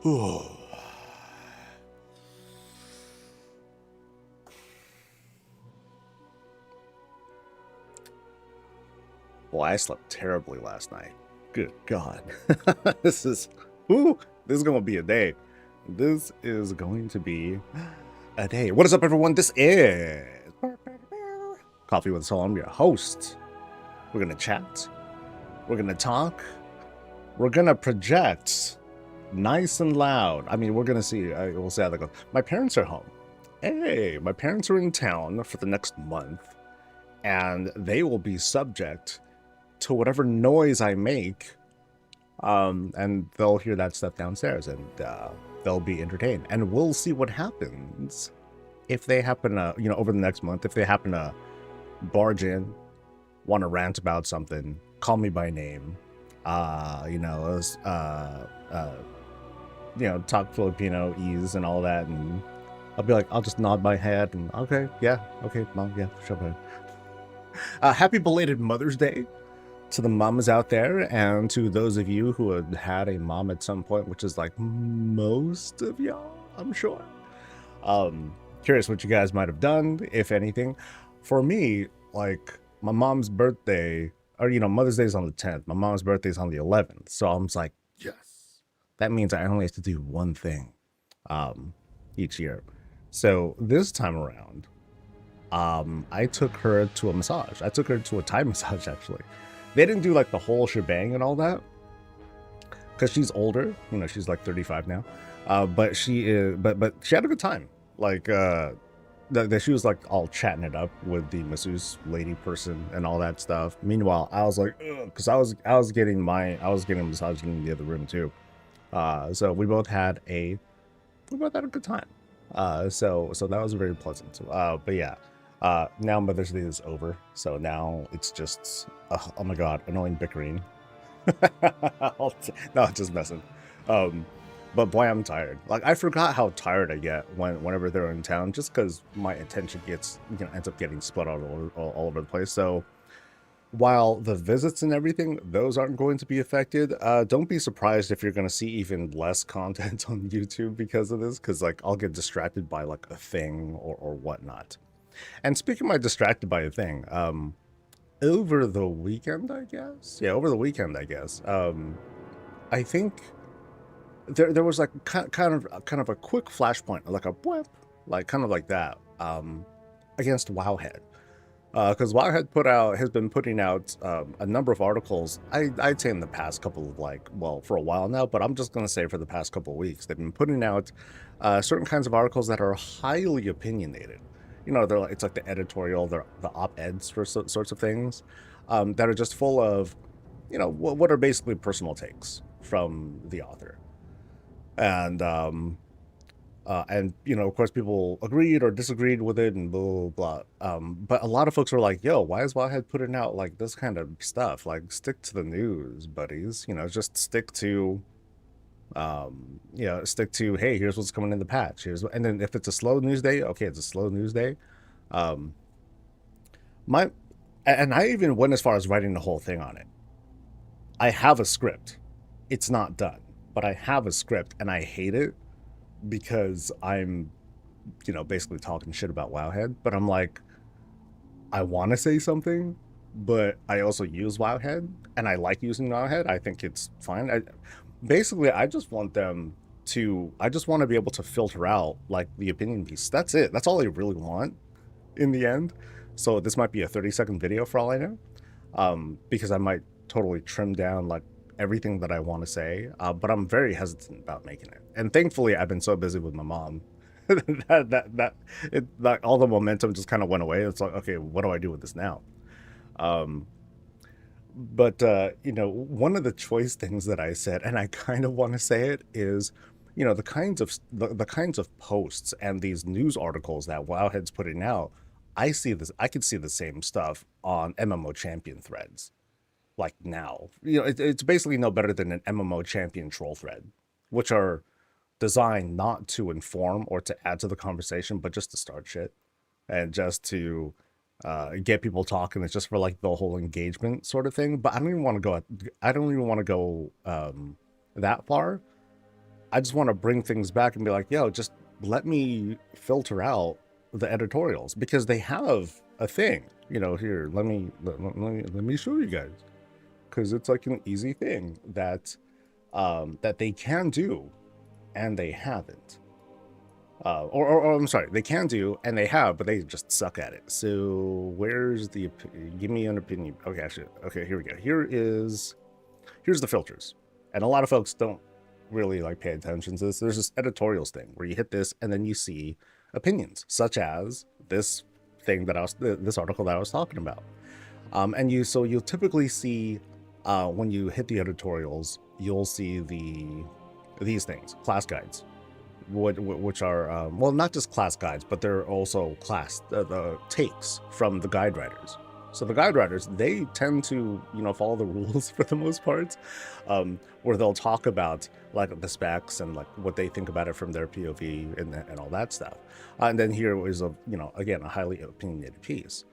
Well, I slept terribly last night. Good God. This is going to be a day. This is going to be a day. What is up, everyone? This is Coffee with Soul. I'm your host. We're going to chat. We're going to talk. We're going to project nice and loud. I mean, we're going to see. We'll see how that goes. My parents are home. Hey, my parents are in town for the next month, and they will be subject to whatever noise I make, and they'll hear that stuff downstairs, and they'll be entertained, and we'll see what happens if they happen to, over the next month, if they happen to barge in, want to rant about something, call me by name, talk Filipinoese and all that, and I'll be like, I'll just nod my head and okay, mom, yeah, sure. Happy belated Mother's Day to the moms out there, and to those of you who had a mom at some point, which is like most of y'all, I'm sure. Curious what you guys might have done, if anything. For me, like, my mom's birthday, or Mother's Day is on the 10th. My mom's birthday is on the 11th. So I'm just like, yes. That means I only have to do one thing each year. So this time around, I took her to a massage. I took her to a Thai massage, actually. They didn't do like the whole shebang and all that, because she's older. She's like 35 now. But she is, but she had a good time. Like, she was like all chatting it up with the masseuse lady person and all that stuff. Meanwhile, I was like, because I was getting a massage in the other room too. So we both had a good time. So that was very pleasant. But yeah. Now Mother's Day is over, so now it's just oh my god, annoying bickering. No, just messing. But boy, I'm tired. Like, I forgot how tired I get whenever they're in town, just because my attention ends up getting split out all over the place. So while the visits and everything, those aren't going to be affected, don't be surprised if you're going to see even less content on YouTube because of this, because like I'll get distracted by like a thing or whatnot. And speaking of my distracted by a thing, over the weekend, I guess. I think there was like kind of a quick flashpoint, like a blip, like kind of like that, against Wowhead, because Wowhead has been putting out a number of articles. I'd say in the past couple of for a while now, but I'm just gonna say for the past couple of weeks, they've been putting out certain kinds of articles that are highly opinionated. It's like the editorial, the op-eds for sorts of things that are just full of, what are basically personal takes from the author. And of course, people agreed or disagreed with it and blah, blah, blah. But a lot of folks were like, yo, why is Wildhead putting out like this kind of stuff? Like, stick to the news, buddies. Just stick to... hey, here's what's coming in the patch, and then if it's a slow news day, okay, it's a slow news day. And I even went as far as writing the whole thing on it. I have a script. It's not done, but I have a script, and I hate it because I'm basically talking shit about Wowhead, but I'm like, I want to say something, but I also use Wowhead, and I like using Wowhead. I think it's fine. I just want to be able to filter out like the opinion piece. That's it. That's all I really want in the end. So this might be a 30-second video for all I know, because I might totally trim down like everything that I want to say, but I'm very hesitant about making it. And thankfully, I've been so busy with my mom that all the momentum just kind of went away. It's like, okay, what do I do with this now? But one of the choice things that I said, and I kind of want to say it, is, the kinds of posts and these news articles that Wowhead's putting out. I could see the same stuff on MMO champion threads. Like now, it's basically no better than an MMO champion troll thread, which are designed not to inform or to add to the conversation, but just to start shit and just to get people talking. It's just for like the whole engagement sort of thing. But I don't even want to go that far. I just want to bring things back and be like, yo, just let me filter out the editorials, because they have a thing, you know, here, let me show you guys, because it's like an easy thing that that they can do and they haven't. Or I'm sorry, they can do and they have, but they just suck at it. So where's the, give me an opinion. Okay, actually, okay, here we go. Here's the filters. And a lot of folks don't really like pay attention to this. There's this editorials thing where you hit this and then you see opinions, such as this thing that this article that I was talking about. And you'll typically see, when you hit the editorials, you'll see these things, class guides, which are, well, not just class guides, but they're also class the takes from the guide writers. So the guide writers, they tend to, you know, follow the rules for the most part, where they'll talk about like the specs and like what they think about it from their POV and all that stuff. And then here is a, you know, again, a highly opinionated piece,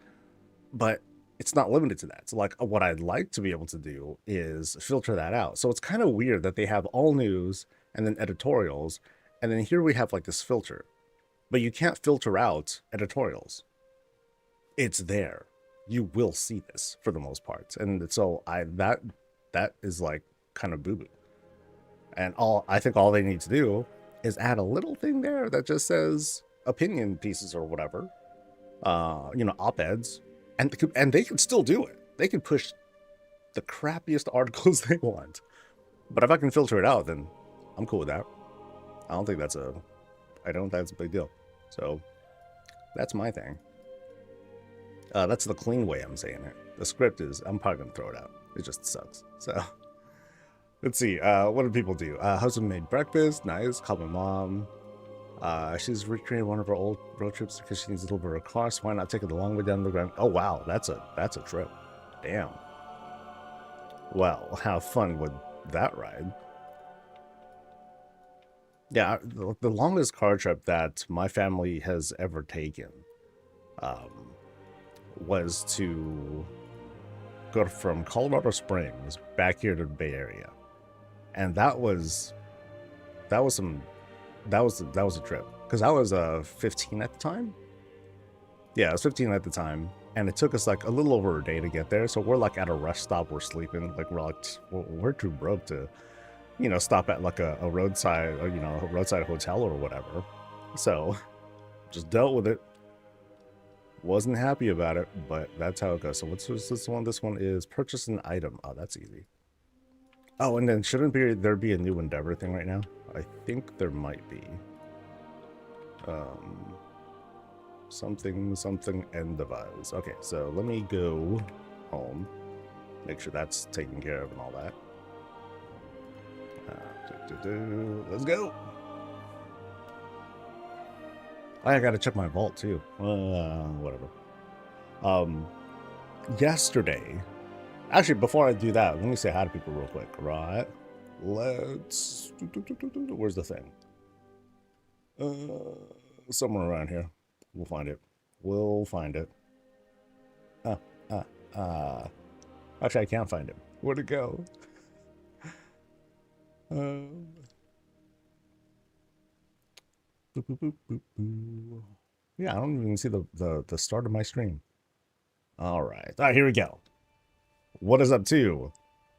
but it's not limited to that. So like what I'd like to be able to do is filter that out. So it's kind of weird that they have all news and then editorials, and then here we have like this filter, but you can't filter out editorials. It's there. You will see this for the most part. And so that is like kind of boo-boo. And I think all they need to do is add a little thing there that just says opinion pieces or whatever, you know, op-eds, and they can still do it. They can push the crappiest articles they want. But if I can filter it out, then I'm cool with that. I don't think that's a big deal. So that's my thing. That's the clean way I'm saying it. The script is, I'm probably gonna throw it out. It just sucks. So let's see. What do people do? Husband made breakfast. Nice. Called my mom. She's recreated one of our old road trips because she needs to deliver her car. So why not take it the long way down the ground? Oh wow, that's a trip. Damn. Well, have fun with that ride. Yeah, the longest car trip that my family has ever taken was to go from Colorado Springs back here to the Bay Area, and that was a trip, because I was 15 at the time. Yeah, I was 15 at the time, and it took us like a little over a day to get there. So we're like at a rest stop, we're sleeping, like we're too broke to, you know, stop at like a roadside, or, you know, a roadside hotel or whatever. So just dealt with it. Wasn't happy about it, but that's how it goes. So what's this one? This one is purchase an item. Oh, that's easy. Oh, and then shouldn't there be a new Endeavor thing right now? I think there might be. Something Endeavors. Okay, so let me go home. Make sure that's taken care of and all that. Let's go. I gotta check my vault too. Whatever. Yesterday, actually, before I do that, let me say hi to people real quick. Right? Let's. Where's the thing? Somewhere around here. We'll find it. We'll find it. Actually, I can't find it. Where'd it go? Yeah, I don't even see the start of my stream. All right, here we go. What is up to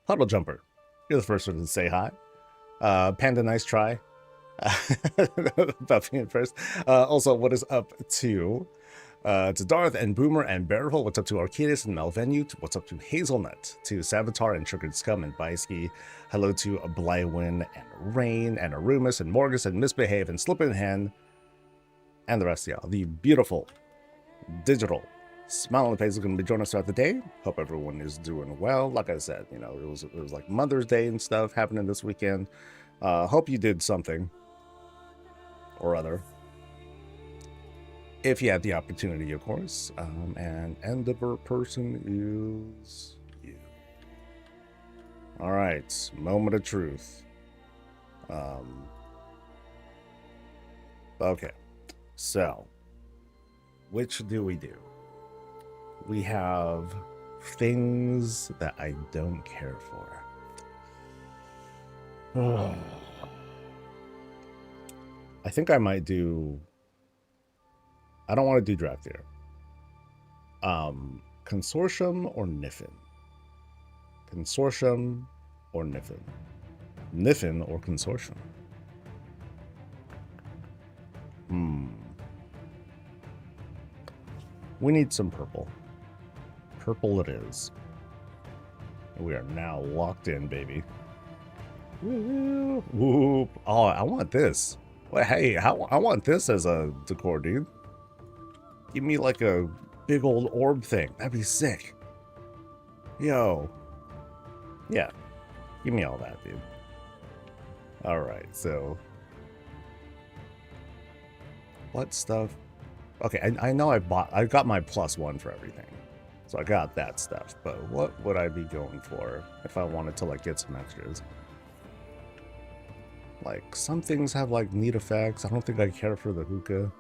Huddle Jumper? You're the first one to say hi. Panda, nice try. About being first. Also, what is up to Darth and Boomer and Bearhole? What's up to Arcadis and Malvenue? What's up to Hazelnut? To Savitar and Triggered Scum and Bysky. Hello to Blywin and Rain and Arumus and Morgus and Misbehave and Slip in Hand and the rest of y'all. The beautiful digital smile on the face is going to be joining us throughout the day. Hope everyone is doing well. Like I said, you know, it was like Mother's Day and stuff happening this weekend. Hope you did something or other, if you had the opportunity, of course. And Endeavor person is you. All right, moment of truth. Okay, so which do we do? We have things that I don't care for. I think I might do... I don't want to do draft here. Consortium or Niffin? Consortium or Niffin? Niffin or Consortium? We need some purple. Purple it is. We are now locked in, baby. Whoop. Oh, I want this. Well, hey, I want this as a decor, dude. Give me like a big old orb thing. That'd be sick. Yo. Yeah. Give me all that, dude. Alright, so... what stuff? Okay, I know I got my +1 for everything. So I got that stuff. But what would I be going for if I wanted to, like, get some extras? Like, some things have, like, neat effects. I don't think I care for the hookah.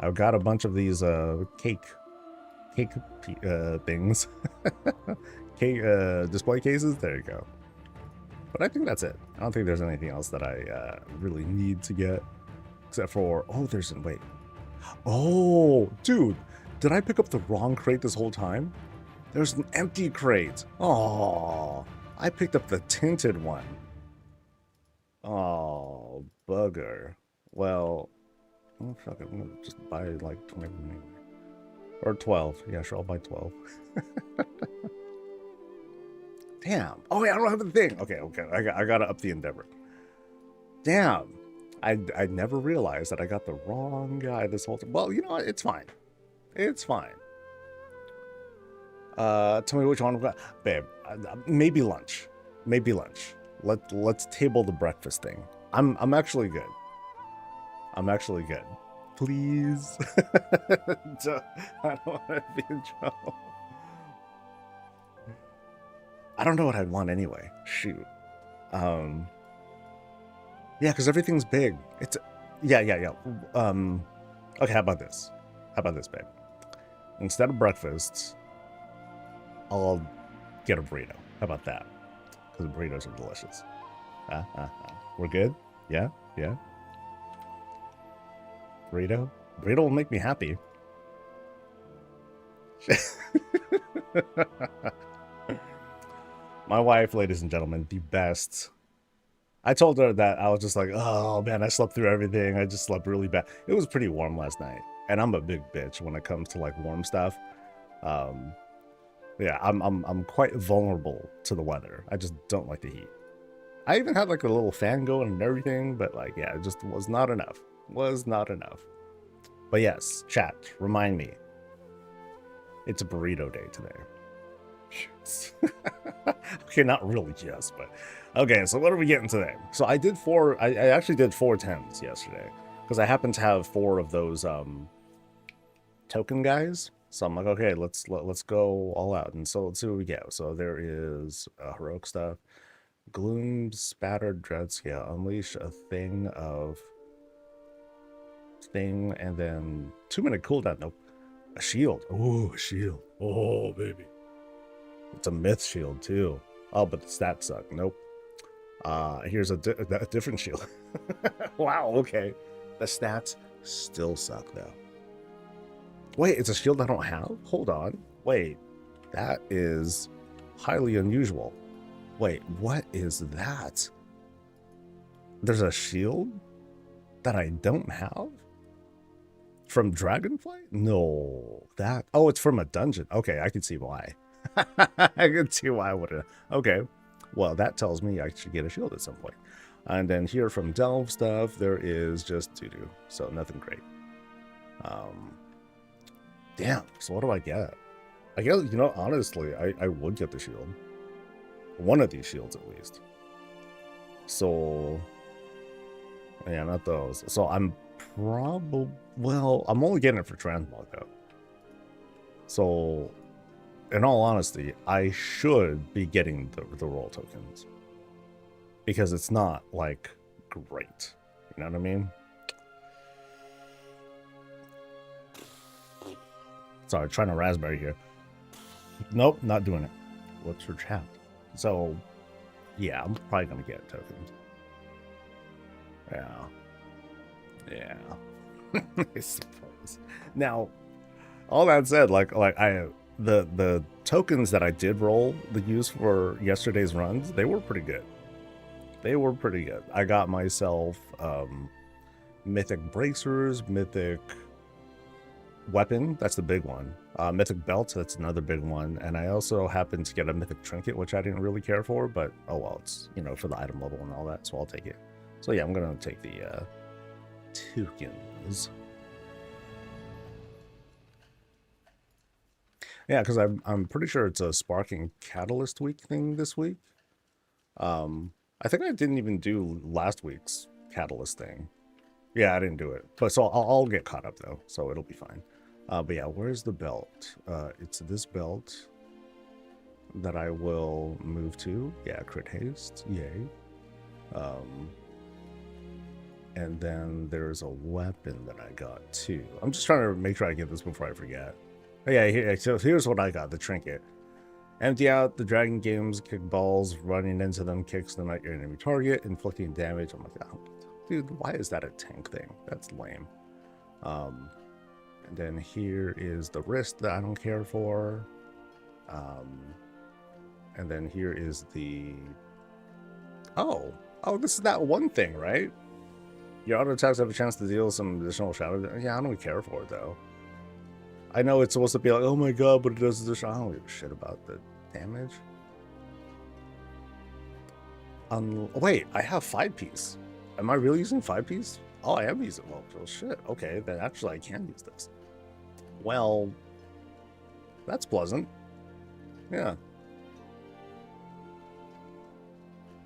I've got a bunch of these, cake things. Cake, display cases? There you go. But I think that's it. I don't think there's anything else that I, really need to get. Except for, oh, there's, wait. Oh, dude, did I pick up the wrong crate this whole time? There's an empty crate. Oh, I picked up the tinted one. Oh, bugger. Well, oh, fuck it. I'm gonna just buy like 20 or 12. Yeah, sure, I'll buy 12. Damn. Oh, yeah, I don't have the thing. Okay. I gotta up the endeavor. Damn. I never realized that I got the wrong guy this whole time. Well, you know what? It's fine. It's fine. Tell me which one. Babe, maybe lunch. Maybe lunch. Let's table the breakfast thing. I'm actually good. I'm actually good. Please. I don't want to be in trouble. I don't know what I'd want anyway. Shoot. Yeah, because everything's big. It's yeah. Okay, how about this? How about this, babe? Instead of breakfast, I'll get a burrito. How about that? Because burritos are delicious. We're good? Yeah? Burrito? Burrito will make me happy. My wife, ladies and gentlemen, the best. I told her that I was just like, oh man, I slept through everything. I just slept really bad. It was pretty warm last night, and I'm a big bitch when it comes to like warm stuff. Yeah, I'm quite vulnerable to the weather. I just don't like the heat. I even had like a little fan going and everything, but like, yeah, it just was not enough. Was not enough. But yes, chat, remind me. It's a burrito day today. Okay, not really just, but okay, so what are we getting today? So I did I actually did 4 10s yesterday because I happened to have 4 of those token guys. So I'm like, okay, let's go all out. And so let's see what we get. So there is heroic stuff, gloom, spattered dread scale, unleash a thing, and then 2-minute cooldown. Nope, a shield. Oh, a shield. Oh, baby. It's a myth shield too. Oh, but the stats suck. Nope. Here's a different shield. Wow, okay. The stats still suck though. Wait, it's a shield I don't have? Hold on. Wait, that is highly unusual. Wait, what is that? There's a shield that I don't have? From Dragonflight? No, that... oh, it's from a dungeon. Okay, I can see why. I can see why I would have... okay, well, that tells me I should get a shield at some point. And then here from Delve stuff, there is just doo-doo. So nothing great. Damn, so what do I get? I guess, you know, honestly, I would get the shield. One of these shields, at least. So... yeah, not those. So I'm probably... well, I'm only getting it for transmog, though. So... in all honesty, I should be getting the roll tokens. Because it's not, like, great. You know what I mean? Sorry, trying to raspberry here. Nope, not doing it. What's for chat? So, yeah, I'm probably going to get tokens. Yeah. Yeah. I suppose. Now, all that said, the tokens that I did roll the use for yesterday's runs, they were pretty good. They were pretty good. I got myself mythic bracers, mythic weapon, that's the big one. Mythic belt, that's another big one. And I also happened to get a mythic trinket, which I didn't really care for, but oh well, it's, you know, for the item level and all that, so I'll take it. So yeah, I'm gonna take the tokens. Yeah, because I'm pretty sure it's a Sparking Catalyst week thing this week. I think I didn't even do last week's Catalyst thing. Yeah, I didn't do it. But so I'll get caught up though, so it'll be fine. But yeah, where's the belt? It's this belt that I will move to. Yeah, crit haste, yay. And then there's a weapon that I got too. I'm just trying to make sure I get this before I forget. Oh, yeah, so here's what I got, the trinket. Empty out the dragon games, kick balls, running into them kicks them at your enemy target, inflicting damage. I'm like, oh, dude, why is that a tank thing? That's lame. And then here is the wrist that I don't care for. And then here is the... Oh, this is that one thing, right? Your auto attacks have a chance to deal some additional shadow. Yeah, I don't care for it though. I know it's supposed to be like, oh my god, but it does this. I don't give a shit about the damage. Wait, I have 5-piece. Am I really using 5-piece? Oh, I am using. Well, shit. Okay, then actually I can use this. Well, that's pleasant. Yeah.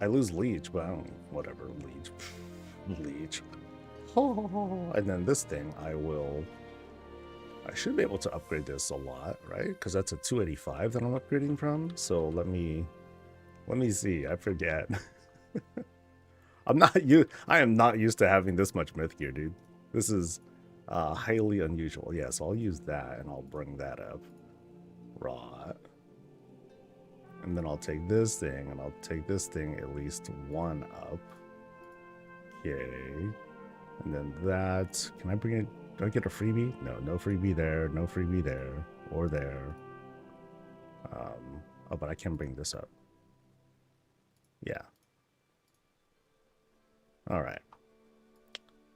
I lose leech, but I don't. Whatever, leech. Leech. And then this thing, I should be able to upgrade this a lot, right? Because that's a 285 that I'm upgrading from. So let me see. I forget. I am not used to having this much myth gear, dude. This is highly unusual. Yeah, so I'll use that and I'll bring that up. Right. And then I'll take this thing and I'll take this thing at least one up. Okay. And then that, can I bring it? Do I get a freebie? No freebie there, no freebie there, or there. Oh, but I can bring this up. Yeah. All right.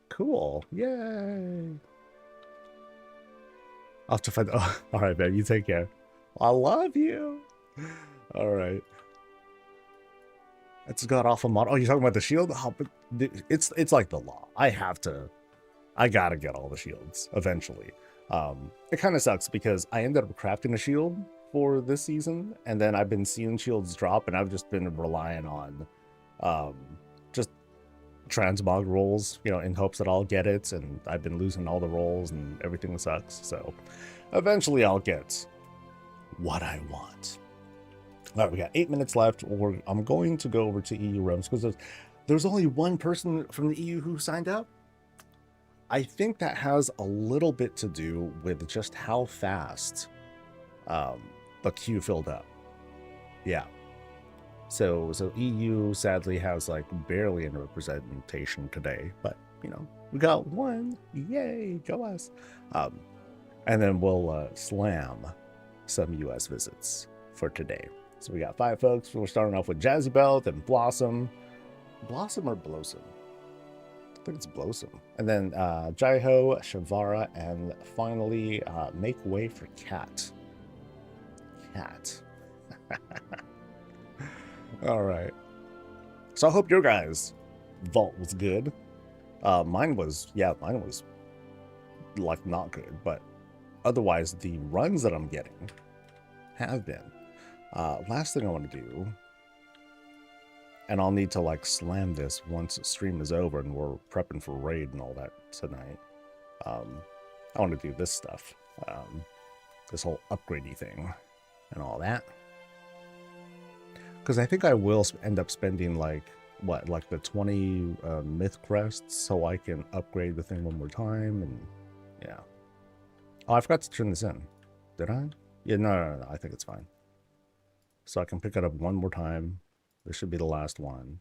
Cool. Yay. I'll have to find. Oh, all right, man. You take care. I love you. All right. It's got off a model. Oh, you're talking about the shield? Oh, but it's like the law. I gotta get all the shields eventually. It kind of sucks because I ended up crafting a shield for this season, and then I've been seeing shields drop, and I've just been relying on just transmog rolls, you know, in hopes that I'll get it, and I've been losing all the rolls and everything sucks. So eventually I'll get what I want. All right, we got 8 minutes left. I'm going to go over to EU realms because there's only one person from the EU who signed up. I think that has a little bit to do with just how fast the queue filled up. Yeah. So EU sadly has like barely any representation today, but you know, we got one. Yay, go us. And then we'll slam some US visits for today. So we got 5 folks. We're starting off with Jazzy Bell, then Blossom. Blossom or Blossom? I think it's Blossom. And then Jaiho, Shavara, and finally make way for Cat. Cat. All right. So I hope your guys' vault was good. Mine was like not good, but otherwise the runs that I'm getting have been. Last thing I want to do, and I'll need to like slam this once the stream is over and we're prepping for raid and all that tonight. I want to do this stuff, this whole upgradey thing and all that. Because I think I will end up spending like the 20 myth crests so I can upgrade the thing one more time. And yeah. Oh, I forgot to turn this in. Did I? Yeah, no, I think it's fine. So I can pick it up one more time. This should be the last one.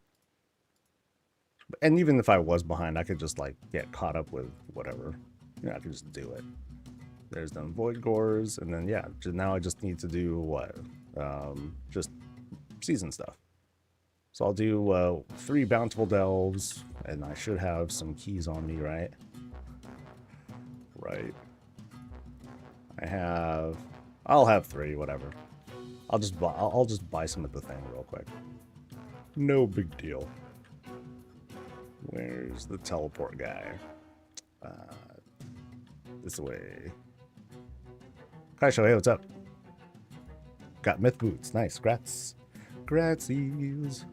And even if I was behind, I could just like get caught up with whatever. I could just do it. There's them void gores, and then yeah, now I just need to do what? Just season stuff. So I'll do 3 bountiful delves, and I should have some keys on me, right? Right. I'll have 3, whatever. I'll just buy some of the thing real quick. No big deal. Where's the teleport guy? This way. Kaisho, hey, what's up? Got myth boots. Nice. Gratsies.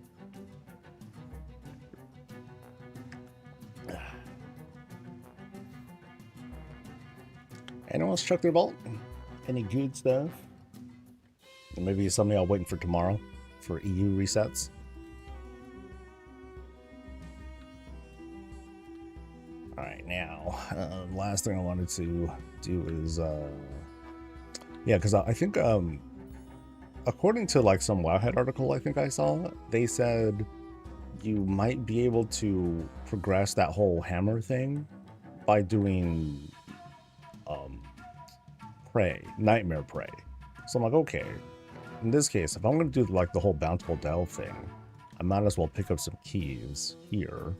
Anyone else check their vault? Any good stuff? Or maybe something I'll wait for tomorrow for EU resets. Alright, now, last thing I wanted to do is, yeah, because I think, according to like some Wowhead article I think I saw, they said you might be able to progress that whole hammer thing by doing nightmare prey. So I'm like, okay, in this case, if I'm going to do like the whole bountiful delve thing, I might as well pick up some keys here.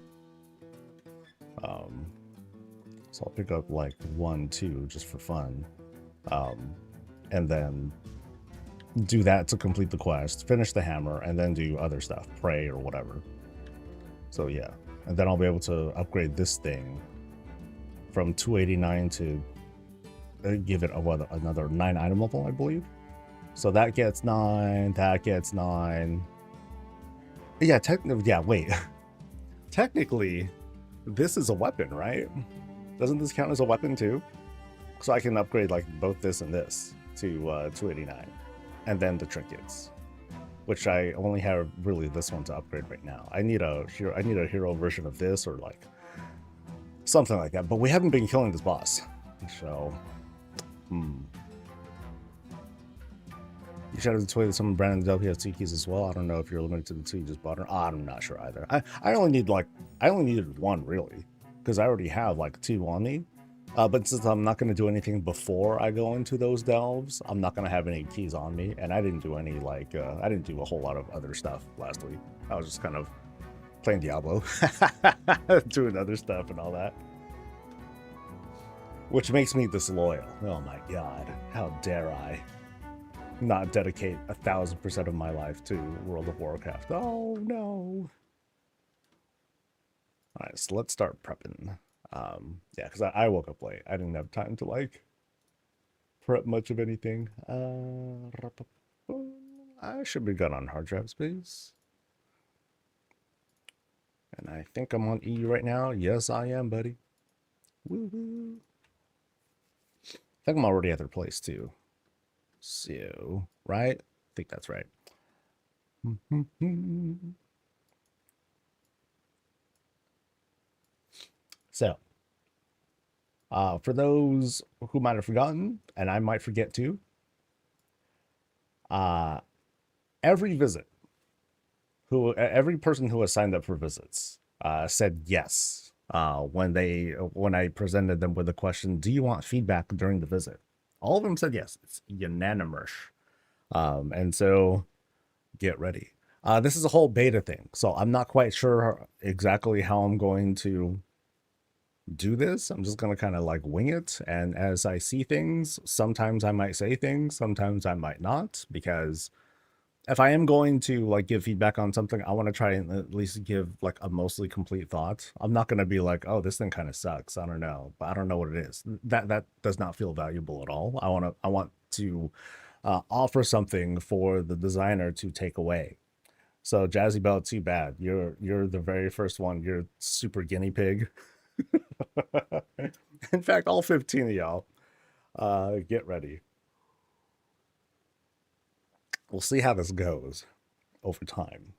So I'll pick up like 1, 2 just for fun, and then do that to complete the quest, finish the hammer, and then do other stuff, pray or whatever. So yeah, and then I'll be able to upgrade this thing from 289 to give it another 9 item level, I believe. So that gets 9, that gets 9. Yeah, wait. Technically, this is a weapon, right? Doesn't this count as a weapon too? So I can upgrade like both this and this to 289, and then the trinkets, which I only have really this one to upgrade right now. I need a hero version of this or like something like that. But we haven't been killing this boss, so. You should have tweeted some brand new WPS2 keys as well. I don't know if you're limited to the 2 you just bought, or I'm not sure either. I only needed 1 really, because I already have like 2 on me. But since I'm not going to do anything before I go into those delves, I'm not going to have any keys on me. And I didn't do any like I didn't do a whole lot of other stuff last week. I was just kind of playing Diablo, doing other stuff and all that. Which makes me disloyal. Oh my god, how dare I not dedicate 1000% of my life to World of Warcraft. Oh no. Alright, so let's start prepping. Yeah, because I woke up late. I didn't have time to like prep much of anything. I should be good on hard drive space. And I think I'm on EU right now. Yes, I am, buddy. Woohoo. I think I'm already at their place too. So, right? I think that's right. So, for those who might have forgotten, and I might forget too, every person who has signed up for visits said yes when I presented them with the question, do you want feedback during the visit? All of them said yes. It's unanimous. And so get ready. This is a whole beta thing, so I'm not quite sure exactly how I'm going to do this. I'm just going to kind of like wing it, and as I see things, sometimes I might say things, sometimes I might not, because if I am going to like give feedback on something, I want to try and at least give like a mostly complete thought. I'm not going to be like, oh, this thing kind of sucks, I don't know, but I don't know what it is. That does not feel valuable at all. I want to offer something for the designer to take away. So Jazzy Bell, too bad. You're the very first one. You're super guinea pig. In fact, all 15 of y'all, get ready. We'll see how this goes over time.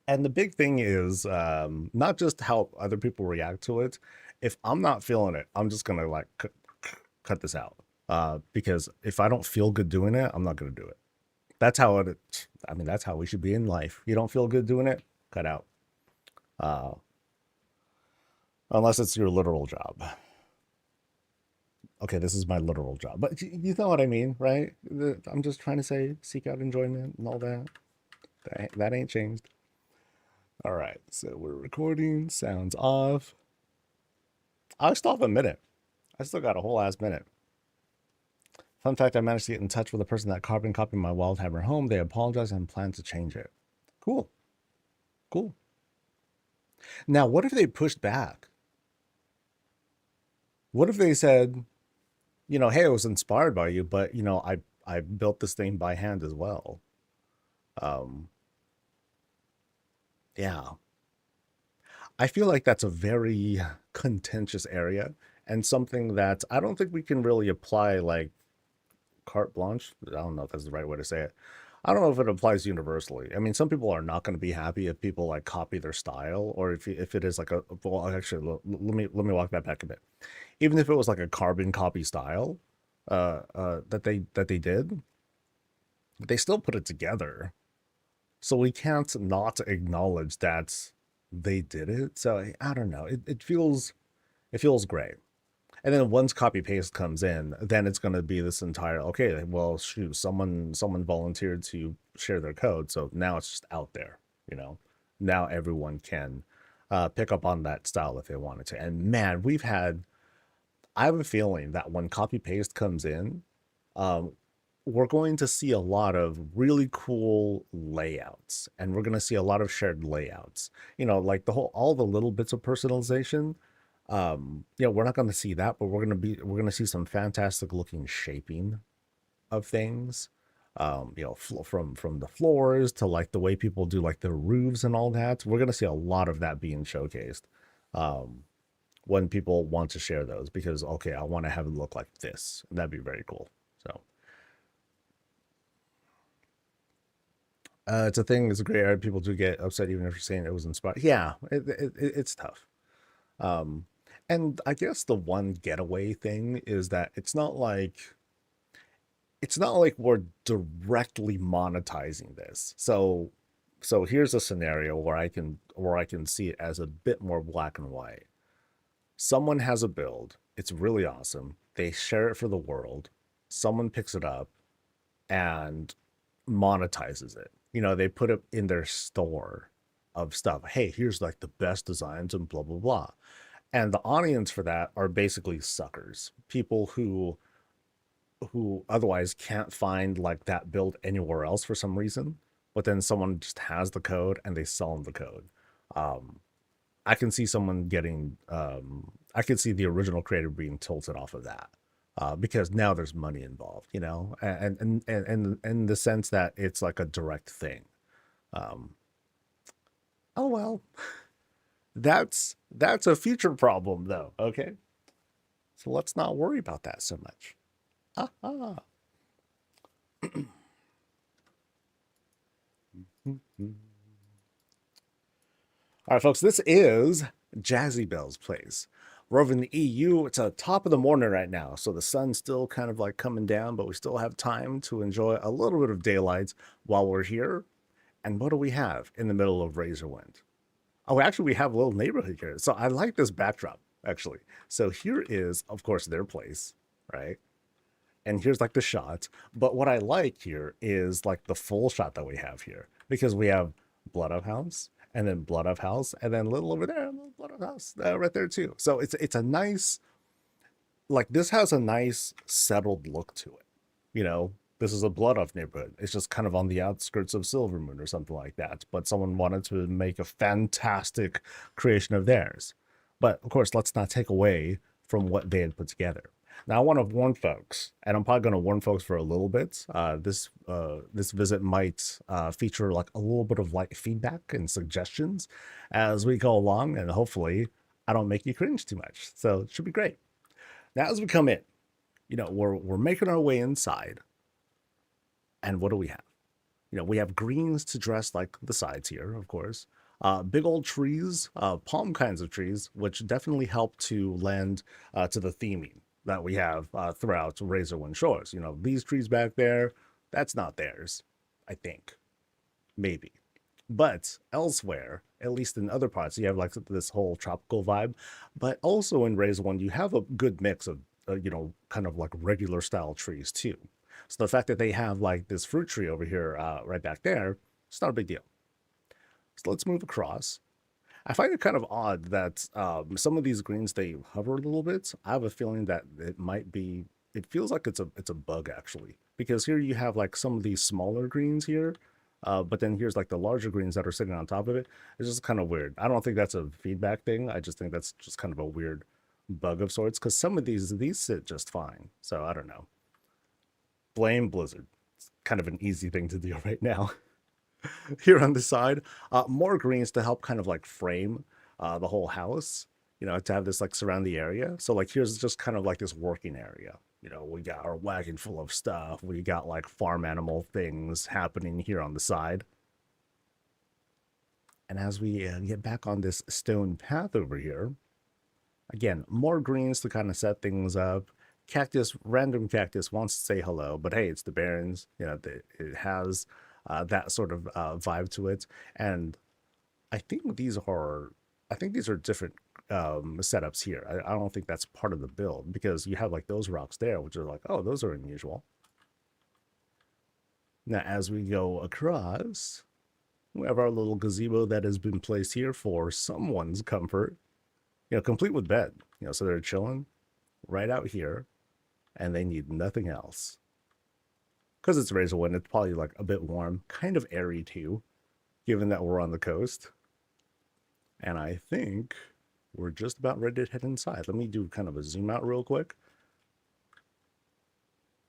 And the big thing is not just how other people react to it. If I'm not feeling it, I'm just gonna like cut this out. Because if I don't feel good doing it, I'm not gonna do it. That's how that's how we should be in life. You don't feel good doing it, cut out. Unless it's your literal job. Okay, this is my literal job, but you know what I mean, right? I'm just trying to say, seek out enjoyment and all that. That ain't changed. All right, so we're recording. Sounds off. I still have a minute. I still got a whole ass minute. Fun fact: I managed to get in touch with the person that carbon copied my Wildhammer home. They apologized and plan to change it. Cool, cool. Now, what if they pushed back? What if they said, hey, I was inspired by you, but I built this thing by hand as well. Um, yeah, I feel like that's a very contentious area and something that I don't think we can really apply like carte blanche. I don't know if that's the right way to say it. I don't know if it applies universally. I mean, some people are not going to be happy if people like copy their style, or if it is like a well, actually, let me walk that back a bit. Even if it was like a carbon copy style, that they did, they still put it together. So we can't not acknowledge that they did it. So I don't know. It feels great. And then once copy paste comes in, then it's going to be this entire okay. Well, shoot, someone volunteered to share their code, so now it's just out there. You know, now everyone can pick up on that style if they wanted to. And man, I have a feeling that when copy paste comes in, um, we're going to see a lot of really cool layouts, and we're going to see a lot of shared layouts. Like all the little bits of personalization. We're not going to see that, but we're going to see some fantastic looking shaping of things. From the floors to like the way people do like the roofs and all that. We're going to see a lot of that being showcased. Um, when people want to share those because okay, I want to have it look like this. That'd be very cool. So it's a thing. It's a great area. People do get upset even if you're saying it was inspired. Yeah, it's tough. Um, and I guess the one getaway thing is that it's not like we're directly monetizing this. So here's a scenario where I can see it as a bit more black and white. Someone has a build, it's really awesome. They share it for the world. Someone picks it up and monetizes it. They put it in their store of stuff. Hey, here's like the best designs and blah blah blah. And the audience for that are basically suckers. People who otherwise can't find like that build anywhere else for some reason, but then someone just has the code and they sell them the code. Um, I can see someone getting I can see the original creator being tilted off of that. Because now there's money involved, and in the sense that it's like a direct thing. Um, oh well, that's a future problem though. Okay, so let's not worry about that so much. Ah, ah. All right, folks, this is Jazzy Bell's place. We're over in the EU. It's top of the morning right now, so the sun's still kind of like coming down, but we still have time to enjoy a little bit of daylight while we're here. And what do we have in the middle of Razorwind? Oh, actually, we have a little neighborhood here. So I like this backdrop, actually. So here is, of course, their place, right? And here's like the shot. But what I like here is like the full shot that we have here because we have Blood of House and then Blood of House and then a little over there, Blood of House right there too. So it's a nice, like this has a nice settled look to it. This is a Blood of neighborhood. It's just kind of on the outskirts of Silvermoon or something like that. But someone wanted to make a fantastic creation of theirs. But of course, let's not take away from what they had put together. Now, I want to warn folks, and I'm probably going to warn folks for a little bit. This visit might feature like a little bit of like feedback and suggestions as we go along, and hopefully, I don't make you cringe too much. So it should be great. Now, as we come in, we're making our way inside, and what do we have? We have greens to dress like the sides here, of course. Big old trees, palm kinds of trees, which definitely help to lend to the theming that we have throughout Razorwind Shores. These trees back there, that's not theirs, I think. Maybe. But elsewhere, at least in other parts, you have like this whole tropical vibe. But also in Raise One, you have a good mix of, kind of like regular style trees too. So the fact that they have like this fruit tree over here, right back there, it's not a big deal. So let's move across. I find it kind of odd that some of these greens they hover a little bit. I have a feeling that it might be. It feels like it's a bug actually, because here you have like some of these smaller greens here, but then here's like the larger greens that are sitting on top of it. It's just kind of weird. I don't think that's a feedback thing. I just think that's just kind of a weird bug of sorts. Because some of these sit just fine. So I don't know. Blame Blizzard. It's kind of an easy thing to do right now. Here on the side, more greens to help kind of like frame the whole house, to have this like surround the area. So like here's just kind of like this working area. We got our wagon full of stuff. We got like farm animal things happening here on the side. And as we get back on this stone path over here, again, more greens to kind of set things up. Random cactus wants to say hello, but hey, it's the Barrens. It has that sort of vibe to it. And I think these are different setups here. I don't think that's part of the build, because you have like those rocks there, which are like, oh, those are unusual. Now, as we go across, we have our little gazebo that has been placed here for someone's comfort, complete with bed. So they're chilling right out here, and they need nothing else. Because it's Razor Wind, it's probably like a bit warm, kind of airy too, given that we're on the coast. And I think we're just about ready to head inside. Let me do kind of a zoom out real quick.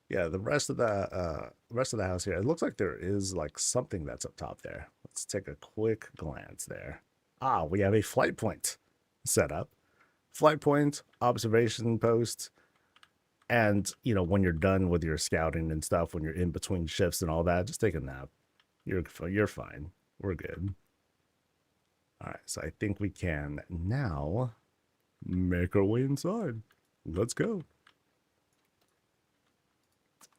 Yeah, the rest of the house here, it looks like there is like something that's up top there. Let's take a quick glance there. Ah, we have a flight point set up. Flight point, observation post, and when you're done with your scouting and stuff, when you're in between shifts and all that, just take a nap. You're fine. We're good. All right, so I think we can now make our way inside. Let's go.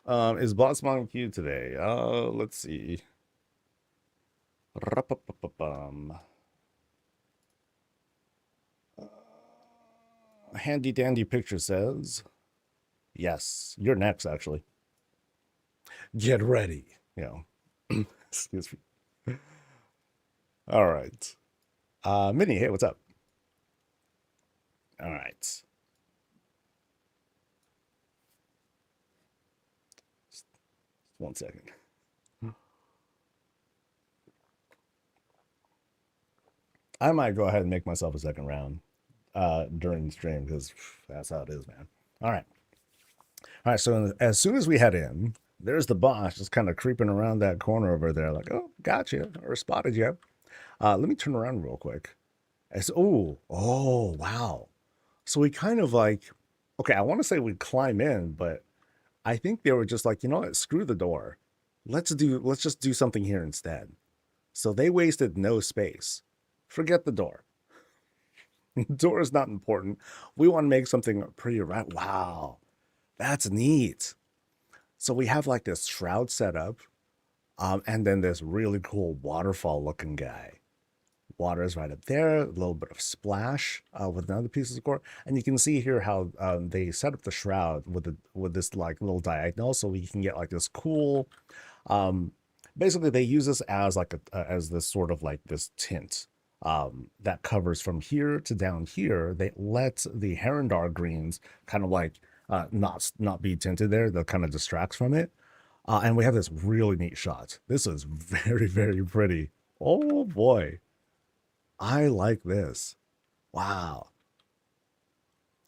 Is Boss Mom queued today? Let's see. Handy dandy picture says, yes, you're next, actually. Get ready. Excuse me. All right. Minnie, hey, what's up? All right. 1 second. I might go ahead and make myself a second round during the stream, because that's how it is, man. All right. All right, so as soon as we head in, there's the boss just kind of creeping around that corner over there like, oh, gotcha, or spotted you. Let me turn around real quick. Oh, wow. So we kind of like, okay, I want to say we climb in, but I think they were just like, you know what, screw the door. Let's just do something here instead. So they wasted no space. Forget the door. The door is not important. We want to make something pretty right. Wow, that's neat. So we have like this shroud set up, and then this really cool waterfall looking guy. Water is right up there, a little bit of splash with another piece of decor. And you can see here how they set up the shroud with this like little diagonal, so we can get like this cool, basically they use this as like as this sort of like this tint that covers from here to down here. They let the Herondar greens kind of like not be tinted there. That kind of distracts from it. And we have this really neat shot. This is very, very pretty. Oh boy. I like this. Wow.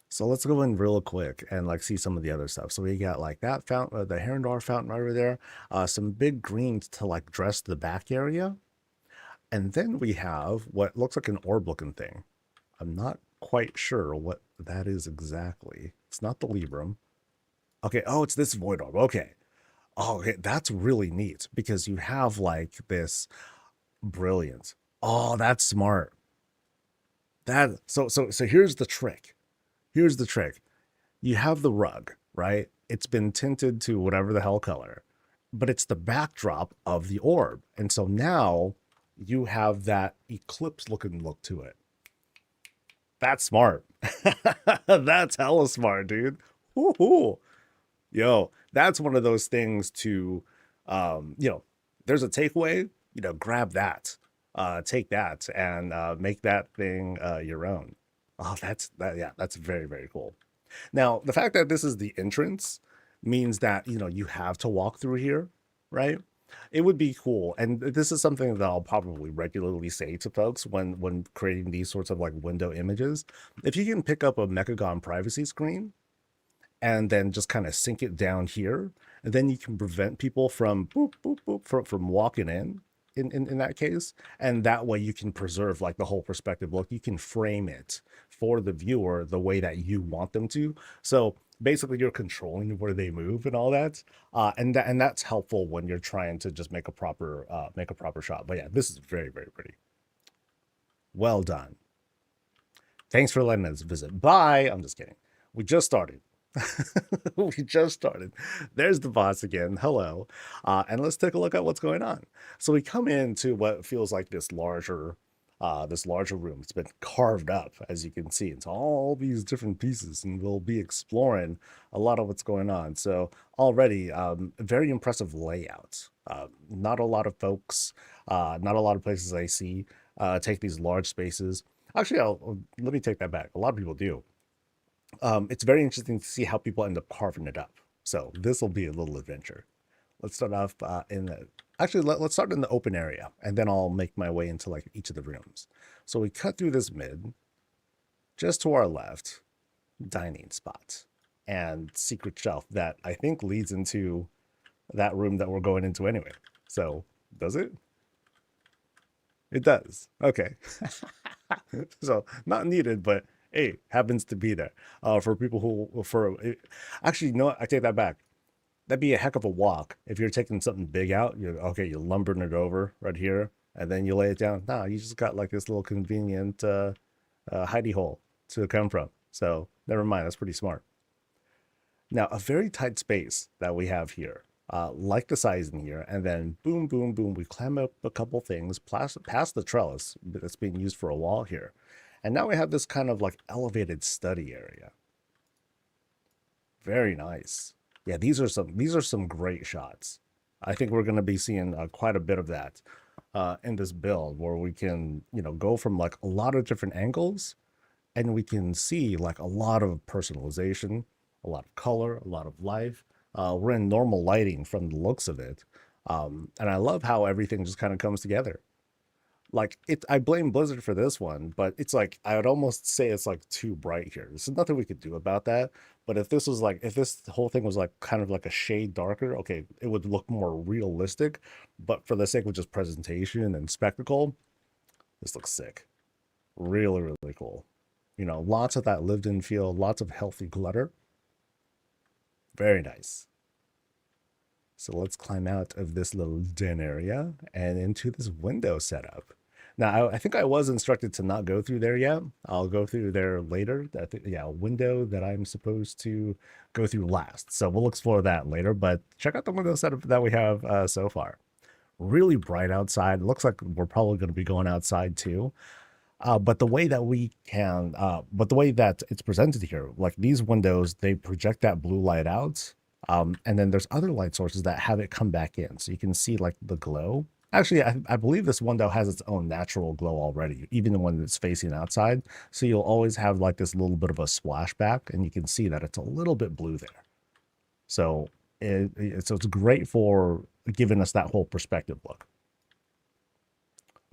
So let's go in real quick and like see some of the other stuff. So we got like that fountain, the Herondar fountain over there, some big greens to like dress the back area. And then we have what looks like an orb looking thing. I'm not quite sure what that is exactly. It's not the Libram. Okay. Oh, it's this void orb. Okay. Oh, okay. That's really neat because you have like this brilliant. Oh, that's smart. So here's the trick. Here's the trick. You have the rug, right? It's been tinted to whatever the hell color, but it's the backdrop of the orb. And so now you have that eclipse looking look to it. That's smart. That's hella smart, dude. Woo-hoo. Yo, that's one of those things to, there's a takeaway, grab that, take that and make that thing your own. Oh, yeah, that's very, very cool. Now, the fact that this is the entrance means that, you have to walk through here, right? It would be cool. And this is something that I'll probably regularly say to folks when creating these sorts of like window images. If you can pick up a Mechagon privacy screen and then just kind of sink it down here, and then you can prevent people from boop, boop, boop, from walking in that case. And that way you can preserve like the whole perspective look. You can frame it for the viewer the way that you want them to. So basically you're controlling where they move and all that. And that's helpful when you're trying to just make a proper shot. But yeah, this is very, very pretty. Well done. Thanks for letting us visit. Bye. I'm just kidding. We just started. We just started. There's the boss again. Hello. And let's take a look at what's going on. So we come into what feels like this larger room. It's been carved up, as you can see, into all these different pieces, and we'll be exploring a lot of what's going on. So already, very impressive layout. Not a lot of folks, not a lot of places I see take these large spaces. Actually, let me take that back. A lot of people do. It's very interesting to see how people end up carving it up. So this will be a little adventure. Let's start off let's start in the open area, and then I'll make my way into like each of the rooms. So we cut through this mid, just to our left, dining spot and secret shelf that I think leads into that room that we're going into anyway. So does it? It does. Okay. So not needed, but hey, happens to be there. For people actually, no, I take that back. That'd be a heck of a walk if you're taking something big out. You're lumbering it over right here, and then you lay it down. Nah, you just got like this little convenient hidey hole to come from. So never mind, that's pretty smart. Now, a very tight space that we have here, like the sizing here, and then boom, boom, boom, we climb up a couple things past the trellis that's being used for a wall here. And now we have this kind of like elevated study area. Very nice. Yeah, these are some great shots. I think we're going to be seeing quite a bit of that in this build, where we can, go from like a lot of different angles, and we can see like a lot of personalization, a lot of color, a lot of life. We're in normal lighting from the looks of it. And I love how everything just kind of comes together. Like I blame Blizzard for this one, but it's like I would almost say it's like too bright here. There's nothing we could do about that. But if this whole thing was like kind of like a shade darker, okay, it would look more realistic. But for the sake of just presentation and spectacle, this looks sick. Really, really cool. Lots of that lived in feel, lots of healthy clutter. Very nice. So let's climb out of this little den area and into this window setup. Now, I think I was instructed to not go through there yet. I'll go through there later. A window that I'm supposed to go through last. So we'll explore that later, but check out the window setup that we have so far. Really bright outside. It looks like we're probably going to be going outside too. But the way that it's presented here, like these windows, they project that blue light out. And then there's other light sources that have it come back in. So you can see like the glow. Actually, I believe this window has its own natural glow already, even when it's facing outside. So you'll always have like this little bit of a splashback, and you can see that it's a little bit blue there. So it's great for giving us that whole perspective look.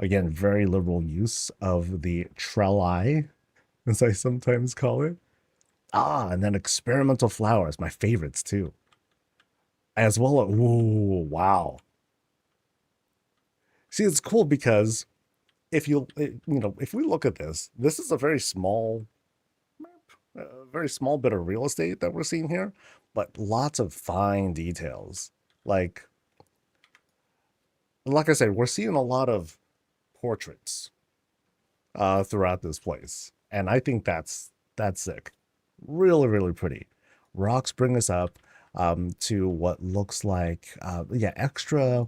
Again, very liberal use of the trelli, as I sometimes call it. And then experimental flowers, my favorites too. As well as, ooh, wow. See, it's cool because if we look at this is a very small bit of real estate that we're seeing here, but lots of fine details. Like I said, we're seeing a lot of portraits throughout this place, and I think that's sick. Really, really pretty. Rocks bring us up to what looks like extra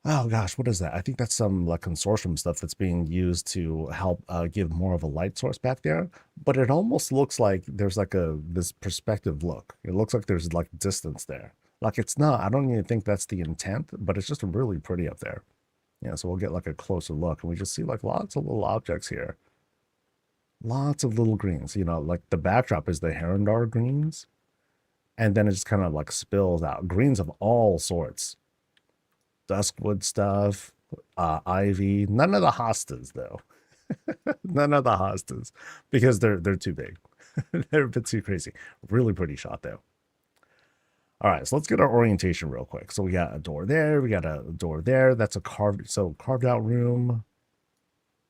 Oh gosh, what is that? I think that's some like consortium stuff that's being used to help give more of a light source back there. But it almost looks like there's like this perspective look. It looks like there's like distance there. Like it's not. I don't even think that's the intent, but it's just really pretty up there. Yeah, so we'll get like a closer look, and we just see like lots of little objects here. Lots of little greens. You know, like the backdrop is the Herondar greens, and then it just kind of like spills out greens of all sorts. Duskwood stuff, ivy. None of the hostas though. None of the hostas because they're too big. They're a bit too crazy. Really pretty shot though. All right, so let's get our orientation real quick. So we got a door there, we got a door there. That's a carved out room.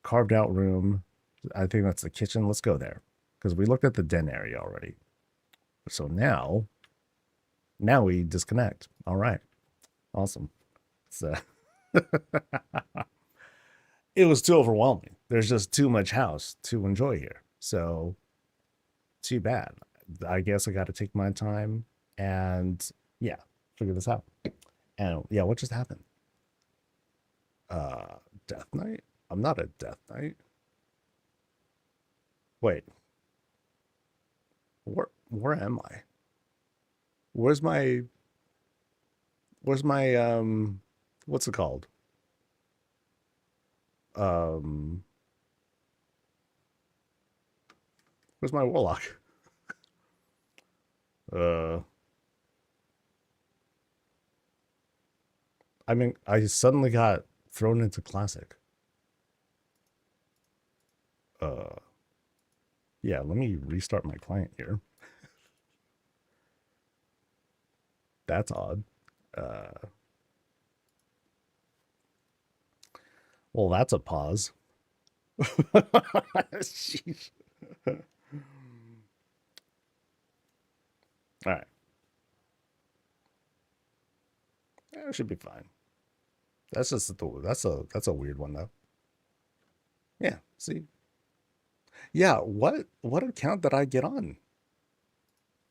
Carved out room. I think that's the kitchen. Let's go there because we looked at the den area already. So now we disconnect. All right, awesome. So it was too overwhelming. There's just too much house to enjoy here. So too bad. I guess I got to take my time and yeah, figure this out. And yeah, what just happened? Death Knight? I'm not a Death Knight. Wait. Where am I? Where's my what's it called? Um Where's my warlock? Uh I mean, I suddenly got thrown into classic. Uh yeah, let me restart my client here. That's odd. Uh well, that's a pause. Sheesh. All right. Yeah, it should be fine. That's just that's a weird one though. Yeah, see. Yeah, what account did I get on?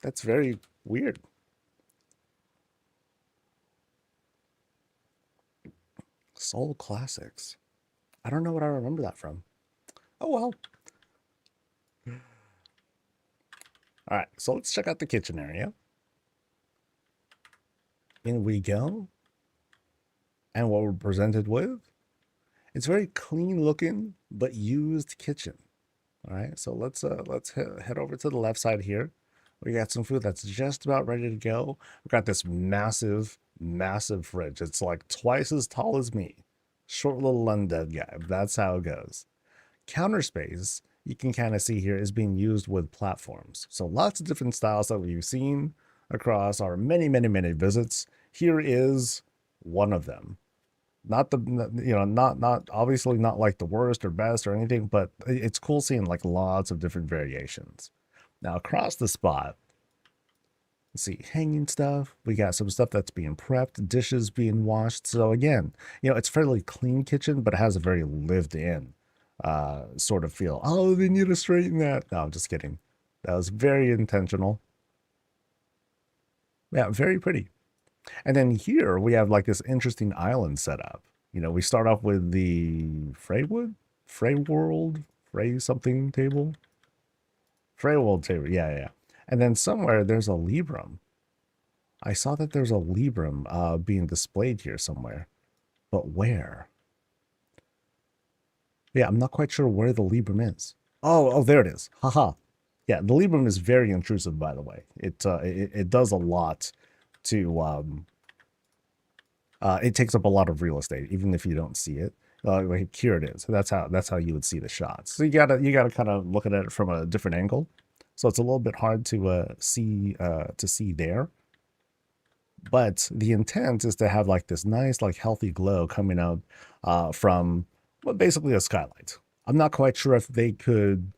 That's very weird. Soul Classics. I don't know what I remember that from. Oh well. All right, so let's check out the kitchen area. In we go. And what we're presented with, it's very clean looking but used kitchen. All right, so let's head over to the left side here. We got some food that's just about ready to go. We've got this massive fridge. It's like twice as tall as me. Short little undead guy. That's how it goes. Counter space, you can kind of see here, is being used with platforms. So lots of different styles that we've seen across our many visits. Here is one of them. Not the, you know, not obviously not like the worst or best or anything, but it's cool seeing like lots of different variations. Now across the spot, let's see, hanging stuff. We got some stuff that's being prepped, dishes being washed. So again, you know, it's fairly clean kitchen, but it has a very lived in sort of feel. Oh, they need to straighten that. No, I'm just kidding. That was very intentional. Yeah, very pretty. And then here we have like this interesting island setup. You know, we start off with the Frey World, Frey something table. Frey World table, yeah. And then somewhere there's a Librum. I saw that there's a Librum being displayed here somewhere. But where? Yeah, I'm not quite sure where the Librum is. Oh, there it is. Haha. Yeah, the Librum is very intrusive, by the way. It does a lot to it takes up a lot of real estate, even if you don't see it. Like here it is. That's how you would see the shots. So you gotta kind of look at it from a different angle. So it's a little bit hard to see there. But the intent is to have like this nice, like healthy glow coming out from well, basically a skylight. I'm not quite sure if they could.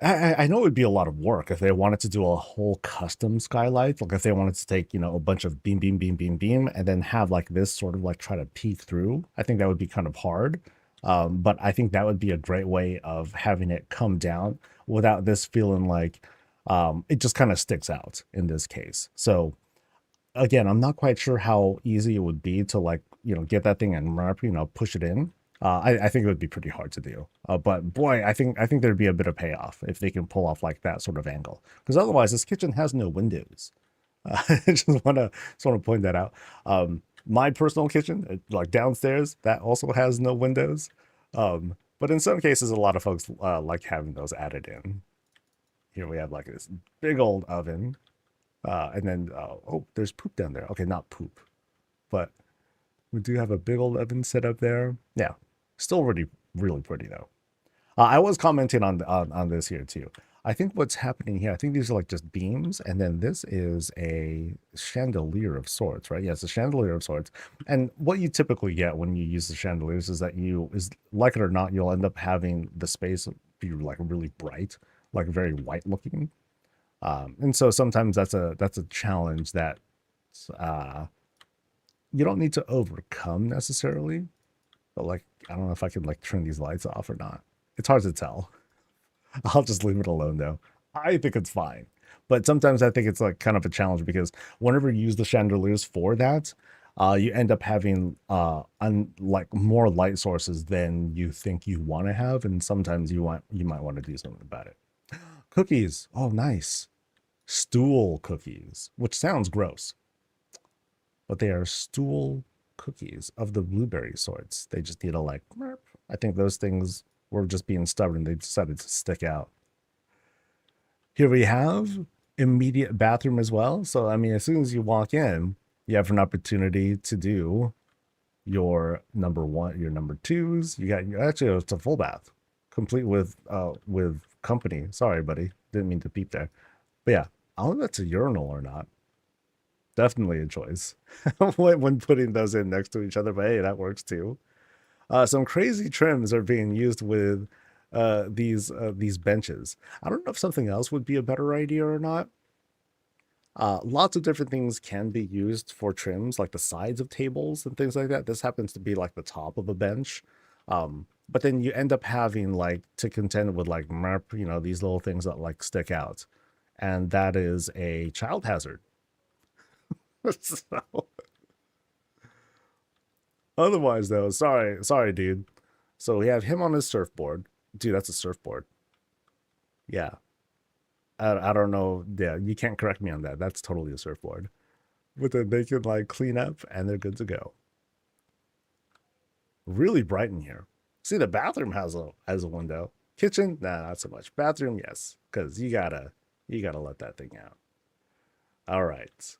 I know it would be a lot of work if they wanted to do a whole custom skylight. Like if they wanted to take, you know, a bunch of beam, and then have like this sort of like try to peek through. I think that would be kind of hard. But I think that would be a great way of having it come down without this feeling like it just kind of sticks out in this case. So again, I'm not quite sure how easy it would be to like get that thing and push it in. I think it would be pretty hard to do. But boy, I think there'd be a bit of payoff if they can pull off like that sort of angle. Because otherwise, this kitchen has no windows. I just want to point that out. My personal kitchen, like downstairs, that also has no windows. But in some cases, a lot of folks like having those added in. Here we have like this big old oven, and then oh, there's poop down there. Okay, not poop, but we do have a big old oven set up there. Yeah, still really pretty though. I was commenting on this here too. I think what's happening here, I think these are like just beams, and then this is a chandelier of sorts, right? Yes, a chandelier of sorts. And what you typically get when you use the chandeliers is that like it or not, you'll end up having the space be like really bright, like very white looking. And so sometimes that's a challenge that you don't need to overcome necessarily. But like, I don't know if I can like turn these lights off or not. It's hard to tell. I'll just leave it alone though. I think it's fine. But sometimes I think it's like kind of a challenge because whenever you use the chandeliers for that, you end up having like more light sources than you think you want to have, and sometimes you might want to do something about it. Cookies. Oh, nice. Stool cookies, which sounds gross, but they are stool cookies of the blueberry sorts. They just need a like, I think those things were just being stubborn. They decided to stick out. Here we have immediate bathroom as well. So, I mean, as soon as you walk in, you have an opportunity to do your number one, your number twos. You got actually it's a full bath, complete with company. Sorry, buddy, didn't mean to peep there. But yeah, I don't know if that's a urinal or not. Definitely a choice when putting those in next to each other. But hey, that works too. Some crazy trims are being used with these benches. I don't know if something else would be a better idea or not. Lots of different things can be used for trims, like the sides of tables and things like that. This happens to be like the top of a bench. But then you end up having like to contend with like these little things that like stick out, and that is a child hazard. So, otherwise, though, sorry, dude. So we have him on his surfboard. Dude, that's a surfboard. Yeah. I don't know. Yeah, you can't correct me on that. That's totally a surfboard. But then they can like clean up and they're good to go. Really bright in here. See, the bathroom has a window. Kitchen, nah, not so much. Bathroom, yes, because you gotta let that thing out. All right.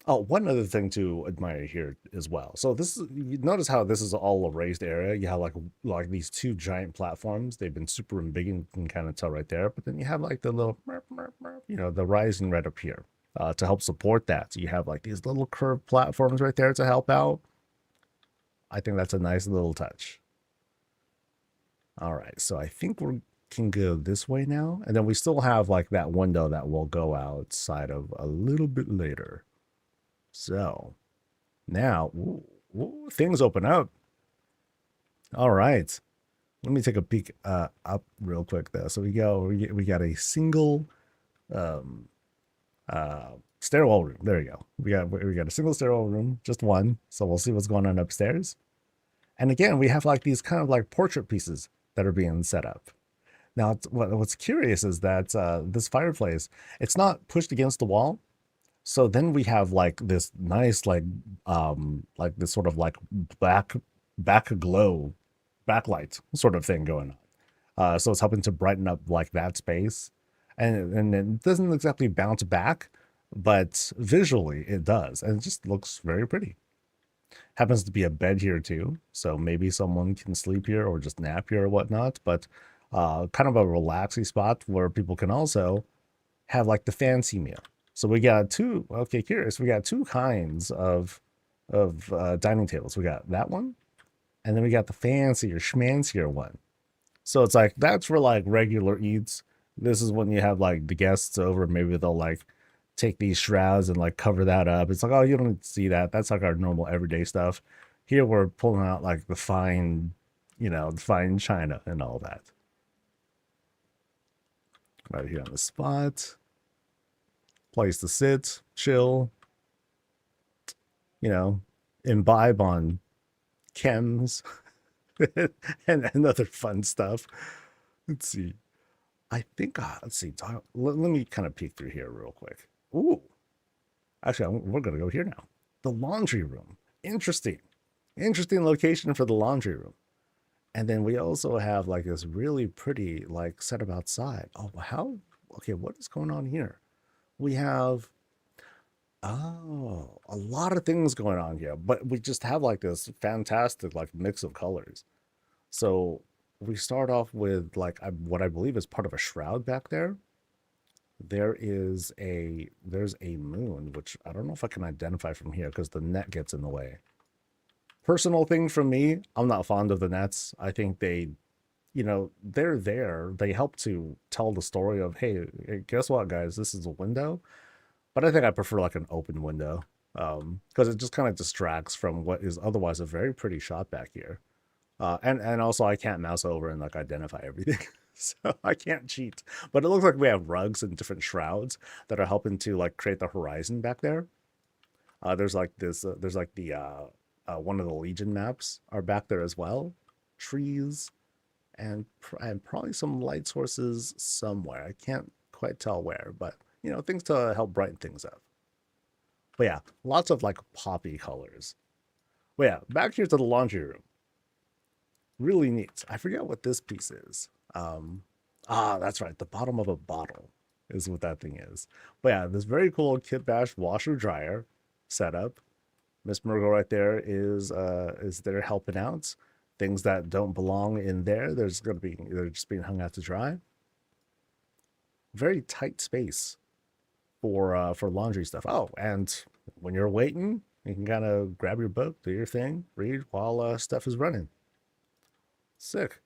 Oh, one other thing to admire here as well. So this is, you notice how this is all a raised area. You have like these two giant platforms. They've been super big, and you can kind of tell right there. But then you have like the little, the rising right up here to help support that. So you have like these little curved platforms right there to help out. I think that's a nice little touch. All right, so I think we can go this way now, and then we still have like that window that will go outside of a little bit later. So now things open up. All right. Let me take a peek up real quick though. So we got a single stairwell room. There you go. We got a single stairwell room, just one. So we'll see what's going on upstairs. And again, we have like these kind of like portrait pieces that are being set up. Now, what's curious is that this fireplace, it's not pushed against the wall. So then we have like this nice like this sort of like back glow backlight sort of thing going on. So it's helping to brighten up like that space, and it doesn't exactly bounce back, but visually it does, and it just looks very pretty. Happens to be a bed here too, so maybe someone can sleep here or just nap here or whatnot. But kind of a relaxing spot where people can also have like the fancy meal. So we got two. Okay, curious. We got two kinds of dining tables. We got that one, and then we got the fancier, schmancier one. So it's like that's for like regular eats. This is when you have like the guests over. Maybe they'll like take these shrouds and like cover that up. It's like, oh, you don't see that. That's like our normal everyday stuff. Here we're pulling out like the fine, the fine china and all that. Right here on the spot. Place to sit, chill, imbibe on chems and other fun stuff. Let's see. I think, let's see. Let me kind of peek through here real quick. Ooh, actually, we're going to go here now. The laundry room. Interesting. Interesting location for the laundry room. And then we also have like this really pretty like setup outside. Oh, how? Okay, what is going on here? We have, oh, a lot of things going on here, but we just have like this fantastic like mix of colors. So we start off with like what I believe is part of a shroud back there. There's a moon, which I don't know if I can identify from here because the net gets in the way. Personal thing from me, I'm not fond of the nets. I think they, they're there. They help to tell the story of, hey, guess what, guys? This is a window. But I think I prefer like an open window because it just kind of distracts from what is otherwise a very pretty shot back here. And also I can't mouse over and like identify everything. So I can't cheat. But it looks like we have rugs and different shrouds that are helping to like create the horizon back there. There's like this, there's like the, one of the Legion maps are back there as well. Trees and probably some light sources somewhere. I can't quite tell where, but things to help brighten things up. But yeah, lots of like poppy colors. But yeah, back here to the laundry room. Really neat. I forget what this piece is. That's right. The bottom of a bottle is what that thing is. But yeah, this very cool Kit Bash washer dryer setup. Miss Murgle right there is there helping out. Things that don't belong in there, they're just being hung out to dry. Very tight space for laundry stuff. Oh, and when you're waiting, you can kind of grab your book, do your thing, read while stuff is running. Sick.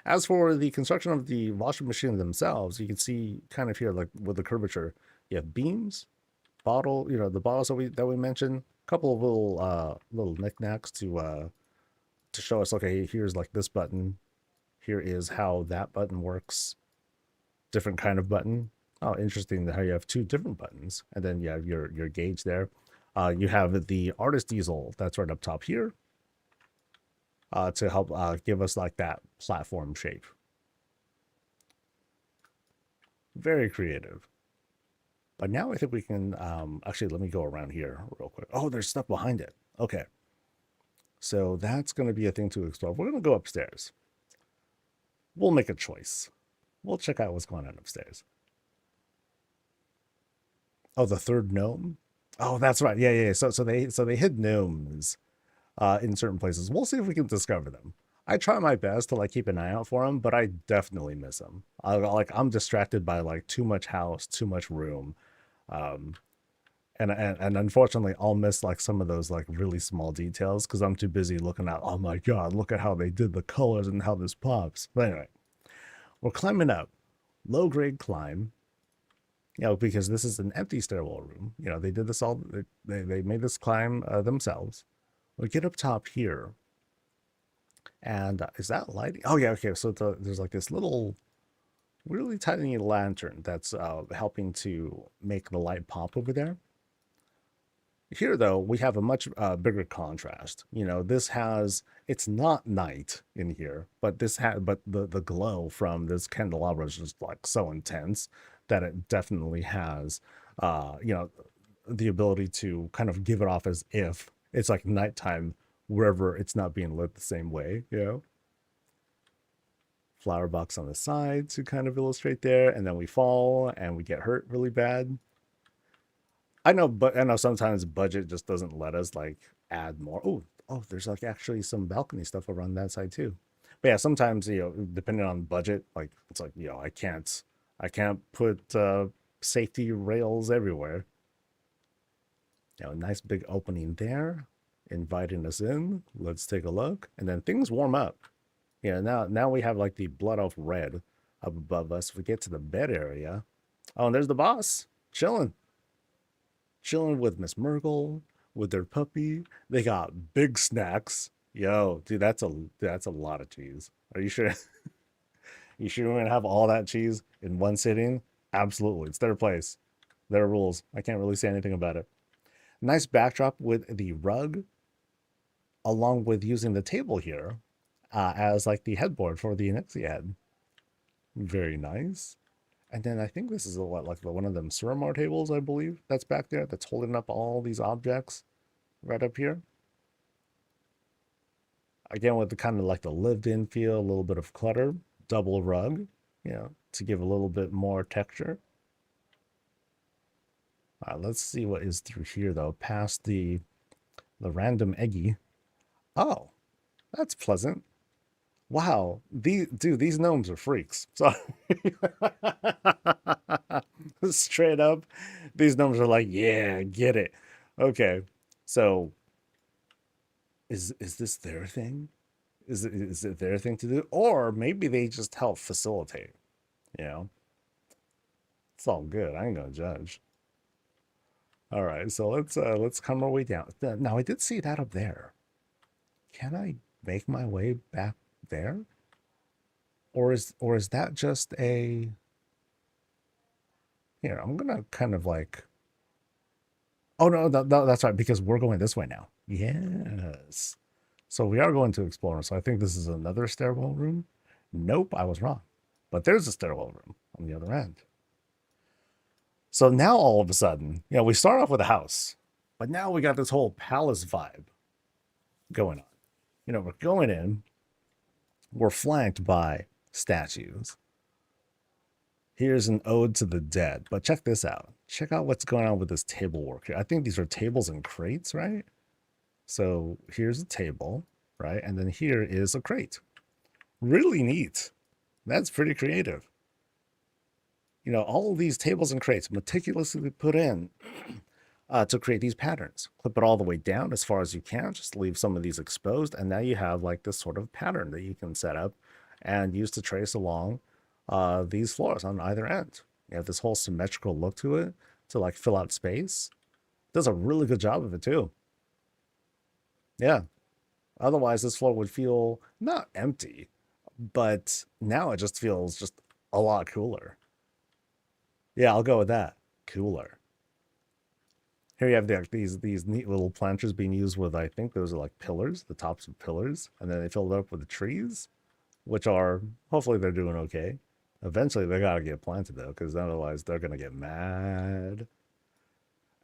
As for the construction of the washing machine themselves, you can see kind of here, like with the curvature, you have beams, bottle, the bottles that we mentioned, a couple of little knickknacks to show us, okay, here's like this button, here is how that button works, different kind of button. Oh, interesting how you have two different buttons, and then you have your gauge there. You have the artist easel that's right up top here to help give us like that platform shape. Very creative. But now I think we can, actually, let me go around here real quick. Oh, there's stuff behind it. Okay. So that's going to be a thing to explore. We're going to go upstairs. We'll make a choice. We'll check out what's going on upstairs. Oh, the third gnome? Oh, that's right. Yeah. So they hid gnomes in certain places. We'll see if we can discover them. I try my best to like keep an eye out for them, but I definitely miss them. I'm distracted by like too much house, too much room. And unfortunately I'll miss like some of those like really small details because I'm too busy looking at, oh my god, look at how they did the colors and how this pops. But anyway, we're climbing up. Low grade climb. Because this is an empty stairwell room. They did this all, they made this climb themselves. We get up top here. And is that lighting? Oh yeah, okay. So there's like this little really tiny lantern that's helping to make the light pop over there. Here, though, we have a much bigger contrast. It's not night in here, but the glow from this candelabra is just like so intense that it definitely has, the ability to kind of give it off as if it's like nighttime wherever it's not being lit the same way, Flower box on the side to kind of illustrate there, and then we fall and we get hurt really bad. I know sometimes budget just doesn't let us like add more. Oh, there's like actually some balcony stuff around that side too. But yeah, sometimes depending on budget, like it's like I can't put safety rails everywhere. Nice big opening there, inviting us in. Let's take a look, and then things warm up. Now we have like the blood elf red up above us. If we get to the bed area, oh, and there's the boss chilling with Miss Murgle, with their puppy. They got big snacks. Yo, dude, that's a lot of cheese. Are you sure? You sure we're gonna have all that cheese in one sitting? Absolutely. It's their place, their rules. I can't really say anything about it. Nice backdrop with the rug, along with using the table here as like the headboard for the Nixie head. Very nice. And then I think this is what, like one of them Suramar tables, I believe, that's back there that's holding up all these objects right up here. Again, with the kind of like the lived-in feel, a little bit of clutter, double rug, you know, to give a little bit more texture. All right, let's see what is through here though, past the random eggy. Oh, that's pleasant. Wow, these gnomes are freaks. So straight up, these gnomes are like, yeah, get it. Okay, so is this their thing? Is it their thing to do, or maybe they just help facilitate? You know, it's all good. I ain't gonna judge. All right, so let's come our way down. Now I did see that up there. Can I make my way back there? Or is that just a here, I'm gonna kind of like oh no, that's right, because we're going this way now. Yes. So we are going to explore. So I think this is another stairwell room. Nope, I was wrong. But there's a stairwell room on the other end. So now all of a sudden, you know, we start off with a house, but now we got this whole palace vibe going on. You know, we're going in, we're flanked by statues. Here's an ode to the dead. But check this out. Check out what's going on with this table work here. I think these are tables and crates, right? So here's a table, right? And then here is a crate. Really neat. That's pretty creative. You know, all of these tables and crates meticulously put in to create these patterns. Clip it all the way down as far as you can. Just leave some of these exposed. And now you have like this sort of pattern that you can set up and use to trace along these floors on either end. You have this whole symmetrical look to it to like fill out space. Does a really good job of it too. Yeah. Otherwise, this floor would feel not empty, but now it just feels just a lot cooler. Yeah, I'll go with that. Cooler. Here you have these neat little planters being used with, I think those are like pillars, the tops of pillars, and then they filled up with the trees, which are hopefully they're doing okay. Eventually they gotta get planted though, because otherwise they're gonna get mad.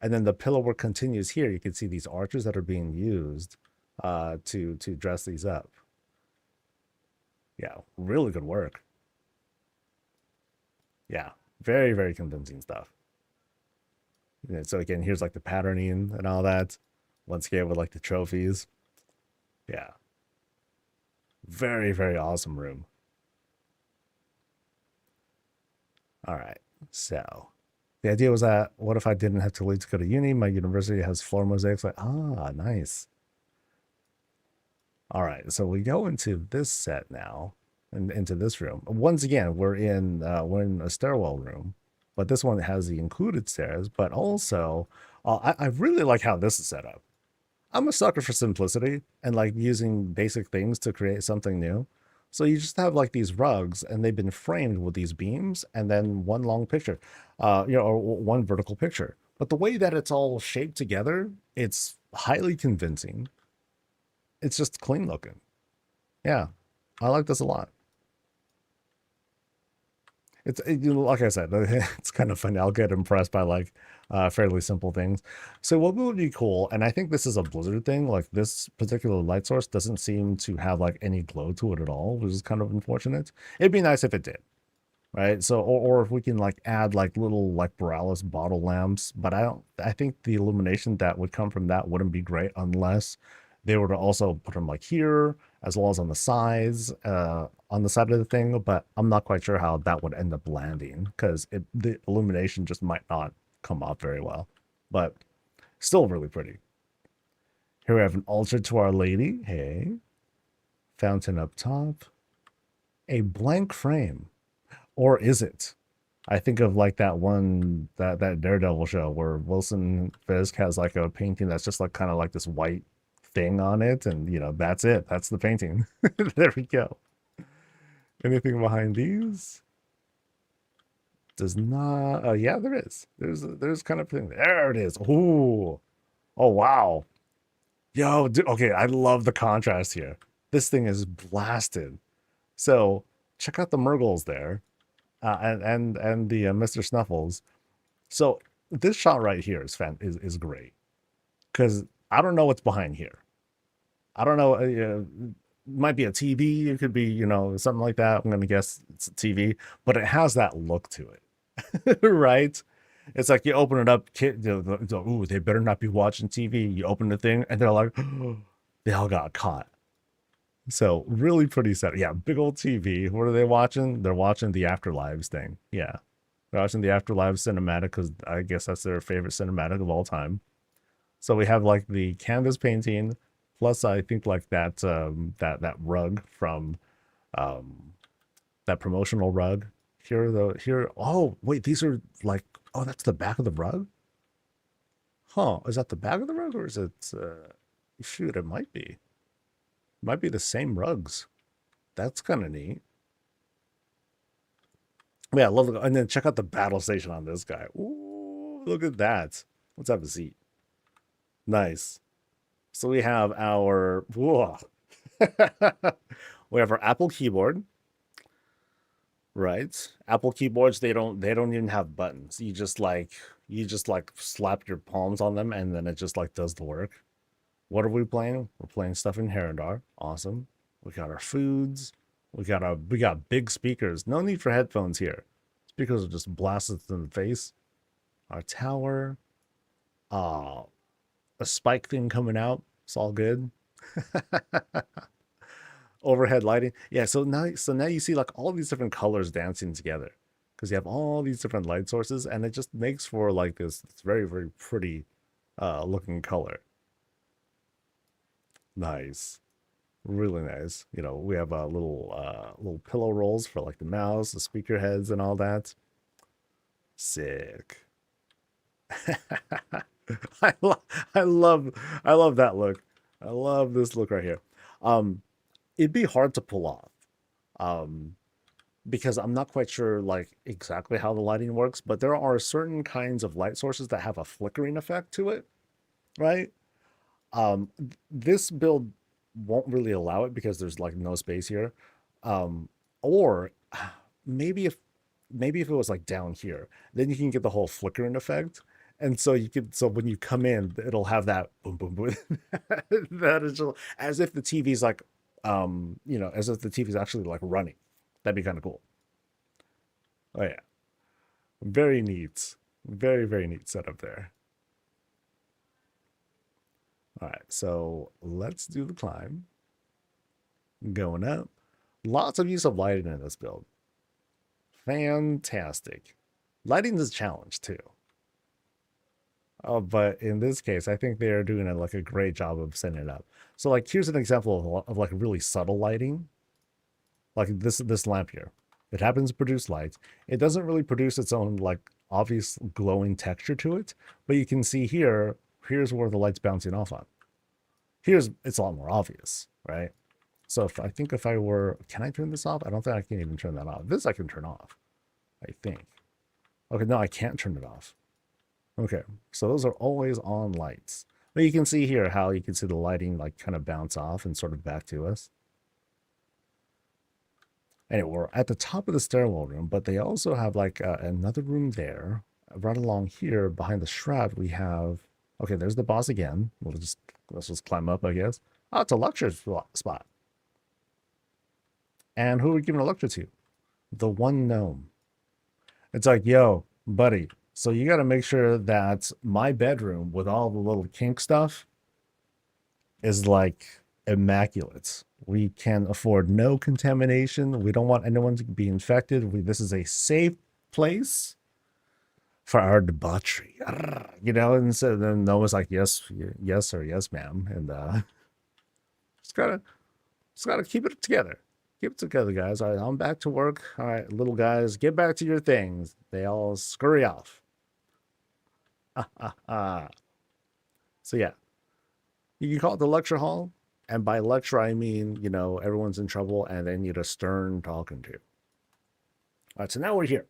And then the pillar work continues here. You can see these arches that are being used to dress these up. Yeah, really good work. Yeah, very, very convincing stuff. So again, here's like the patterning and all that. Once again with like the trophies. Yeah. Very, very awesome room. All right. So the idea was that what if I didn't have to leave to go to uni? My university has floor mosaics. Like, nice. All right. So we go into this set now and into this room. Once again, we're in a stairwell room, but this one has the included stairs, but also I really like how this is set up. I'm a sucker for simplicity and like using basic things to create something new. So you just have like these rugs and they've been framed with these beams and then one long picture, or one vertical picture. But the way that it's all shaped together, it's highly convincing. It's just clean looking. Yeah, I like this a lot. Like I said, it's kind of funny. I'll get impressed by like fairly simple things. So what would be cool, and I think this is a Blizzard thing, like this particular light source doesn't seem to have like any glow to it at all, which is kind of unfortunate. It'd be nice if it did, right? So or if we can like add like little like Borealis bottle lamps, but I think the illumination that would come from that wouldn't be great unless they were to also put them like here as well as on the sides, on the side of the thing, but I'm not quite sure how that would end up landing because the illumination just might not come off very well, but still really pretty. Here we have an altar to Our Lady. Hey, fountain up top, a blank frame, or is it? I think of like that one that Daredevil show where Wilson Fisk has like a painting that's just like kind of like this white thing on it, and you know that's it. That's the painting. There we go. Anything behind these? Does not. Yeah, there is. There's kind of thing. There it is. Ooh, Oh, wow. Yo, dude, okay, I love the contrast here. This thing is blasted. So check out the Murgles there, and the Mr. Snuffles. So this shot right here is great because I don't know what's behind here. I don't know. It might be a TV. It could be, something like that. I'm gonna guess it's a TV, but it has that look to it, right? It's like you open it up, kid. Ooh, they better not be watching TV. You open the thing, and they're like, they all got caught. So really pretty set. Yeah, big old TV. What are they watching? They're watching the Afterlives thing. Yeah, they're watching the Afterlives cinematic because I guess that's their favorite cinematic of all time. So we have like the canvas painting, plus I think like that rug from um that promotional rug. Here. Oh wait, these are like, oh, that's the back of the rug. Huh? Is that the back of the rug or is it? Shoot, it might be. Might be the same rugs. That's kind of neat. Yeah, I love it. And then check out the battle station on this guy. Ooh, look at that. Let's have a seat. Nice. So we have our whoa. We have our Apple keyboard, right? Apple keyboards, they don't even have buttons. You just like slap your palms on them and then it just like does the work. What are we playing? We're playing stuff in Herondar. Awesome. We got our foods. We got big speakers. No need for headphones here. Speakers will just blast us in the face. Our tower. Uh a spike thing coming out. It's all good. Overhead lighting. Yeah, so now you see like all these different colors dancing together because you have all these different light sources and it just makes for like this very, very pretty looking color. Nice. Really nice. We have little pillow rolls for like the mouse, the speaker heads and all that. Sick. I, lo- I love I love that look. I love this look right here. Um it'd be hard to pull off. Um because I'm not quite sure like exactly how the lighting works, but there are certain kinds of light sources that have a flickering effect to it, right? This build won't really allow it because there's like no space here. Or maybe if it was like down here, then you can get the whole flickering effect. And so when you come in, it'll have that boom boom boom. That is as if the TV's like as if the TV's actually like running. That'd be kind of cool. Oh yeah. Very neat. Very, very neat setup there. All right, so let's do the climb. Going up. Lots of use of lighting in this build. Fantastic. Lighting is a challenge too. But in this case, I think they're doing like a great job of setting it up. So like here's an example of like really subtle lighting. Like this lamp here. It happens to produce light. It doesn't really produce its own like obvious glowing texture to it, but you can see here's where the light's bouncing off on. It's a lot more obvious, right? So if I were, can I turn this off? I don't think I can even turn that off. This I can turn off, I think. Okay, no, I can't turn it off. Okay, so those are always on lights. But you can see here how you can see the lighting like kind of bounce off and sort of back to us. Anyway, we're at the top of the stairwell room, but they also have like another room there. Right along here behind the shroud, we have, okay, there's the boss again. Let's just climb up, I guess. Oh, it's a lecture spot. And who are we giving a lecture to? The one gnome. It's like, yo, buddy, so you got to make sure that my bedroom with all the little kink stuff is like immaculate. We can afford no contamination. We don't want anyone to be infected. This is a safe place for our debauchery, and so then Noah's like, yes, yes, sir, yes, ma'am, and just gotta keep it together. Keep it together, guys. All right, I'm back to work. All right, little guys, get back to your things. They all scurry off. So yeah, you can call it the lecture hall, and by lecture I mean everyone's in trouble and they need a stern talking to. All right, so now we're here.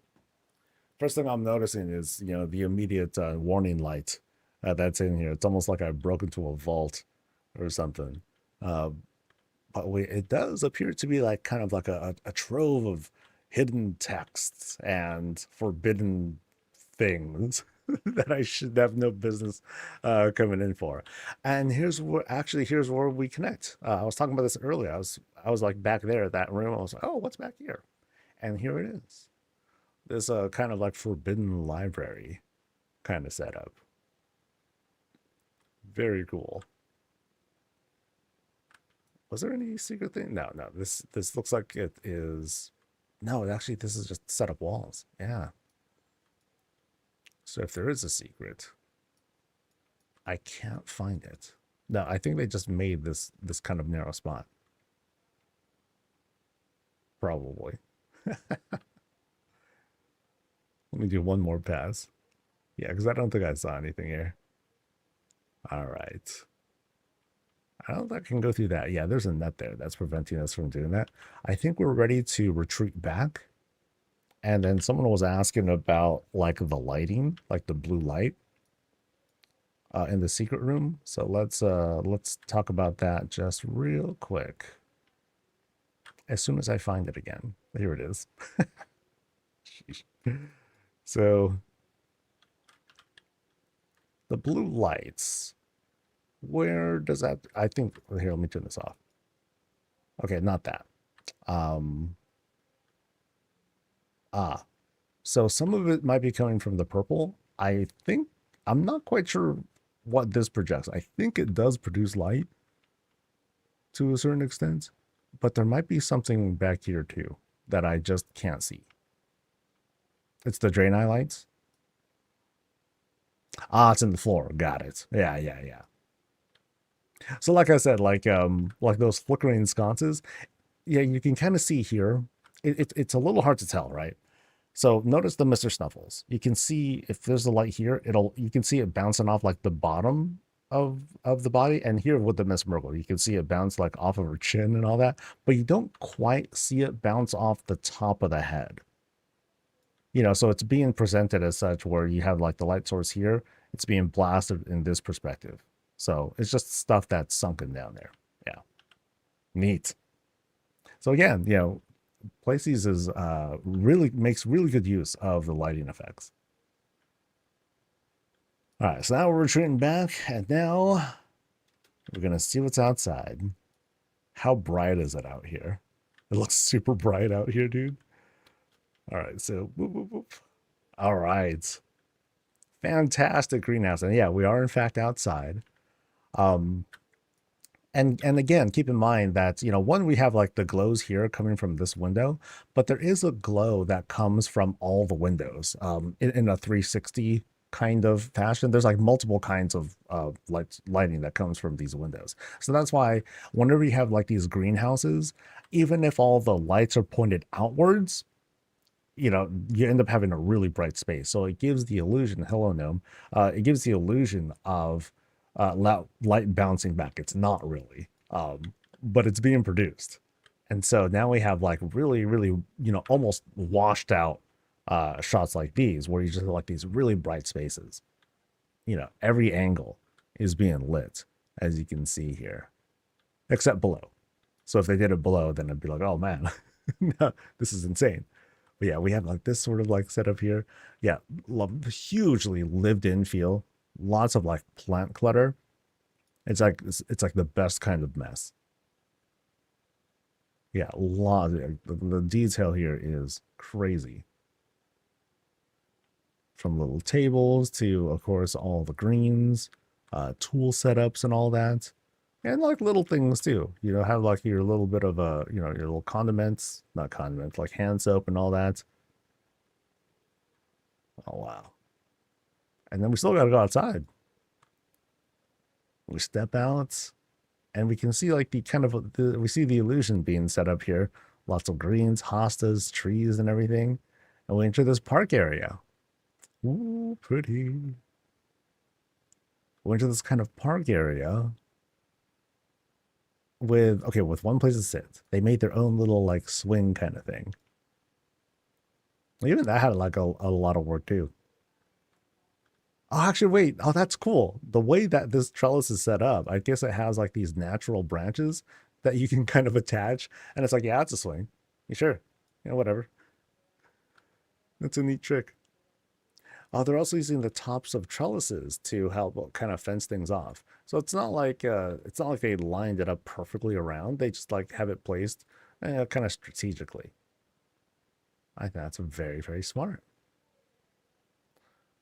First thing I'm noticing is the immediate warning light that's in here. It's almost like I broke into a vault or something. Uh, but it does appear to be like kind of like a trove of hidden texts and forbidden things that I should have no business coming in for. And here's where we connect. I was talking about this earlier. I was like back there at that room. I was like, oh, what's back here? And here it is. This kind of like forbidden library kind of setup. Very cool. Was there any secret thing? No, no. This looks like it is. No, actually, this is just set up walls. Yeah. So if there is a secret, I can't find it. No, I think they just made this kind of narrow spot. Probably. Let me do one more pass. Yeah, because I don't think I saw anything here. All right. I don't think I can go through that. Yeah, there's a net there that's preventing us from doing that. I think we're ready to retreat back. And then someone was asking about like the lighting, like the blue light in the secret room. So let's talk about that just real quick. As soon as I find it again. Here it is. So the blue lights, where does that, I think, here, let me turn this off. Okay, not that. So some of it might be coming from the purple. I think, I'm not quite sure what this projects. I think it does produce light to a certain extent, but there might be something back here too that I just can't see. It's the drain eye lights. Ah, it's in the floor. Got it. Yeah, yeah, yeah. So like I said, like those flickering sconces, yeah, you can kind of see here. It's a little hard to tell, right? So notice the Mr. Snuffles. You can see if there's a light here, you can see it bouncing off like the bottom of the body. And here with the Miss Murgle, you can see it bounce like off of her chin and all that, but you don't quite see it bounce off the top of the head. You know, so it's being presented as such where you have like the light source here, it's being blasted in this perspective. So it's just stuff that's sunken down there. Yeah. Neat. So again, you know, Places is really makes really good use of the lighting effects. All right, so now we're retreating back, and now we're gonna see what's outside. How bright is it out here? It looks super bright out here, dude. All right, so whoop, whoop, whoop. All right, fantastic greenhouse, and yeah, we are in fact outside. And again, keep in mind that, you know, one, we have like the glows here coming from this window, but there is a glow that comes from all the windows in a 360 kind of fashion. There's like multiple kinds of lighting that comes from these windows. So that's why whenever you have like these greenhouses, even if all the lights are pointed outwards, you know, you end up having a really bright space. So it gives the illusion, hello gnome, it gives the illusion of light bouncing back. It's not really, but it's being produced. And so now we have like really, really, you know, almost washed out shots like these where you just have like these really bright spaces. You know, every angle is being lit, as you can see here, except below. So if they did it below, then it'd be like, oh man, no, this is insane. But yeah, we have like this sort of like setup here. Yeah, hugely lived in feel. Lots of like plant clutter. It's like the best kind of mess. Yeah, the detail here is crazy. From little tables to, of course, all the greens, tool setups and all that. And like little things too. You know, have like your little bit of you know, your little condiments, not condiments, like hand soap and all that. Oh wow. And then we still got to go outside. We step out and we can see like the kind of, we see the illusion being set up here. Lots of greens, hostas, trees and everything. And we enter this park area. Ooh, pretty. We enter this kind of park area with, okay, with one place to sit. They made their own little like swing kind of thing. Even that had like a lot of work too. Oh, actually, wait. Oh, that's cool. The way that this trellis is set up, I guess it has like these natural branches that you can kind of attach. And it's like, yeah, it's a swing. You sure? Yeah, whatever. That's a neat trick. Oh, they're also using the tops of trellises to help kind of fence things off. So it's not like they lined it up perfectly around. They just like have it placed kind of strategically. I think that's very, very smart.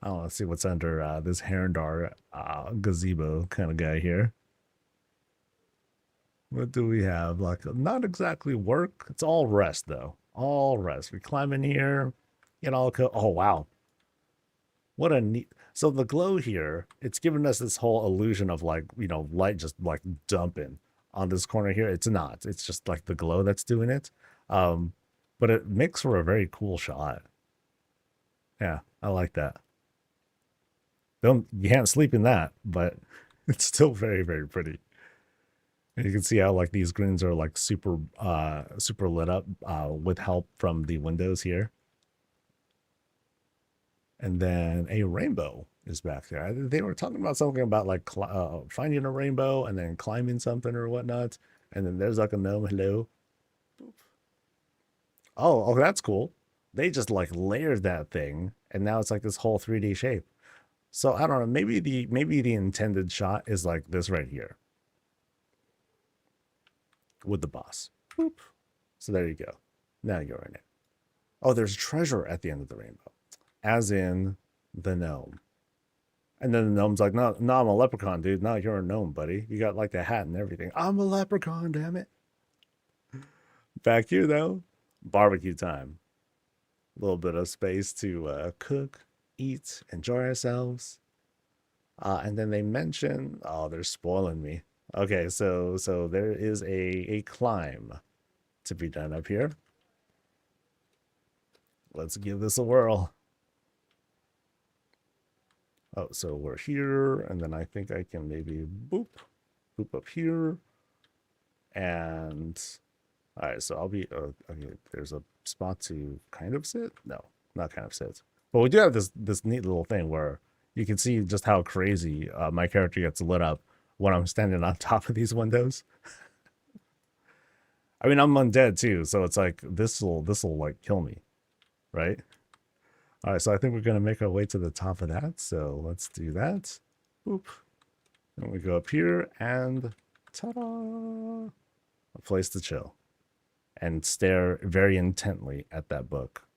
Oh, let's see what's under this Herondar gazebo kind of guy here. What do we have? Like, not exactly work. It's all rest, though. All rest. We climb in here, get all oh, wow. What a neat. So the glow here, it's giving us this whole illusion of like, light just like dumping on this corner here. It's not. It's just like the glow that's doing it. Um, but it makes for a very cool shot. Yeah, I like that. You can't sleep in that, but it's still very, very pretty. And you can see how like these greens are like super lit up with help from the windows here. And then a rainbow is back there. They were talking about something about like finding a rainbow and then climbing something or whatnot. And then there's like a gnome. Hello. Oh, that's cool. They just like layered that thing, and now it's like this whole 3D shape. So I don't know. Maybe the intended shot is like this right here with the boss. Boop. So there you go. Now you're in it. Oh, there's treasure at the end of the rainbow, as in the gnome. And then the gnome's like, no, I'm a leprechaun, dude. No, you're a gnome, buddy. You got like the hat and everything. I'm a leprechaun, damn it. Back here, though, barbecue time. A little bit of space to cook, eat, enjoy ourselves. And then they mention, oh, they're spoiling me. Okay, so there is a climb to be done up here. Let's give this a whirl. Oh, so we're here, and then I think I can maybe boop up here. And all right, so I'll be okay, there's a spot to kind of sit. No, not kind of sit. But we do have this neat little thing where you can see just how crazy my character gets lit up when I'm standing on top of these windows. I mean, I'm undead too, so it's like this'll like kill me, right? All right, so I think we're gonna make our way to the top of that. So let's do that. Boop. And we go up here and ta-da! A place to chill and stare very intently at that book.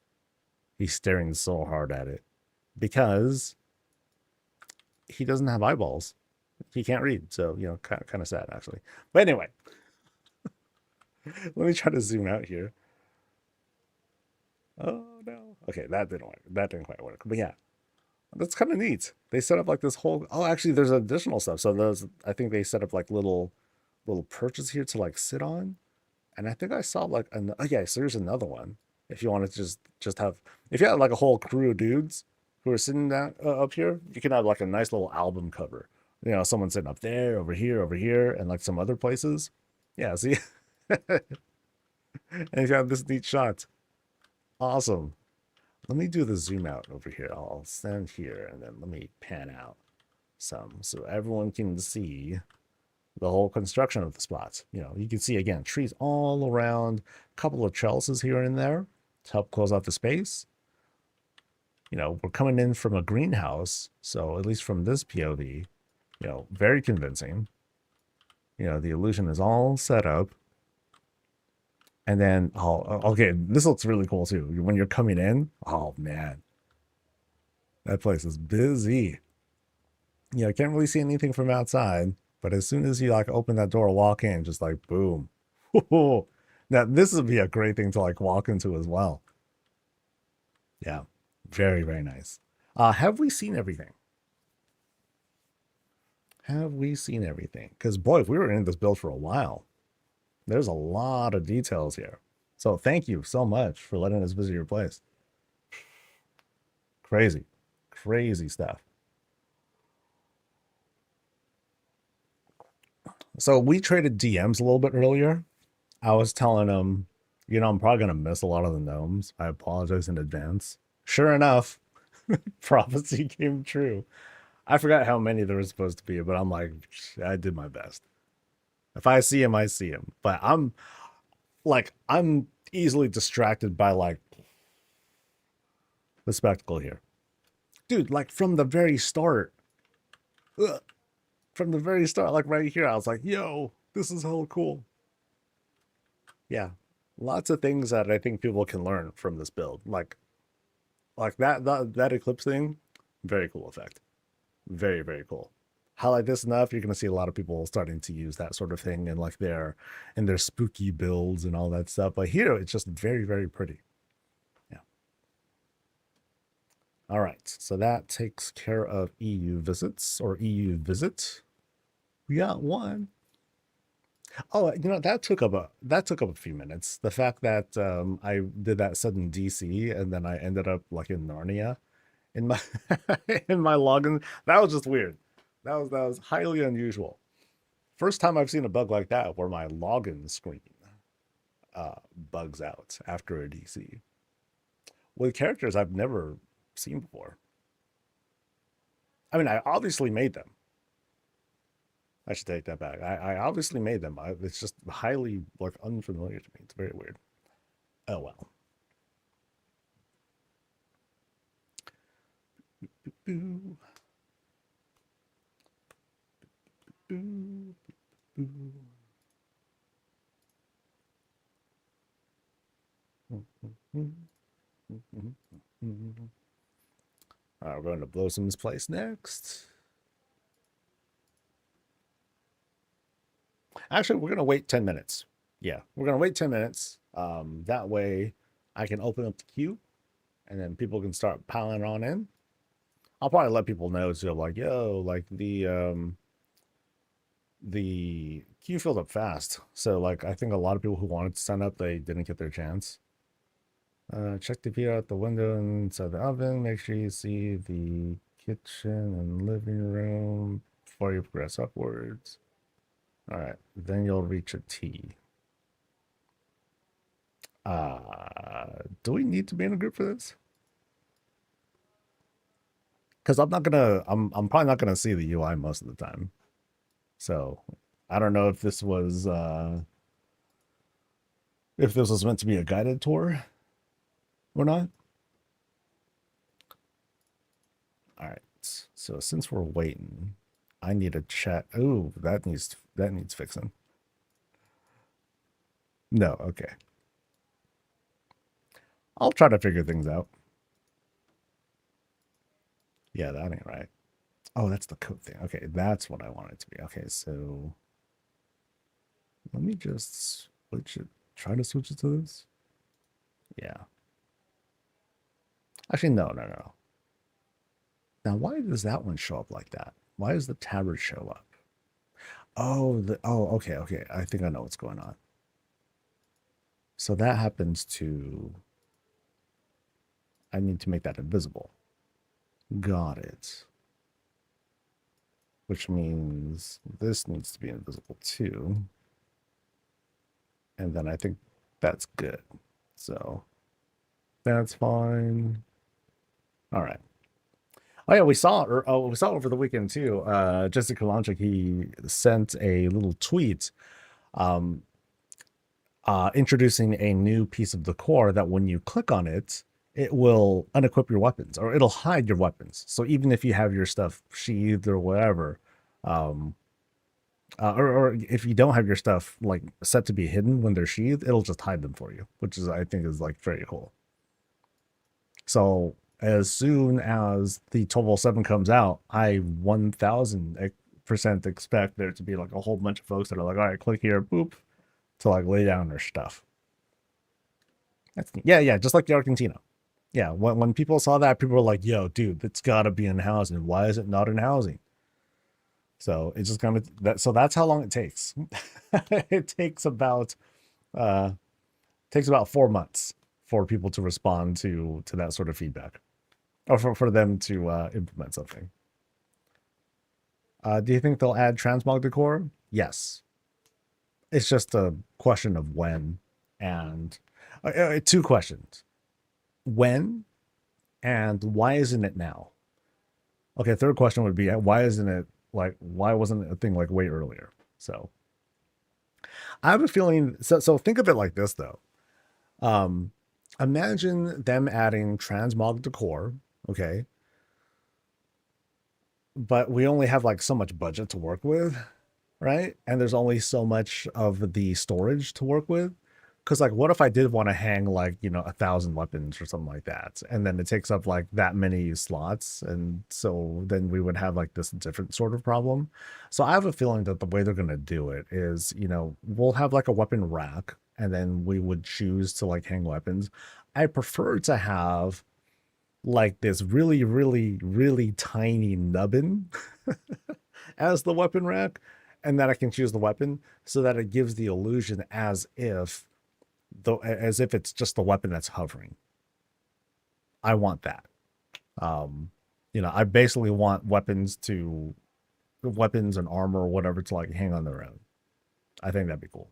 He's staring so hard at it because he doesn't have eyeballs. He can't read, so kind of sad actually. But anyway, let me try to zoom out here. Oh no. Okay, that didn't work. That didn't quite work. But yeah, that's kind of neat. They set up like this whole. Oh, actually, there's additional stuff. So I think they set up like little perches here to like sit on. And I think I saw like oh yeah, so here's another one. If you want to just have, if you had like a whole crew of dudes who are sitting down up here, you can have like a nice little album cover. Someone sitting up there, over here, and like some other places. Yeah, see, and you have this neat shot. Awesome. Let me do the zoom out over here. I'll stand here and then let me pan out some so everyone can see the whole construction of the spots. You can see again trees all around, a couple of trellises here and there to help close out the space. We're coming in from a greenhouse, so at least from this POV, very convincing. The illusion is all set up. And then, okay, this looks really cool too. When you're coming in, oh man, that place is busy. I can't really see anything from outside, but as soon as you like open that door, walk in, just like boom. Now this would be a great thing to like walk into as well. Yeah, very, very nice. Have we seen everything? Have we seen everything? Because boy, we were in this build for a while. There's a lot of details here. So thank you so much for letting us visit your place. Crazy, crazy stuff. So we traded DMs a little bit earlier. I was telling him, I'm probably going to miss a lot of the gnomes. I apologize in advance. Sure enough, prophecy came true. I forgot how many there was supposed to be, but I'm like, I did my best. If I see him, I see him. But I'm easily distracted by like the spectacle here. Dude, like from the very start, ugh, from the very start, like right here, I was like, yo, this is hella cool. Yeah. Lots of things that I think people can learn from this build. Like that eclipse thing, very cool effect. Very, very cool. Highlight this enough, you're gonna see a lot of people starting to use that sort of thing in like their spooky builds and all that stuff. But here it's just very, very pretty. Yeah. All right. So that takes care of EU visits or EU visit. We got one. Oh, that took up a few minutes. The fact that I did that sudden DC and then I ended up like in Narnia in my in my login, that was just weird. That was highly unusual. First time I've seen a bug like that where my login screen bugs out after a DC with characters I've never seen before. I mean, I obviously made them. I should take that back. I obviously made them. It's just highly like unfamiliar to me. It's very weird. Oh well. Boo, boo, boo, All right, we're going to Blossom's place next. Actually, we're going to wait 10 minutes. Yeah, we're going to wait 10 minutes. That way I can open up the queue and then people can start piling on in. I'll probably let people know too, like, yo, like the queue filled up fast. So like I think a lot of people who wanted to sign up, they didn't get their chance. Check the view out the window inside the oven. Make sure you see the kitchen and living room before you progress upwards. All right, then you'll reach a T. Do we need to be in a group for this? Because I'm probably not gonna see the UI most of the time. So I don't know if this was meant to be a guided tour or not. All right. So since we're waiting, I need to chat. Oh, that needs fixing. No, okay. I'll try to figure things out. Yeah, that ain't right. Oh, that's the code thing. Okay, that's what I want it to be. Okay, so let me just switch it. Try to switch it to this. Yeah. Actually, no. Now, why does that one show up like that? Why does the tabard show up? Okay. I think I know what's going on. So that happens to, I need to make that invisible. Got it. Which means this needs to be invisible too. And then I think that's good. So that's fine. All right. Oh yeah, we saw over the weekend too. Jessica Lonchik, he sent a little tweet introducing a new piece of decor that when you click on it, it will unequip your weapons or it'll hide your weapons. So even if you have your stuff sheathed or whatever, or if you don't have your stuff like set to be hidden when they're sheathed, it'll just hide them for you, which is I think is like very cool. So as soon as the 1207 comes out, I 1000% expect there to be like a whole bunch of folks that are like, all right, click here, boop, to like lay down their stuff. That's neat. Yeah, just like the Argentina. Yeah, when people saw that, people were like, yo, dude, it's got to be in housing. Why is it not in housing? So it's just kind of that. So that's how long it takes. It takes about 4 months for people to respond to that sort of feedback, or for them to implement something. Do you think they'll add transmog decor? Yes. It's just a question of when, and two questions: when, and why isn't it now? Okay, third question would be why isn't it like why wasn't it a thing like way earlier? So I have a feeling. So think of it like this though. Um, Imagine them adding transmog to core. Okay, but we only have like so much budget to work with, right? And there's only so much of the storage to work with. Because like, what if I did want to hang like 1,000 weapons or something like that, and then it takes up like that many slots, and so then we would have like this different sort of problem. So I have a feeling that the way they're gonna do it is, we'll have like a weapon rack, and then we would choose to like hang weapons. I prefer to have like this really, really, really tiny nubbin as the weapon rack, and that I can choose the weapon so that it gives the illusion as if it's just the weapon that's hovering. I want that. Um, I basically want weapons and armor or whatever to like hang on their own. I think that'd be cool.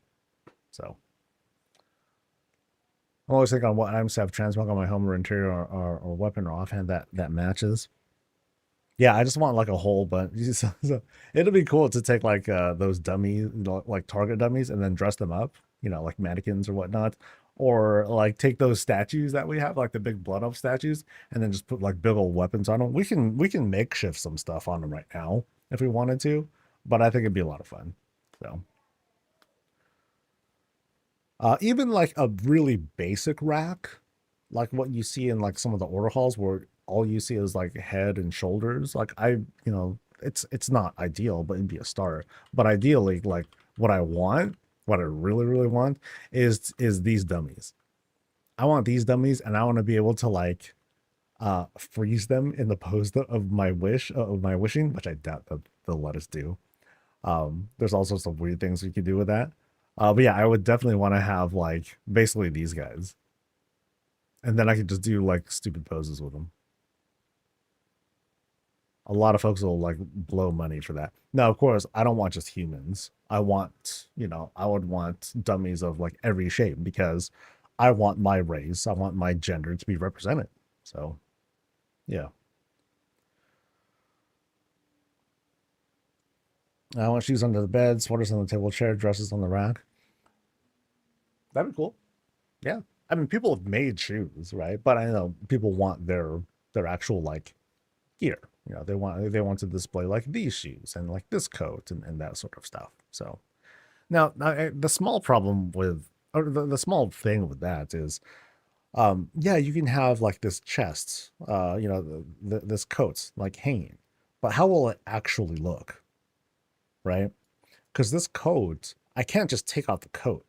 So I'm always thinking on what items to have transmog on my home or interior or weapon or offhand that matches. Yeah, I just want like a whole bunch. So it'll be cool to take like those dummies, like target dummies, and then dress them up, like mannequins or whatnot, or like take those statues that we have, like the big blood elf statues, and then just put like big old weapons on them. We can makeshift some stuff on them right now if we wanted to, but I think it'd be a lot of fun. So even like a really basic rack, like what you see in like some of the order halls where all you see is like head and shoulders. Like it's not ideal, but it'd be a start. But ideally, like what I really, really want is these dummies. I want these dummies, and I want to be able to like freeze them in the pose of my wishing, which I doubt that they'll let us do. There's all sorts of weird things we could do with that. But yeah, I would definitely want to have like basically these guys, and then I could just do like stupid poses with them. A lot of folks will like blow money for that. Now, of course, I don't want just humans. I would want dummies of like every shape because I want my race, I want my gender to be represented. So, yeah. I want shoes under the bed, sweaters on the table chair, dresses on the rack. That'd be cool. Yeah. I mean, people have made shoes, right? But I know people want their actual like gear. They want to display like these shoes and like this coat and that sort of stuff. So now the small problem with or the small thing with that is yeah, you can have like this chest, this coat like hanging, but how will it actually look, right? Because this coat, I can't just take out the coat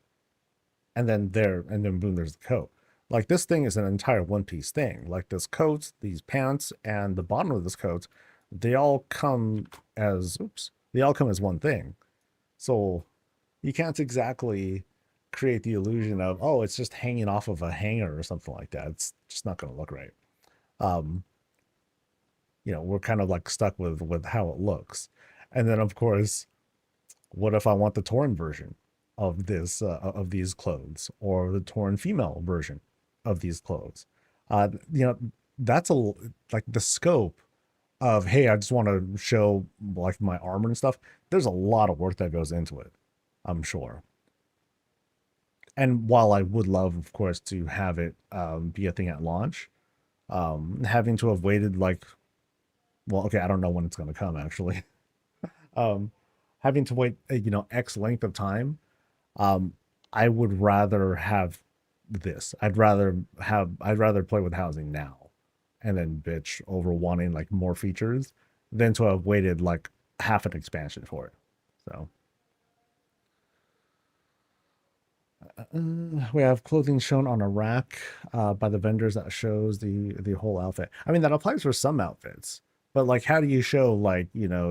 and then boom, there's the coat. Like this thing is an entire one piece thing. Like this coat, these pants, and the bottom of this coat, they all come they all come as one thing. So you can't exactly create the illusion of, oh, it's just hanging off of a hanger or something like that. It's just not going to look right. Um, we're kind of like stuck with how it looks. And then of course, what if I want the torn version of these clothes, or the torn female version of these clothes? Uh, you know, that's like the scope of, hey, I just want to show like my armor and stuff. There's a lot of work that goes into it, I'm sure. And while I would love, of course, to have it be a thing at launch, having to have waited like, well, okay, I don't know when it's going to come actually. um, Having to wait, X length of time, um, I would rather have this. I'd rather play with housing now and then bitch over wanting like more features than to have waited like half an expansion for it. So we have clothing shown on a rack by the vendors that shows the whole outfit. I mean, that applies for some outfits, but like, how do you show like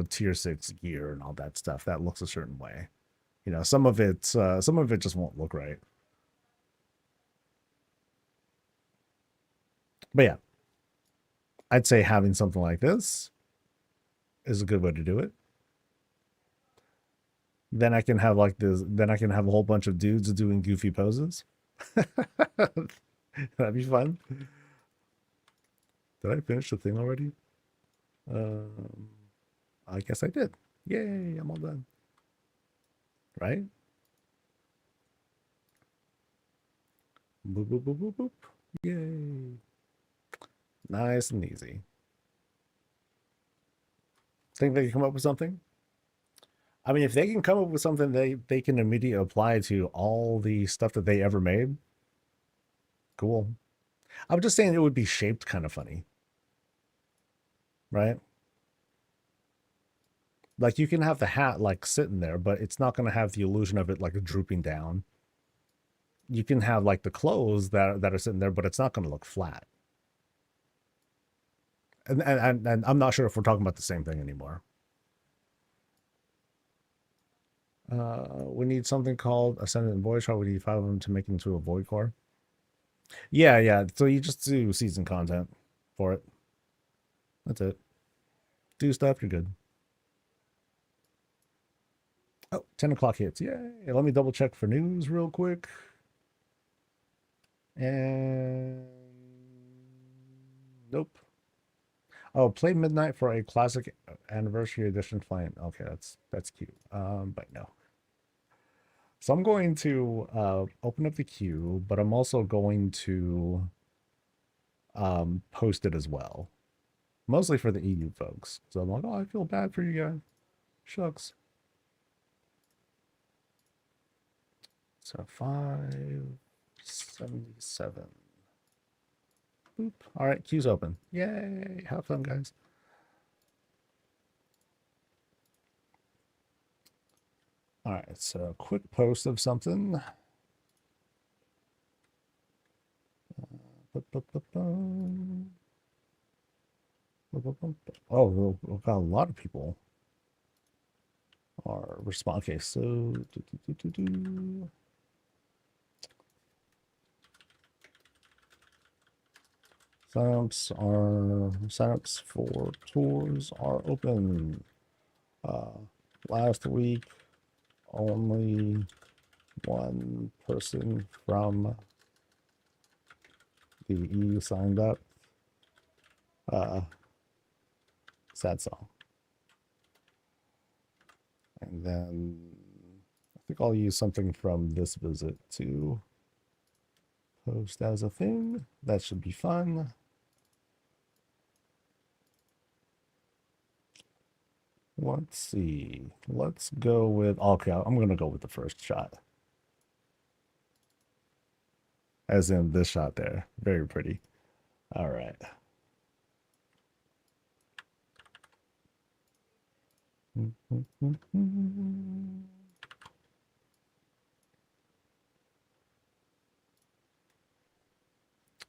tier 6 gear and all that stuff that looks a certain way? Some of it just won't look right. But yeah, I'd say having something like this is a good way to do it. Then I can have like this. Then I can have a whole bunch of dudes doing goofy poses. That'd be fun. Did I finish the thing already? I guess I did. Yay, I'm all done. Right? Boop, boop, boop, boop, boop. Yay. Nice and easy. Think they can come up with something? I mean, if they can come up with something they can immediately apply to all the stuff that they ever made, cool. I'm just saying it would be shaped kind of funny. Right? Like you can have the hat like sitting there, but it's not going to have the illusion of it like drooping down. You can have like the clothes that are sitting there, but it's not going to look flat. And I'm not sure if we're talking about the same thing anymore. We need something called Ascendant Void Shard. We need 5 of them to make it into a Void Core. Yeah, yeah. So you just do season content for it. That's it. Do stuff, you're good. Oh, 10 o'clock hits. Yay. Let me double check for news real quick. And nope. Oh, play midnight for a classic anniversary edition flame. Okay, that's cute. But no. So I'm going to open up the queue, but I'm also going to post it as well. Mostly for the EU folks. So I'm like, oh, I feel bad for you guys. Shucks. So 577. Boop. All right, queue's open. Yay! Have fun, guys. All right, so quick post of something. Oh, we've got a lot of people are respond. Okay, so signups for tours are open. Last week, only one person from the EU signed up. Sad song. And then I think I'll use something from this visit to post as a thing. That should be fun. Let's see. Let's go with, okay, I'm going to go with the first shot. As in this shot there. Very pretty. All right. All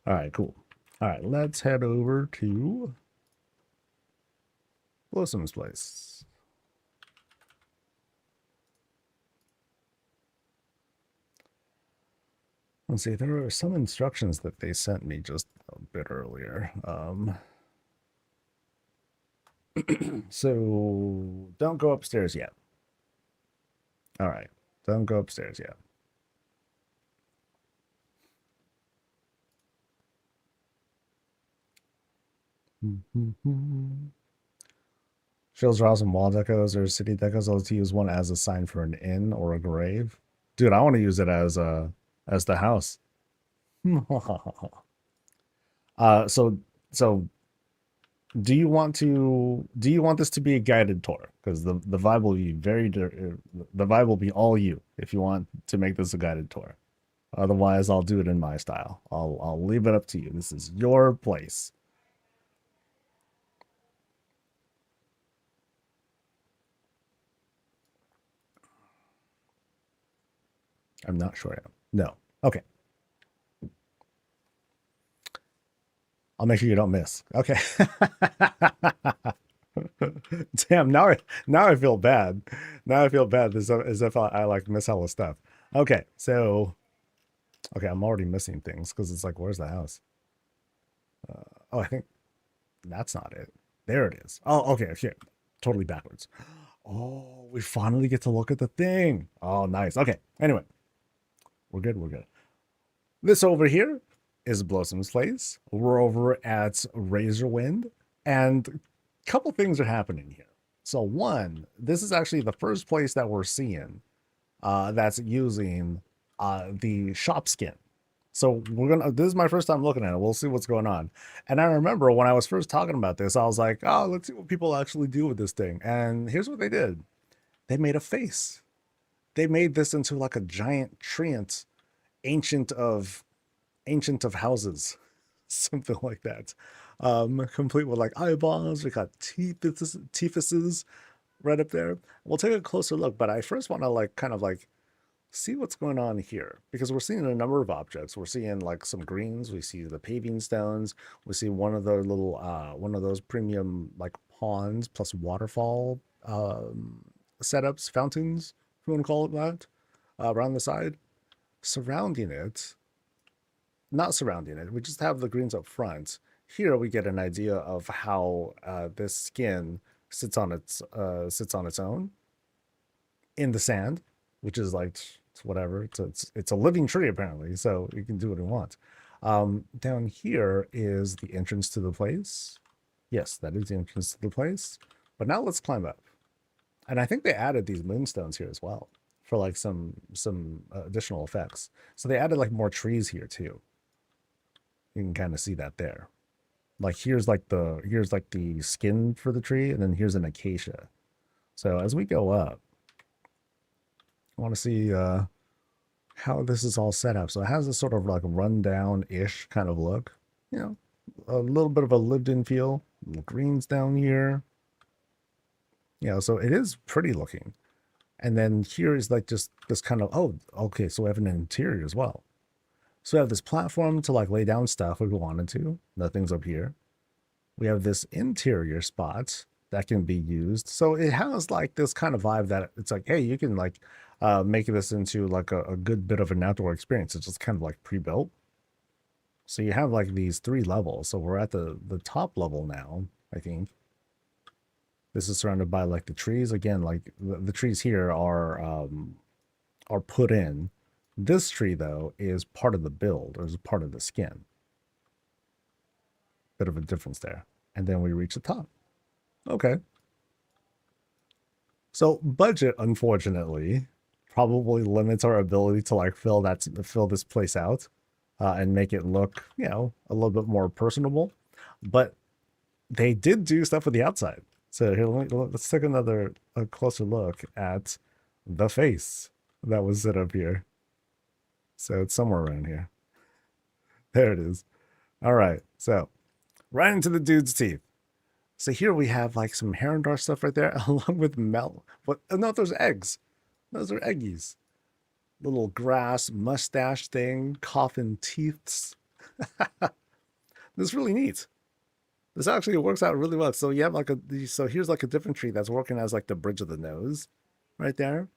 right, cool. All right, let's head over to Blossom's place. Let's see, there are some instructions that they sent me just a bit earlier. So don't go upstairs yet. All right, don't go upstairs yet. Shows are awesome wall decos or city decos. I'll to use one as a sign for an inn or a grave. Dude, I want to use it as the house. So do you want this to be a guided tour? Because the vibe will be the vibe will be all you if you want to make this a guided tour. Otherwise, I'll do it in my style. I'll leave it up to you. This is your place. I'm not sure I am. No. Okay. I'll make sure you don't miss. Okay. Damn, now I feel bad. Now I feel bad as if I like miss hella stuff. Okay, so okay, I'm already missing things because it's like, where's the house? Oh, I think that's not it. There it is. Oh, okay, okay. Totally backwards. Oh, we finally get to look at the thing. Oh, nice. Okay. Anyway, we're good. We're good. This over here is Blossom's place. We're over at Razorwind, and couple things are happening here. So one, this is actually the first place that we're seeing that's using the shop skin. So this is my first time looking at it. We'll see what's going on. And I remember when I was first talking about this, I was like, oh, let's see what people actually do with this thing. And here's what they did. They made a face. They made this into like a giant treant, ancient of houses, something like that. Complete with like eyeballs. We got teethuses right up there. We'll take a closer look, but I first want to like kind of like see what's going on here because we're seeing a number of objects. We're seeing like some greens. We see the paving stones. We see one of the little one of those premium like ponds plus waterfall setups, fountains, if you want to call it that, around the side. Surrounding it, not surrounding it, we just have the greens up front. Here we get an idea of how this skin sits on its own in the sand, which is like it's whatever. It's a living tree apparently, so you can do what you want. Down here is the entrance to the place. Yes, that is the entrance to the place. But now let's climb up. And I think they added these moonstones here as well for like some additional effects. So they added like more trees here too. You can kind of see that there. Like here's like the skin for the tree, and then here's an acacia. So as we go up, I want to see how this is all set up. So it has this sort of like rundown-ish kind of look. You know, a little bit of a lived-in feel. Little greens down here. You know, so it is pretty looking. And then here is like just this kind of, oh, okay, so we have an interior as well. So we have this platform to like lay down stuff if we wanted to. Nothing's up here. We have this interior spot that can be used. So it has like this kind of vibe that it's like, hey, you can like make this into like a good bit of an outdoor experience. It's just kind of like pre-built. So you have like these 3 levels. So we're at the top level now, I think. This is surrounded by like the trees. Again, like the trees here are put in. This tree though is part of the build, or is part of the skin. Bit of a difference there. And then we reach the top. Okay. So budget, unfortunately, probably limits our ability to like fill this place out and make it look, you know, a little bit more personable. But they did do stuff with the outside. So here, let's take a closer look at the face that was set up here. So it's somewhere around here. There it is. All right. So right into the dude's teeth. So here we have like some Herondor stuff right there, along with What? Oh, no, those eggs. Those are eggies. Little grass mustache thing, coffin teeths. This is really neat. This actually works out really well. So you have like so here's like a different tree that's working as like the bridge of the nose right there.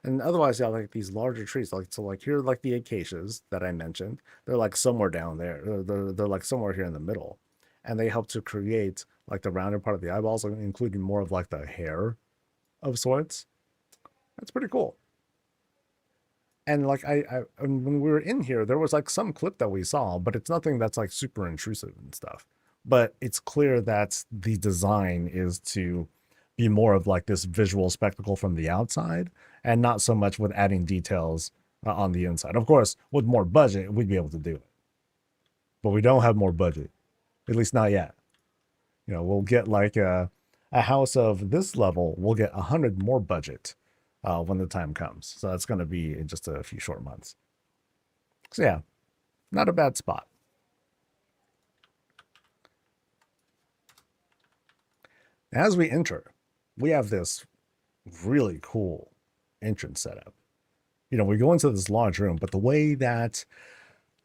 And otherwise you have like these larger trees. Like here are like the acacias that I mentioned. They're like somewhere down there. They're like somewhere here in the middle. And they help to create like the rounded part of the eyeballs, including more of like the hair of sorts. That's pretty cool. And like when we were in here, there was like some clip that we saw, but it's nothing that's like super intrusive and stuff. But it's clear that the design is to be more of like this visual spectacle from the outside and not so much with adding details on the inside. Of course, with more budget, we'd be able to do it. But we don't have more budget, at least not yet. You know, we'll get like a house of this level, we'll get 100 more budget when the time comes. So that's going to be in just a few short months. So yeah, not a bad spot. As we enter, we have this really cool entrance setup. You know, we go into this large room, but the way that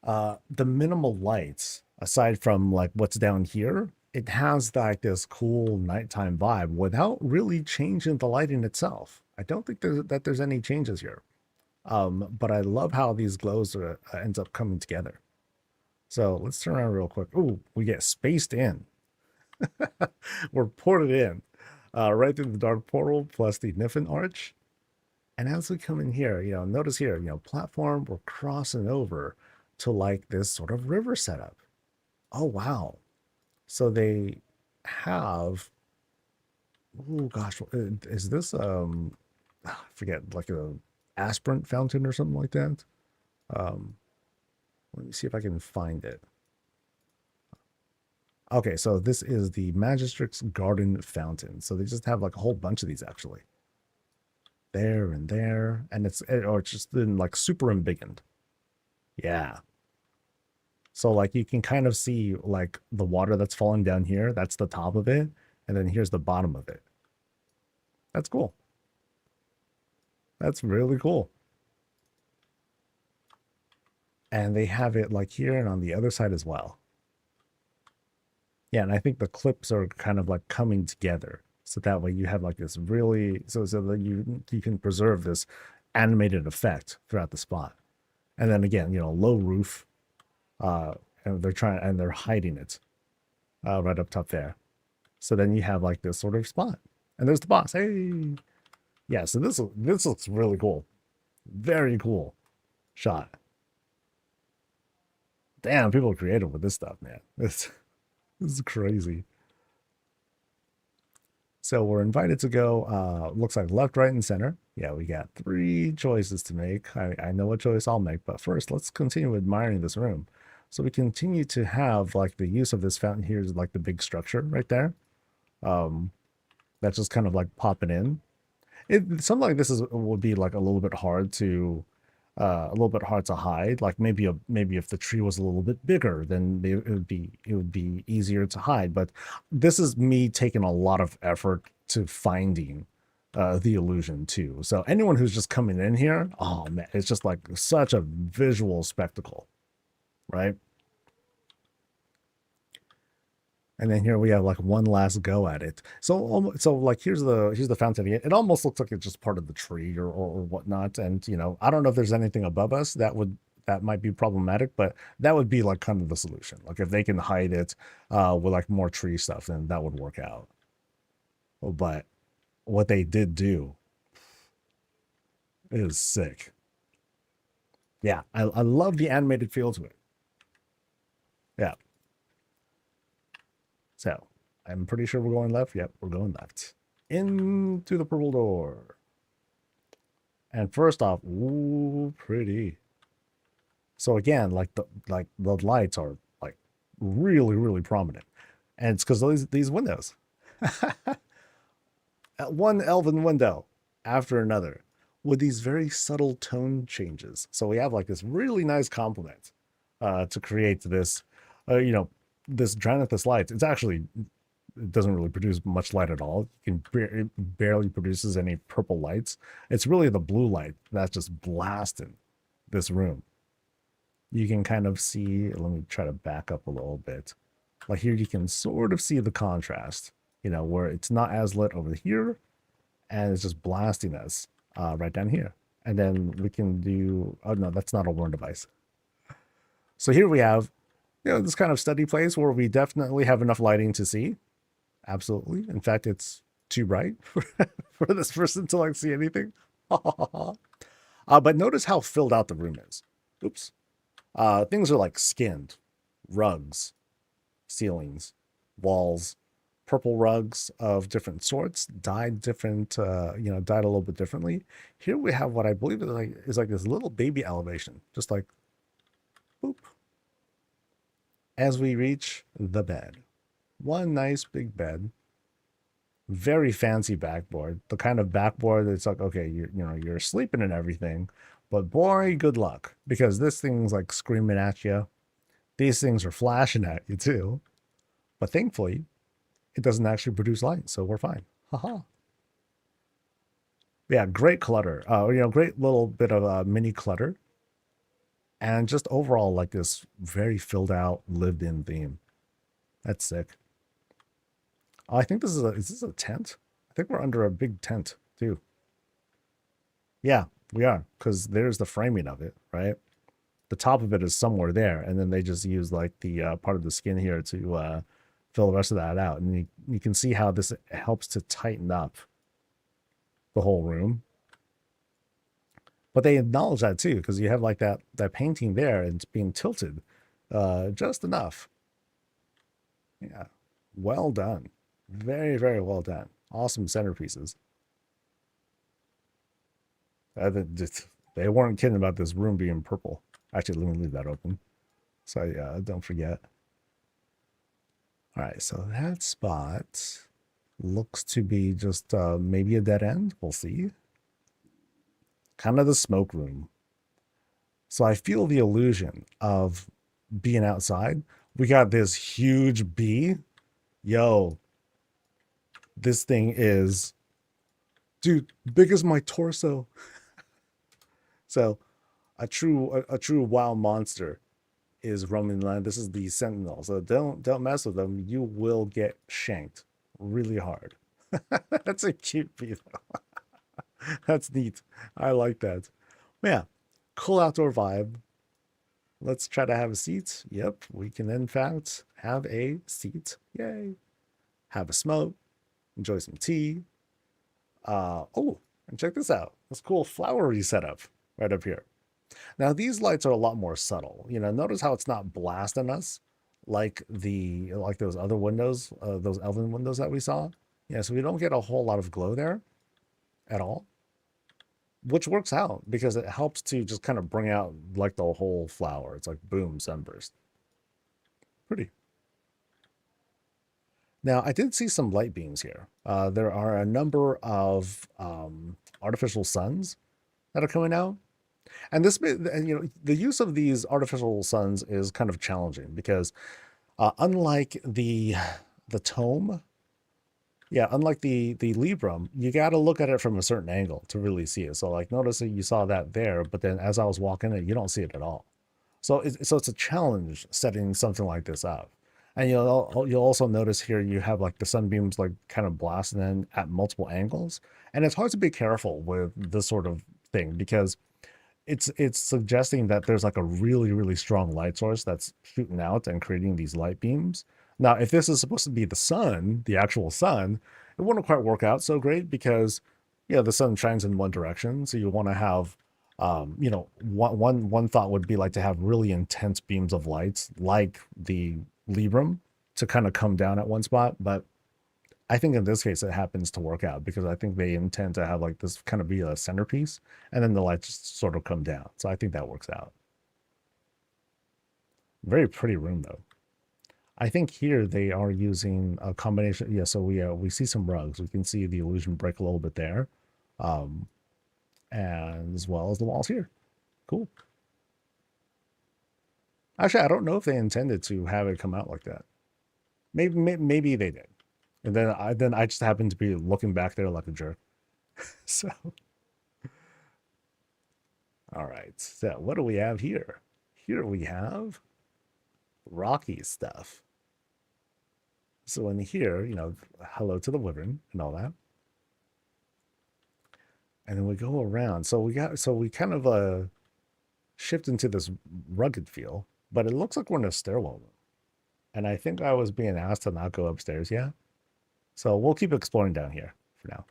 the minimal lights, aside from like what's down here, it has like this cool nighttime vibe without really changing the lighting itself. I don't think there's any changes here. But I love how these glows ends up coming together. So let's turn around real quick. Ooh, we get spaced in. We're ported in right through the dark portal plus the Niffin arch. And as we come in here, you know, notice here, you know, platform, we're crossing over to like this sort of river setup. Oh, wow. So they have Oh gosh, is this I forget, like a aspirant fountain or something like that? Um, let me see if I can find it. Okay, so this is the Magistrix Garden Fountain. So they just have like a whole bunch of these actually. There and there, and or it's just been like super embiggened. Yeah. So like you can kind of see like the water that's falling down here. That's the top of it, and then here's the bottom of it. That's cool. That's really cool. And they have it like here and on the other side as well. Yeah, and I think the clips are kind of like coming together. So that way you have like this really so that you can preserve this animated effect throughout the spot. And then again, low roof, uh, and they're hiding it right up top there. So then you have like this sort of spot. And there's the boss. Hey. Yeah, so this looks really cool. Very cool shot. Damn, people are creative with this stuff, man. This is crazy. So we're invited to go, looks like left, right, and center. Yeah, we got 3 choices to make. I know what choice I'll make, but first let's continue admiring this room. So we continue to have like the use of this fountain here is like the big structure right there. That's just kind of like popping in. Something like this would be like a little bit hard to hide. Like maybe if the tree was a little bit bigger, then it would be easier to hide. But this is me taking a lot of effort to finding the illusion too. So anyone who's just coming in here, oh man, it's just like such a visual spectacle, right? And then here we have like one last go at it. So like here's the fountain again. It almost looks like it's just part of the tree or whatnot. And I don't know if there's anything above us that might be problematic, but that would be like kind of the solution. Like if they can hide it with like more tree stuff, then that would work out. But what they did do is sick. Yeah, I love the animated feel to it. Yeah. So I'm pretty sure we're going left. Yep, we're going left. Into the purple door. And first off, ooh, pretty. So again, like the lights are like really, really prominent. And it's because these windows. One elven window after another with these very subtle tone changes. So we have like this really nice complement to create this, this Dranathus lights. It doesn't really produce much light at all. It barely produces any purple lights. It's really the blue light that's just blasting this room. You can kind of see, let me try to back up a little bit. Like here, you can sort of see the contrast, where it's not as lit over here and it's just blasting us right down here. And then we can do, oh no, that's not a warn device. So here we have, this kind of steady place where we definitely have enough lighting to see. Absolutely. In fact, it's too bright for this person to like see anything. But notice how filled out the room is. Oops. Things are like skinned, rugs, ceilings, walls, purple rugs of different sorts, dyed different, dyed a little bit differently. Here we have what I believe is like this little baby elevation, just like boop. As we reach the bed, one nice big bed, very fancy backboard, the kind of backboard that's like, okay, you're sleeping and everything, but boy, good luck, because this thing's like screaming at you. These things are flashing at you too. But thankfully, it doesn't actually produce light, so we're fine. Haha. Yeah, great clutter. Great little bit of mini clutter. And just overall, like this very filled out, lived in theme. That's sick. Oh, I think is this a tent? I think we're under a big tent too. Yeah, we are, because there's the framing of it, right? The top of it is somewhere there, and then they just use like the part of the skin here to fill the rest of that out. And you can see how this helps to tighten up the whole room. But they acknowledge that too, because you have like that painting there and it's being tilted just enough. Yeah, well done. Very, very well done. Awesome centerpieces. They weren't kidding about this room being purple. Actually, let me leave that open so I don't forget. All right, so that spot looks to be just maybe a dead end. We'll see. Kind of the smoke room. So I feel the illusion of being outside. We got this huge bee. Yo, this thing is, dude, big as my torso. So a true wild monster is roaming the land. This is the sentinel. So don't mess with them. You will get shanked really hard. That's a cute bee though. That's neat. I like that. Yeah, cool outdoor vibe. Let's try to have a seat. Yep, we can in fact have a seat. Yay. Have a smoke. Enjoy some tea. Oh, and check this out. This cool flowery setup right up here. Now these lights are a lot more subtle. You know, notice how it's not blasting us like those other windows, those elven windows that we saw. Yeah, so we don't get a whole lot of glow there at all, which works out because it helps to just kind of bring out like the whole flower. It's like boom, sunburst. Pretty. Now, I did see some light beams here. There are a number of artificial suns that are coming out. And this, you know, the use of these artificial suns is kind of challenging because unlike the tome, yeah, unlike the Libram, you got to look at it from a certain angle to really see it. So like notice that you saw that there, but then as I was walking it, you don't see it at all. So it's a challenge setting something like this up. And you'll also notice here you have like the sunbeams like kind of blasting in at multiple angles. And it's hard to be careful with this sort of thing because it's suggesting that there's like a really strong light source that's shooting out and creating these light beams. Now, if this is supposed to be the sun, the actual sun, it wouldn't quite work out so great because yeah, the sun shines in one direction. So you want to have you know, one thought would be like to have really intense beams of lights like the Libram to kind of come down at one spot. But I think in this case, it happens to work out because I think they intend to have like this kind of be a centerpiece and then the lights just sort of come down. So I think that works out. Very pretty room though. I think here they are using a combination. Yeah, so we see some rugs. We can see the illusion break a little bit there. And as well as the walls here. Cool. Actually, I don't know if they intended to have it come out like that. Maybe they did. And then I just happened to be looking back there like a jerk. So, all right. So what do we have here? Here we have rocky stuff. So in here, you know, hello to the wyvern and all that. And then we go around. So we kind of shift into this rugged feel, but it looks like we're in a stairwell room. And I think I was being asked to not go upstairs yet. So we'll keep exploring down here for now.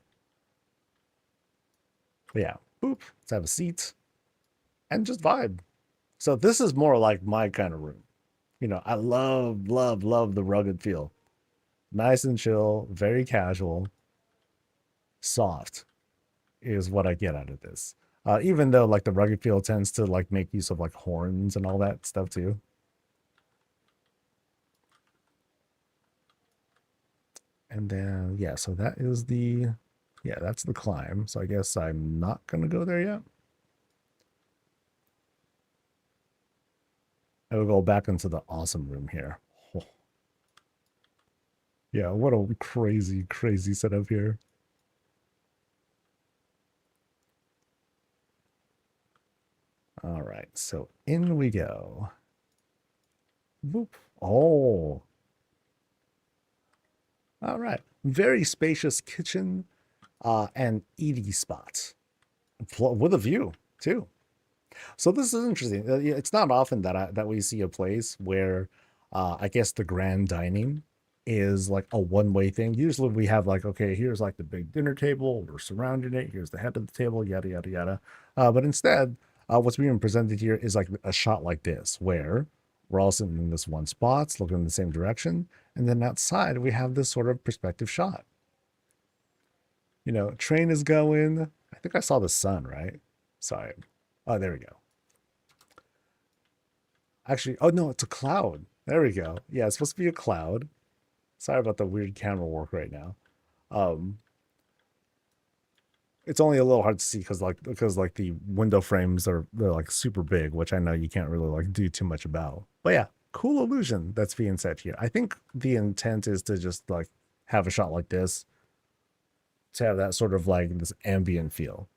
But yeah, boop, let's have a seat and just vibe. So this is more like my kind of room. You know, I love the rugged feel. Nice and chill, very casual, soft is what I get out of this. Even though like the rugged feel tends to like make use of like horns and all that stuff too. And then, yeah, so that is that's the climb. So I guess I'm not going to go there yet. I will go back into the awesome room here. Oh. Yeah, what a crazy setup here. All right, so in we go. Boop. Oh. All right, very spacious kitchen and eating spots with a view too. So this is interesting. It's not often that we see a place where I guess the grand dining is like a one-way thing. Usually we have like, okay, here's like the big dinner table, we're surrounding it, here's the head of the table, yada yada yada. But instead, what's being presented here is like a shot like this, where we're all sitting in this one spot, looking in the same direction, and then outside we have this sort of perspective shot. You know, train is going. I think I saw the sun, right? Sorry. Oh, there we go. Actually, oh no, it's a cloud. There we go. Yeah, it's supposed to be a cloud. Sorry about the weird camera work right now. Um, it's only a little hard to see because the window frames they're like super big, which I know you can't really like do too much about. But yeah, cool illusion that's being set here. I think the intent is to just like have a shot like this to have that sort of like this ambient feel.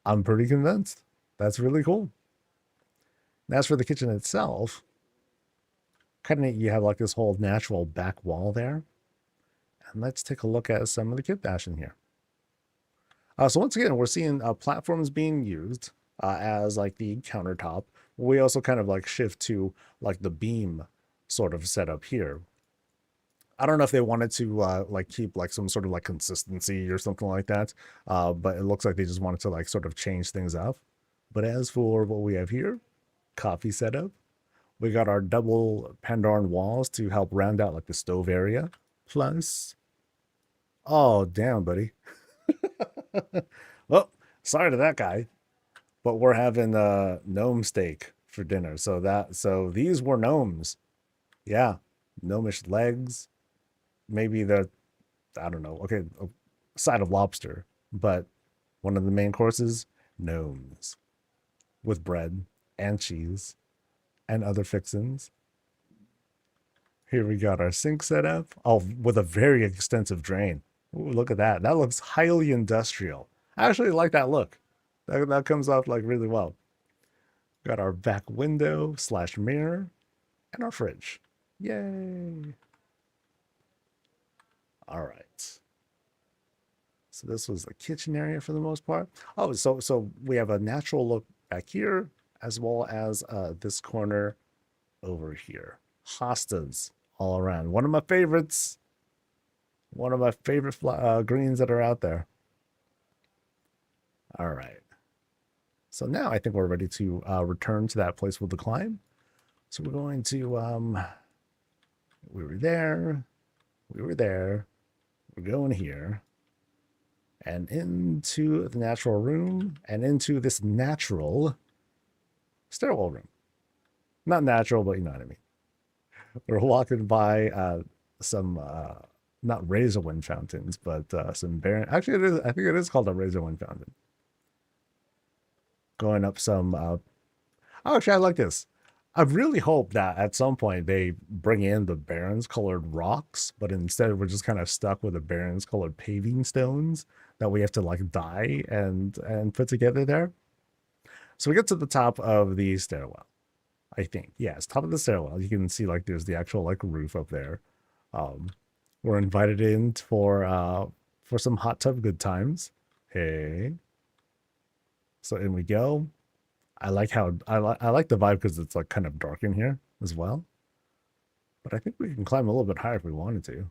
I'm pretty convinced. That's really cool. And as for the kitchen itself, kind of neat. You have like this whole natural back wall there. And let's take a look at some of the kit fashion here. So once again, we're seeing platforms being used as like the countertop. We also kind of like shift to like the beam sort of setup here. I don't know if they wanted to like keep like some sort of like consistency or something like that, but it looks like they just wanted to like sort of change things up. But as for what we have here, coffee setup, we got our double Pandaran walls to help round out like the stove area. Plus, oh damn, buddy. Well, sorry to that guy, but we're having gnome steak for dinner. So these were gnomes. Yeah, gnomish legs. Maybe the I don't know. Okay, a side of lobster, but one of the main courses, gnomes with bread and cheese and other fixins. Here we got our sink set up. Oh, with a very extensive drain. Ooh, look at that. That looks highly industrial. I actually like that look. That comes off like really well. Got our back window slash mirror and our fridge. Yay. All right. So this was the kitchen area for the most part. Oh, so we have a natural look back here as well as this corner over here. Hostas all around. One of my favorites. One of my favorite greens that are out there. All right. So now I think we're ready to return to that place with the climb. So we're going to, we were there, we're going here, and into the natural room, and into this natural stairwell room. Not natural, but you know what I mean. We're walking by some, not razor wind fountains, but some barren, actually it is, I think it is called a razor wind fountain. Going up some, oh, actually I like this. I really hope that at some point they bring in the Barrens colored rocks, but instead we're just kind of stuck with the Barrens colored paving stones that we have to like dye and put together there. So we get to the top of the stairwell. I think. Yeah, it's top of the stairwell. You can see like there's the actual like roof up there. We're invited in for some hot tub good times. Hey. So in we go. I like how I like the vibe because it's like kind of dark in here as well. But I think we can climb a little bit higher if we wanted to.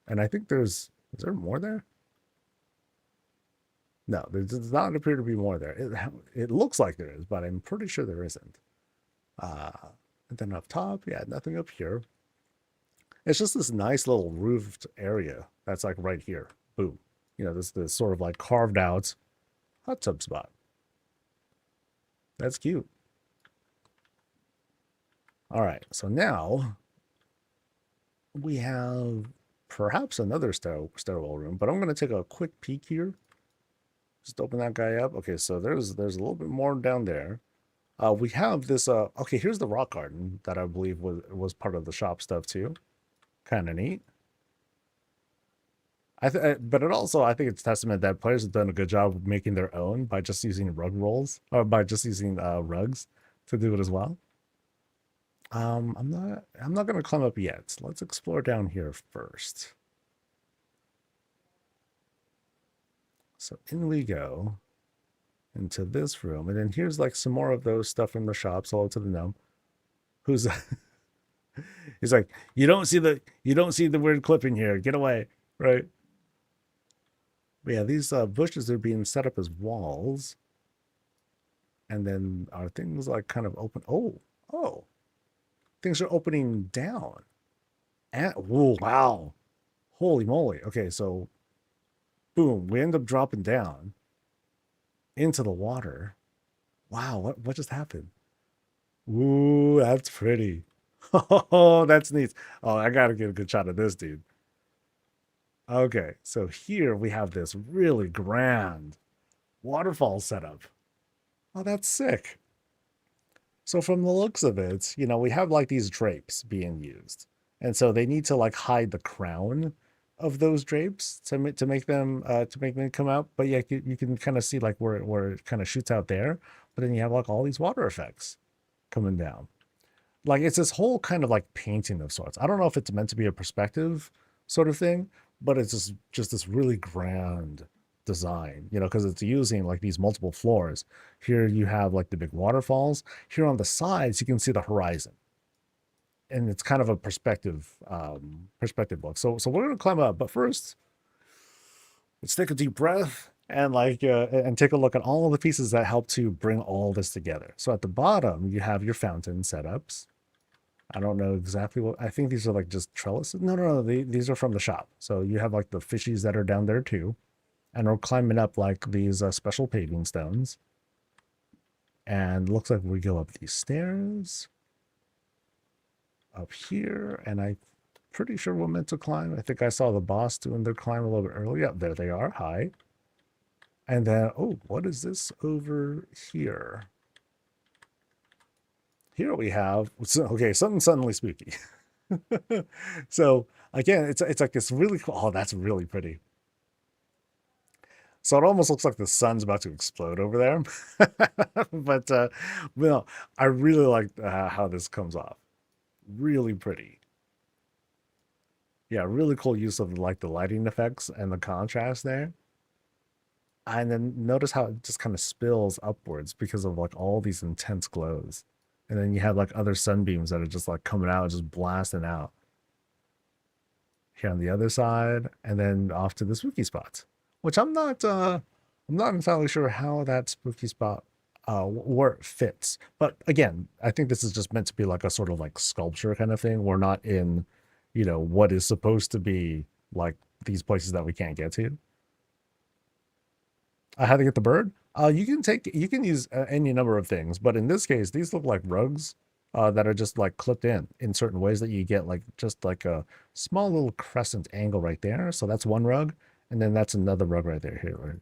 And I think is there more there? No, there does not appear to be more there. It looks like there is, but I'm pretty sure there isn't. And then up top, yeah, nothing up here. It's just this nice little roofed area that's like right here. Boom. You know, this sort of like carved out hot tub spot. That's cute. All right, so now we have perhaps another stairwell room, but I'm going to take a quick peek here. Just open that guy up. Okay, so there's a little bit more down there. We have this. Okay, here's the rock garden that I believe was part of the shop stuff too. Kind of neat. But it also, I think it's testament that players have done a good job of making their own by just using rug rolls or by just using rugs to do it as well. I'm not going to climb up yet. Let's explore down here first. So in we go into this room, and then here's like some more of those stuff from the shop. Sold to the gnome, who's he's like, you don't see the weird clipping here. Get away, right? But yeah, these bushes are being set up as walls, and then are things like kind of open? Oh, things are opening down. And oh wow, holy moly! Okay, so boom, we end up dropping down into the water. Wow, what just happened? Ooh, that's pretty. Oh, that's neat. Oh, I gotta get a good shot of this, dude. Okay, so here we have this really grand waterfall setup. Oh, that's sick. So from the looks of it, we have like these drapes being used. And so they need to like hide the crown of those drapes to make them come out. But yeah, you can kind of see like where it kind of shoots out there. But then you have like all these water effects coming down. Like it's this whole kind of like painting of sorts. I don't know if it's meant to be a perspective sort of thing, but it's just this really grand design, because it's using like these multiple floors. Here you have like the big waterfalls. Here on the sides, you can see the horizon. And it's kind of a perspective look. So we're gonna climb up, but first, let's take a deep breath and and take a look at all of the pieces that help to bring all this together. So at the bottom, you have your fountain setups. I don't know exactly what, I think these are like just trellises. No, these are from the shop. So you have like the fishies that are down there too. And we're climbing up like these special paving stones. And looks like we go up these stairs up here. And I'm pretty sure we're meant to climb. I think I saw the boss doing their climb a little bit earlier. Yep, there they are. Hi. And then, oh, what is this over here? Here we have, okay, something suddenly spooky. So again, it's like this really cool. Oh, that's really pretty. So it almost looks like the sun's about to explode over there. But well, I really like how this comes off. Really pretty. Yeah, really cool use of like the lighting effects and the contrast there. And then notice how it just kind of spills upwards because of like all these intense glows. And then you have like other sunbeams that are just like coming out, just blasting out. Here on the other side, and then off to the spooky spot, which I'm not entirely sure how that spooky spot where it fits. But again, I think this is just meant to be like a sort of like sculpture kind of thing. We're not in, what is supposed to be like these places that we can't get to. How to get the bird? You can use any number of things, but in this case, these look like rugs that are just like clipped in certain ways that you get like just like a small little crescent angle right there. So that's one rug, and then that's another rug right there. Here,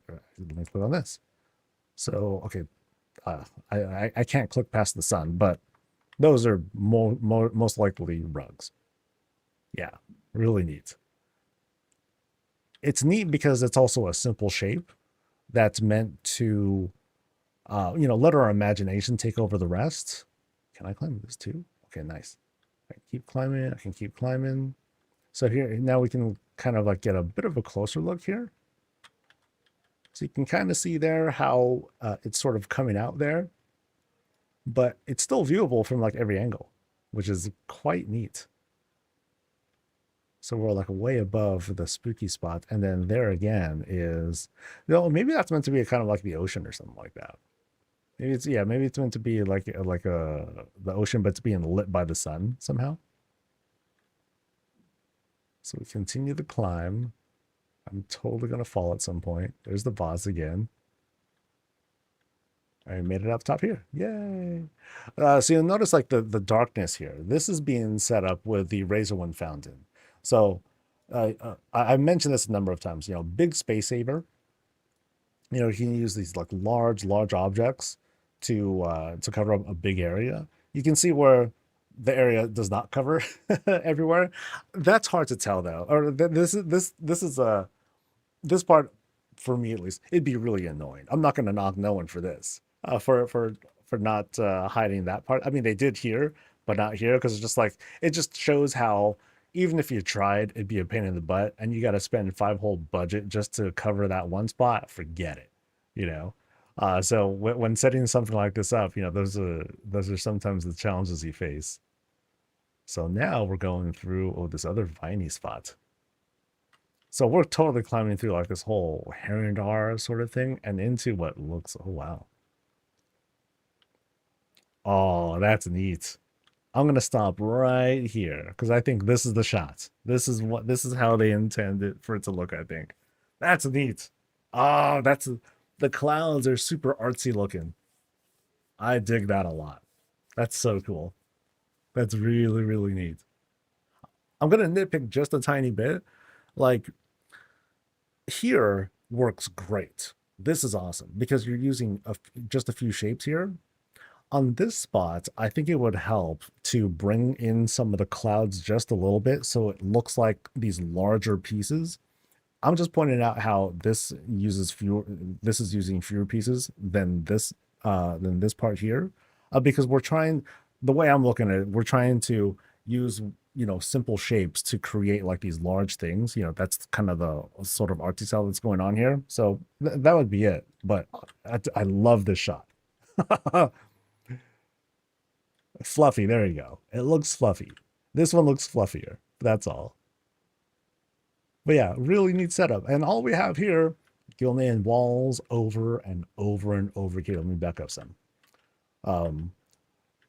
let's click on this. So okay, I can't click past the sun, but those are most likely rugs. Yeah, really neat. It's neat because it's also a simple shape that's meant to, let our imagination take over the rest. Can I climb this too? Okay, nice. I can keep climbing. I can keep climbing. So here, now we can kind of like get a bit of a closer look here. So you can kind of see there how it's sort of coming out there, but it's still viewable from like every angle, which is quite neat. So we're like way above the spooky spot. And then there again is, maybe that's meant to be kind of like the ocean or something like that. Maybe it's meant to be like the ocean, but it's being lit by the sun somehow. So we continue the climb. I'm totally gonna fall at some point. There's the boss again. I made it up top here. Yay! So you'll notice like the darkness here. This is being set up with the Razor One fountain. So I mentioned this a number of times. Big space saver. You can use these like large objects to cover up a big area. You can see where the area does not cover everywhere. That's hard to tell though. Or this part for me at least, it'd be really annoying. I'm not going to knock no one for this. For not hiding that part. I mean, they did here, but not here because it's just like it just shows how even if you tried, it'd be a pain in the butt, and you got to spend 5 whole budget just to cover that one spot. Forget it, you know. So when setting something like this up, those are sometimes the challenges you face. So now we're going through this other viney spot. So we're totally climbing through like this whole Herondar sort of thing and into what looks, oh wow. Oh, that's neat. I'm gonna stop right here because I think this is the shot. This is how they intend it for it to look, I think. That's neat. Oh, that's the clouds are super artsy looking. I dig that a lot. That's so cool. That's really, really neat. I'm gonna nitpick just a tiny bit. Like here works great. This is awesome because you're using just a few shapes here. On this spot, I think it would help to bring in some of the clouds just a little bit so it looks like these larger pieces. I'm just pointing out how this is using fewer pieces than this part here. Because we're trying the way I'm looking at it, we're trying to use simple shapes to create like these large things. That's kind of the sort of artsy style that's going on here. So that would be it. But I love this shot. Fluffy, there you go. It looks fluffy. This one looks fluffier. That's all. But yeah, really neat setup. And all we have here, Gilman walls over and over and over again. Let me back up some.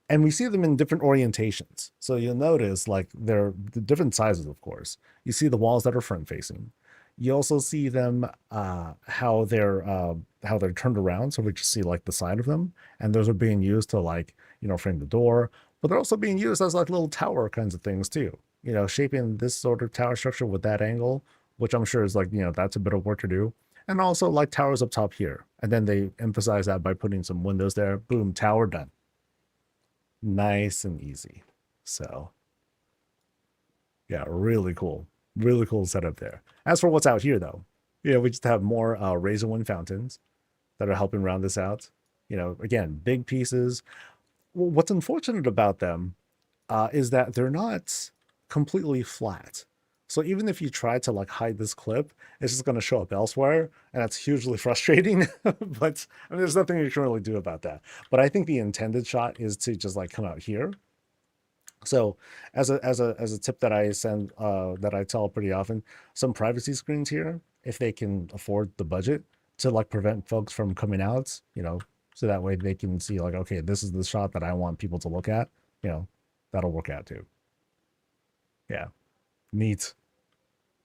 And we see them in different orientations. So you'll notice like they're the different sizes, of course. You see the walls that are front facing. You also see them how they're turned around. So we just see like the side of them. And those are being used to like, frame the door. But they're also being used as like little tower kinds of things too. Shaping this sort of tower structure with that angle, which I'm sure is like, that's a bit of work to do. And also like towers up top here. And then they emphasize that by putting some windows there. Boom, tower done. Nice and easy. So yeah, really cool. Really cool setup there. As for what's out here though, we just have more razor wind fountains that are helping round this out. Again, big pieces. What's unfortunate about them is that they're not completely flat. So even if you try to like hide this clip, it's just going to show up elsewhere, and that's hugely frustrating. But I mean, there's nothing you can really do about that. But I think the intended shot is to just like come out here. So as a tip that I send that I tell pretty often, some privacy screens here, if they can afford the budget to like prevent folks from coming out, so that way they can see like, okay, this is the shot that I want people to look at, that'll work out too. Yeah, neat,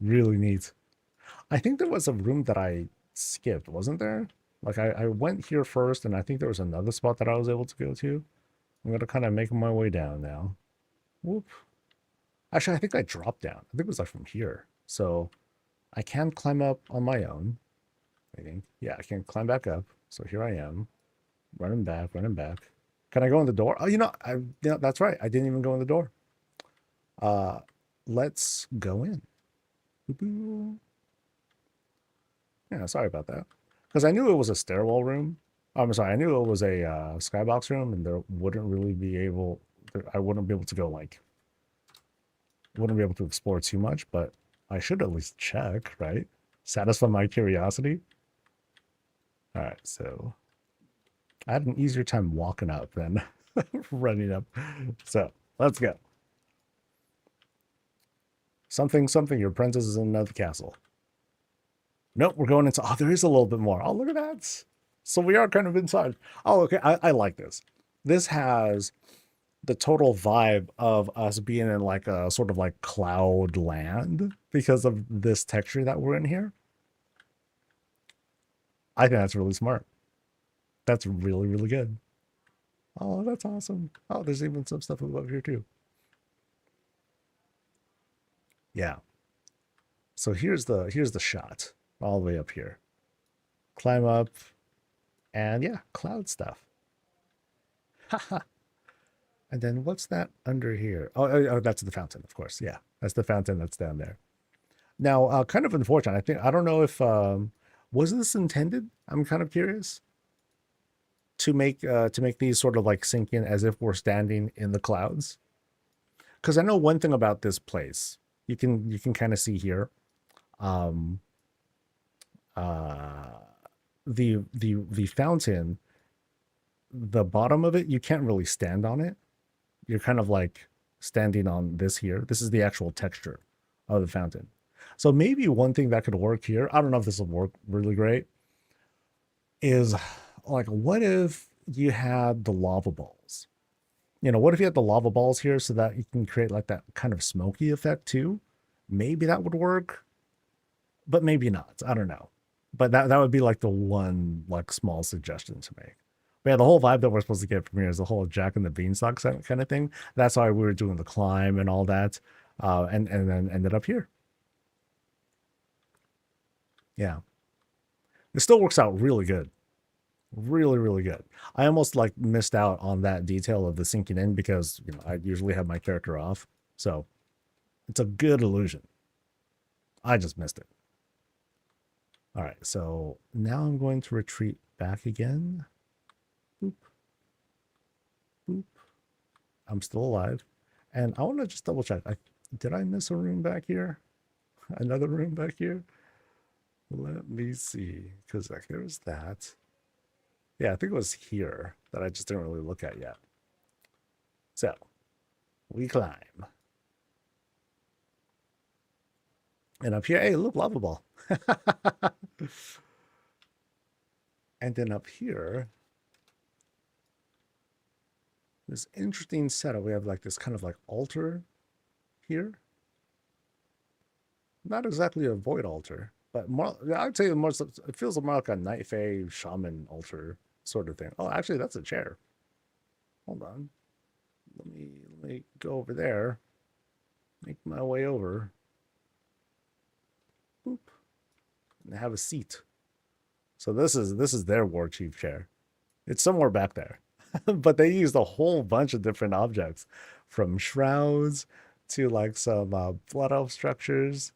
really neat. I think there was a room that I skipped, wasn't there? Like I went here first, and I think there was another spot that I was able to go to. I'm gonna kind of make my way down now. Whoop. Actually, I think I dropped down. I think it was like from here. So I can climb up on my own. I think. Yeah, I can climb back up. So here I am. Running back, running back. Can I go in the door? Oh, that's right. I didn't even go in the door. Let's go in. Yeah, sorry about that. Because I knew it was a stairwell room. I'm sorry, I knew it was a skybox room, and there wouldn't really be able. I wouldn't be able to go like. Wouldn't be able to explore too much, but I should at least check, right? Satisfy my curiosity. All right, so I had an easier time walking up than running up. So let's go. Something, your princess is in another castle. Nope, we're going into, there is a little bit more. Oh, look at that. So we are kind of inside. Oh, okay, I like this. This has the total vibe of us being in like a sort of like cloud land because of this texture that we're in here. I think that's really smart. That's really, really good. Oh, that's awesome. Oh, there's even some stuff above here too. Yeah. So here's the shot all the way up here. Climb up, and yeah, cloud stuff. Haha. And then what's that under here? Oh, that's the fountain, of course. Yeah, that's the fountain that's down there. Now, kind of unfortunate. I don't know if was this intended? I'm kind of curious to make these sort of like sink in as if we're standing in the clouds. Because I know one thing about this place, you can kind of see here, the fountain, the bottom of it, you can't really stand on it. You're kind of like standing on this here. This is the actual texture of the fountain. So maybe one thing that could work here, I don't know if this will work really great, is like, what if you had the lava balls? What if you had the lava balls here so that you can create like that kind of smoky effect too? Maybe that would work. but maybe not. I don't know. But that would be like the one like small suggestion to make. But yeah, the whole vibe that we're supposed to get from here is the whole Jack and the Beanstalk kind of thing. That's why we were doing the climb and all that, and then ended up here. Yeah, it still works out really good, really really good. I almost like missed out on that detail of the sinking in because I usually have my character off, so it's a good illusion. I just missed it. All right, so now I'm going to retreat back again. Boop. Boop. I'm still alive. And I want to just double check. Did I miss a room back here? Another room back here? Let me see. Because like, there's that. Yeah, I think it was here that I just didn't really look at yet. So, we climb. And up here, hey, look, lava ball. And then up here, this interesting setup. We have like this kind of like altar here. Not exactly a void altar, but more, I'd say more, it feels more like a Night Fae shaman altar sort of thing. Oh, actually, that's a chair. Hold on. Let me go over there. Make my way over. Boop. And have a seat. So this is their war chief chair. It's somewhere back there. But they used a whole bunch of different objects, from shrouds to like some blood elf structures.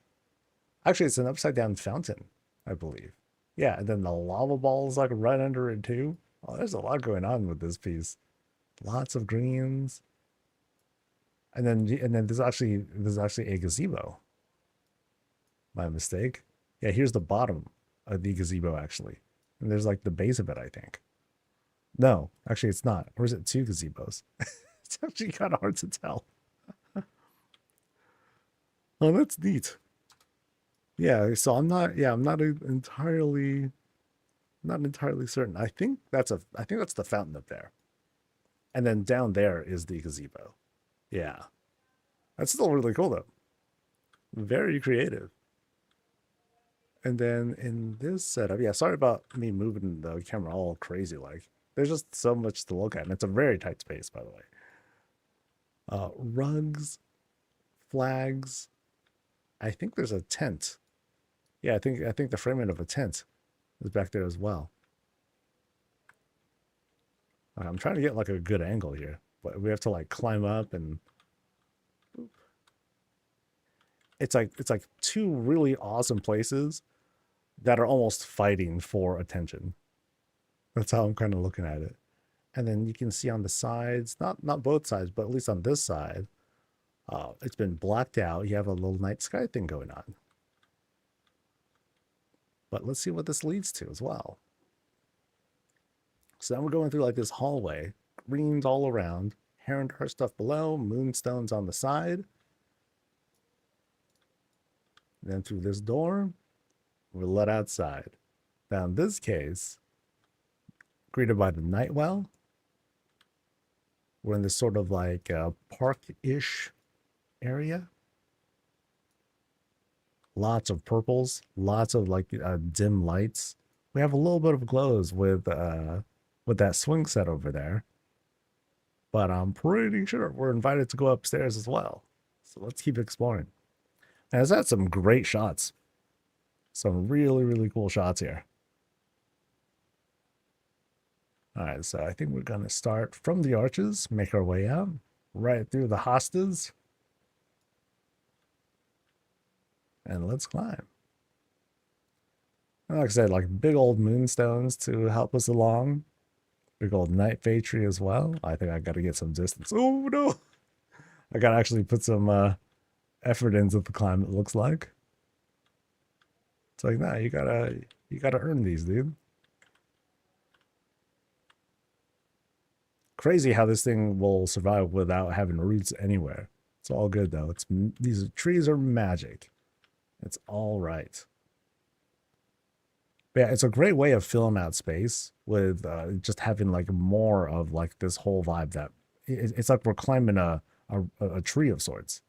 Actually, it's an upside down fountain, I believe. Yeah, and then the lava balls like right under it too. Oh, there's a lot going on with this piece. Lots of greens. And then there's actually a gazebo. My mistake. Yeah, here's the bottom of the gazebo actually. And there's like the base of it, I think. No, actually it's not. Or is it two gazebos? It's actually kind of hard to tell. Oh, that's neat. Yeah, so I'm not entirely certain. I think that's the fountain up there. And then down there is the gazebo. Yeah. That's still really cool though. Very creative. And then in this setup, yeah, sorry about me moving the camera all crazy like. There's just so much to look at, and it's a very tight space, by the way. Rugs, flags. I think there's a tent. Yeah, I think the framing of a tent is back there as well. I'm trying to get like a good angle here, but we have to like climb up and it's like two really awesome places that are almost fighting for attention. That's how I'm kind of looking at it. And then you can see on the sides, not both sides, but at least on this side, it's been blacked out. You have a little night sky thing going on. But let's see what this leads to as well. So now we're going through like this hallway, greens all around, heron heart stuff below, moonstones on the side. Then through this door, we're let outside. Now in this case, greeted by the night well. We're in this sort of like park-ish area. Lots of purples, lots of like dim lights. We have a little bit of glows with that swing set over there. But I'm pretty sure we're invited to go upstairs as well. So let's keep exploring. And it's had some great shots. Some really, really cool shots here. All right, so I think we're going to start from the arches, make our way out, right through the hostas. And let's climb. And like I said, like big old moonstones to help us along. Big old night fae tree as well. I think I got to get some distance. Oh, no. I got to actually put some effort into the climb, it looks like. It's like, nah, you gotta earn these, dude. Crazy how this thing will survive without having roots anywhere. It's all good though. These trees are magic. It's all right. But yeah, it's a great way of filling out space with just having like more of like this whole vibe that it's like we're climbing a tree of sorts.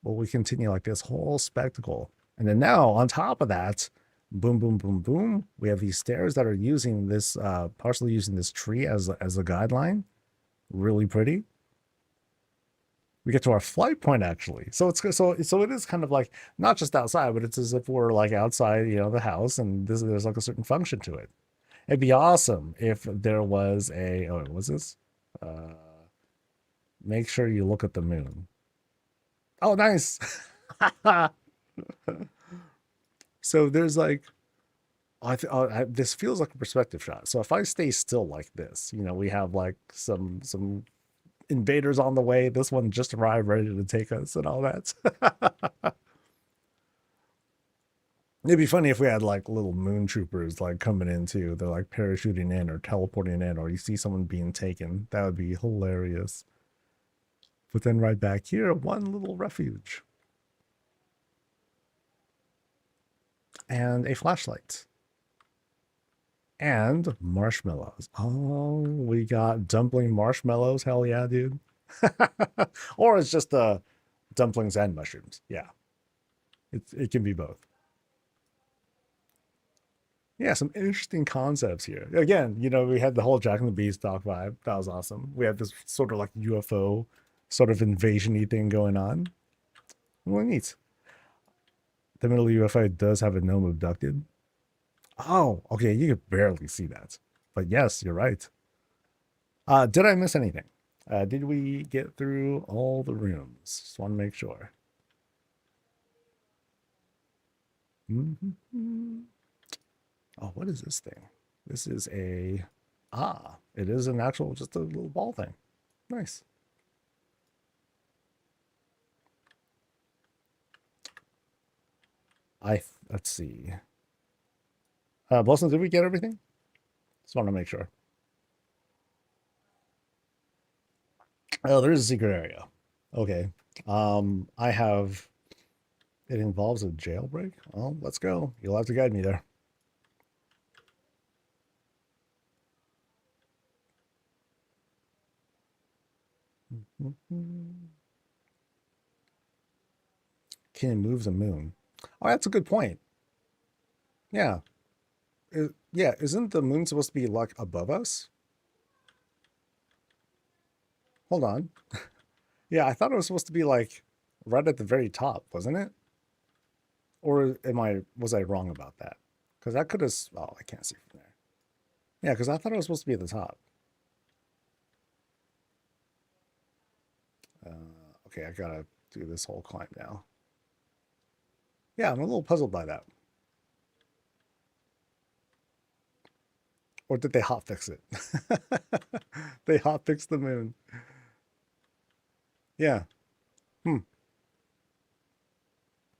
Well, we continue like this whole spectacle. And then now on top of that, boom, boom, boom, boom, we have these stairs that are using this, partially using this tree as a guideline. Really pretty. We get to our flight point actually. So so it is kind of like not just outside, but it's as if we're like outside, you know, the house, and there's like a certain function to it. It'd be awesome if there was a, oh, what's this? Make sure you look at the moon. Oh, nice. So there's like, this feels like a perspective shot. So if I stay still like this, you know, we have like some invaders on the way. This one just arrived ready to take us and all that. It'd be funny if we had like little moon troopers like coming in too. They're like parachuting in or teleporting in, or you see someone being taken. That would be hilarious. But then right back here, one little refuge. And a flashlight. And marshmallows. Oh, we got dumpling marshmallows. Hell yeah, dude. Or it's just dumplings and mushrooms. Yeah. It can be both. Yeah, some interesting concepts here. Again, you know, we had the whole Jack and the Beanstalk vibe. That was awesome. We had this sort of like UFO sort of invasion-y thing going on. Really neat. The middle UFO does have a gnome abducted. Oh, okay, you could barely see that. But yes, you're right. Did I miss anything? Did we get through all the rooms? Just want to make sure. Mm-hmm. Oh, what is this thing? This is a, it is an actual, just a little ball thing. Nice. Let's see. Blossom, did we get everything? Just want to make sure. Oh, there is a secret area. Okay. I have, it involves a jailbreak. Oh, let's go. You'll have to guide me there. Can it move the moon? Oh, that's a good point. Yeah. Yeah, isn't the moon supposed to be like above us? Hold on. Yeah, I thought it was supposed to be like right at the very top, wasn't it? Or was I wrong about that? Because that could have, oh, I can't see from there. Yeah, because I thought it was supposed to be at the top. Okay, I gotta do this whole climb now. Yeah, I'm a little puzzled by that. Or did they hotfix it? They hotfixed the moon. Yeah.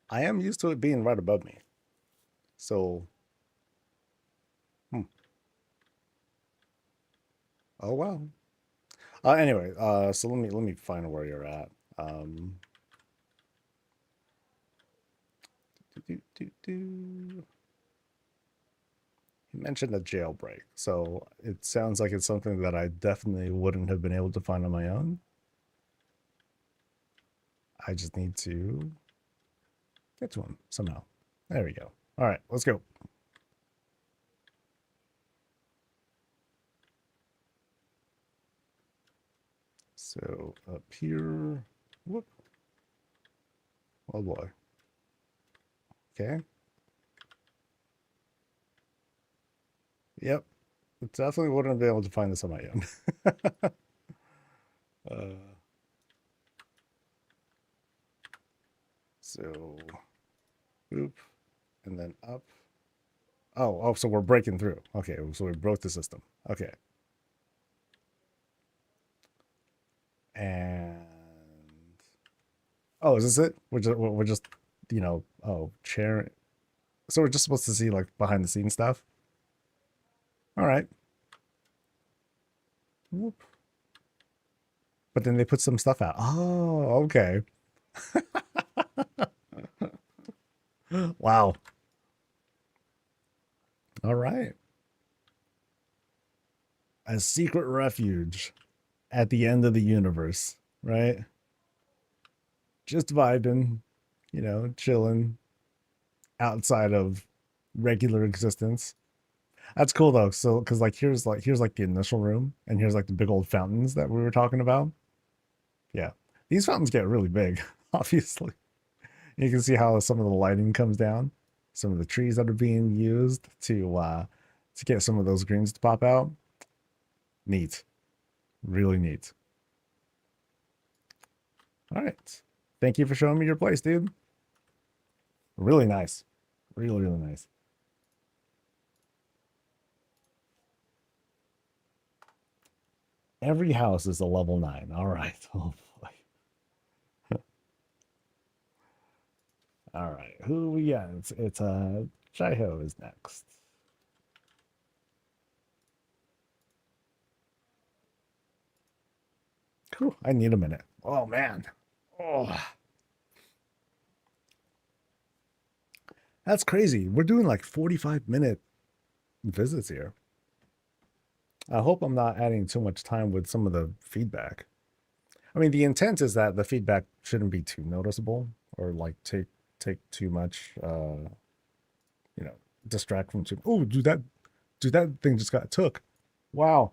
I am used to it being right above me. So, oh wow. Anyway, so let me find where you're at. You mentioned a jailbreak, so it sounds like it's something that I definitely wouldn't have been able to find on my own. I just need to get to him somehow. There we go. All right, let's go. So up here, whoop. Oh boy. Okay. Yep. Definitely wouldn't have been able to find this on my own. So, boop, and then up. Oh, so we're breaking through. Okay, so we broke the system. Okay. And oh, is this it? We're just you know, oh, chair. So we're just supposed to see like behind the scenes stuff. All right. Whoop. But then they put some stuff out. Oh, okay. Wow. All right. A secret refuge at the end of the universe, right? just vibing, you know, chilling outside of regular existence. That's cool though. So, because here's like the initial room, and here's like the big old fountains that we were talking about. Yeah, these fountains get really big, obviously. You can see how some of the lighting comes down, some of the trees that are being used to get some of those greens to pop out. Neat, really neat. All right, thank you for showing me your place, dude. Really nice, really nice. Every house is a level 9. All right. Oh boy. All right. Who we got? It's Jaiho is next. Cool. I need a minute. Oh man. Oh, that's crazy. We're doing like 45-minute visits here. I hope I'm not adding too much time with some of the feedback. I mean, the intent is that the feedback shouldn't be too noticeable or like take too much you know, distract from too. Oh, dude, that thing just got took. Wow.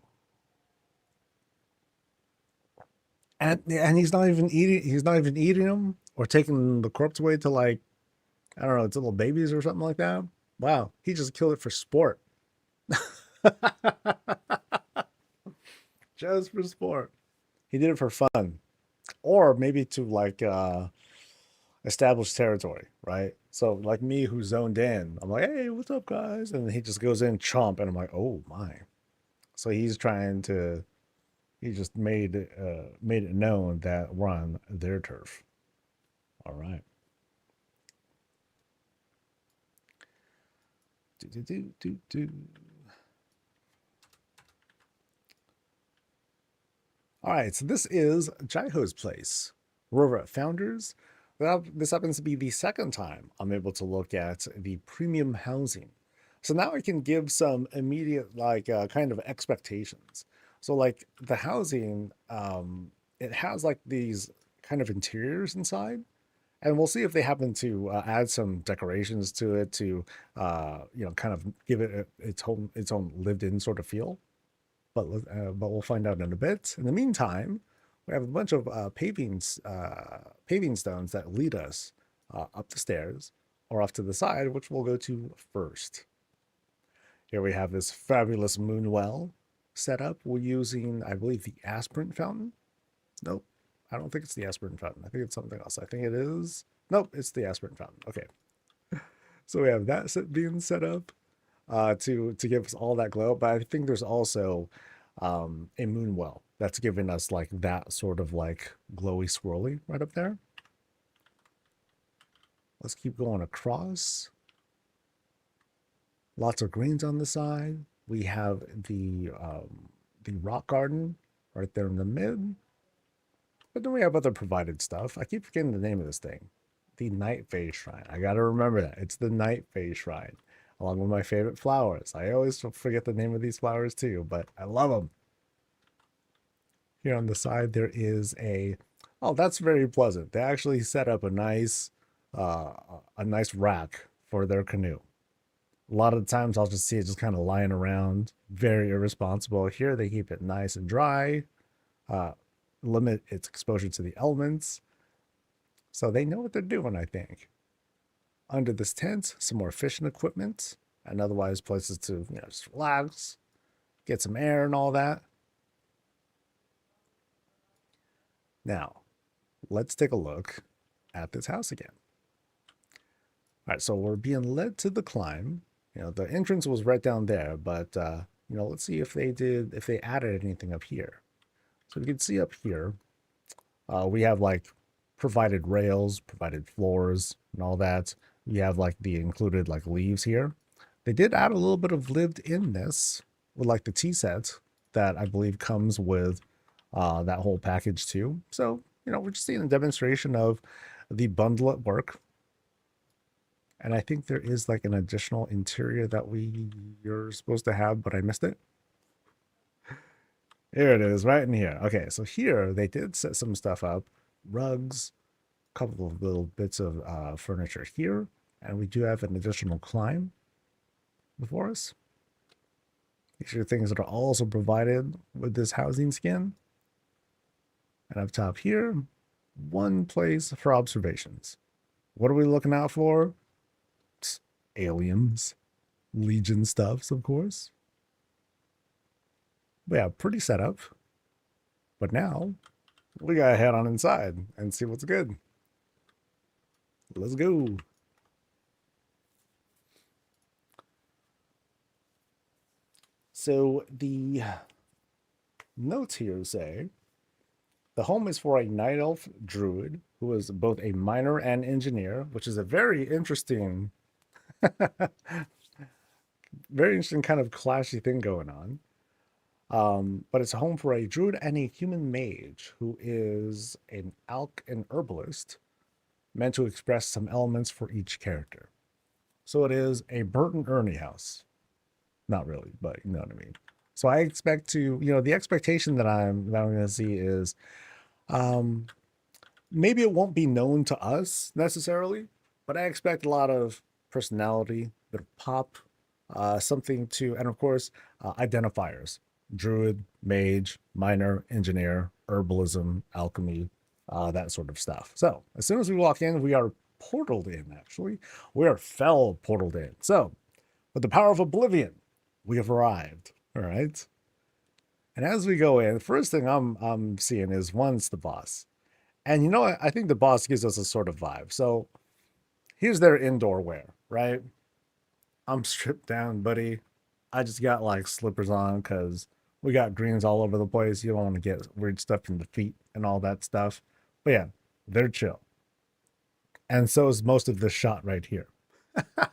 And he's not even eating them or taking the corpse away to like, I don't know, it's little babies or something like that. Wow, he just killed it for sport. Just for sport. He did it for fun. Or maybe to like establish territory, right? So like me who's zoned in, I'm like, hey, what's up, guys? And he just goes in chomp, and I'm like, oh my. So he's trying to he just made it known that we're on their turf. All right. Do, do, do, do, do. All right, so this is Jaiho's place. We're over at Founders. Well, this happens to be the second time I'm able to look at the premium housing. So now I can give some immediate, like, kind of expectations. So, like, the housing, it has like these kind of interiors inside, and we'll see if they happen to add some decorations to it to, you know, kind of give it its own lived-in sort of feel, but we'll find out in a bit. In the meantime, we have a bunch of paving stones that lead us up the stairs or off to the side, which we'll go to first. Here we have this fabulous moon well set up. We're using, I believe, the aspirant fountain. Nope, I don't think it's the aspirant fountain. I think it's something else. I think it is. Nope, it's the aspirant fountain. Okay, so we have that being set up to give us all that glow. But I think there's also a moon well that's giving us like that sort of like glowy swirly right up there. Let's keep going across. Lots of greens on the side. We have the rock garden right there in the mid. But then we have other provided stuff. I keep forgetting the name of this thing. The Night Phase Shrine. I gotta remember that. It's the Night Phase Shrine, along with my favorite flowers. I always forget the name of these flowers too, but I love them. Here on the side, there is oh, that's very pleasant. They actually set up uh, a nice rack for their canoe. A lot of the times I'll just see it just kind of lying around, very irresponsible. Here they keep it nice and dry, uh, limit its exposure to the elements. So they know what they're doing, I think. Under this tent, some more fishing equipment and otherwise places to, you know, just relax, get some air and all that. Now, let's take a look at this house again. All right, so we're being led to the climb. You know, the entrance was right down there, but you know, let's see if they added anything up here. So you can see up here, we have like provided rails, provided floors, and all that. We have like the included like leaves here. They did add a little bit of lived inness with like the tea set that I believe comes with that whole package too. So, you know, we're just seeing a demonstration of the bundle at work. And I think there is like an additional interior that you're supposed to have, but I missed it. Here it is, right in here. Okay, so here they did set some stuff up. Rugs, couple of little bits of furniture here, and we do have an additional climb before us. These are things that are also provided with this housing skin. And up top here, one place for observations. What are we looking out for? Aliens, Legion stuffs, of course. But yeah, pretty setup. But now we gotta head on inside and see what's good. Let's go. So the notes here say the home is for a night elf druid who is both a miner and engineer, which is a very interesting kind of clashy thing going on. But it's a home for a druid and a human mage who is an herbalist meant to express some elements for each character. So it is a Burton Ernie house. Not really, but you know what I mean. So I expect to, the expectation that I'm going to see is maybe it won't be known to us necessarily, but I expect a lot of personality, bit of pop, something to, and of course, identifiers. Druid, mage, miner, engineer, herbalism, alchemy, that sort of stuff. So as soon as we walk in, we are portaled in, actually. We are fell portaled in. So with the power of oblivion, we have arrived. All right. And as we go in, the first thing I'm seeing is one's the boss. And I think the boss gives us a sort of vibe. So here's their indoor wear, right? I'm stripped down, buddy. I just got like slippers on because we got greens all over the place. You don't want to get weird stuff in the feet and all that stuff. But yeah, they're chill. And so is most of this shot right here.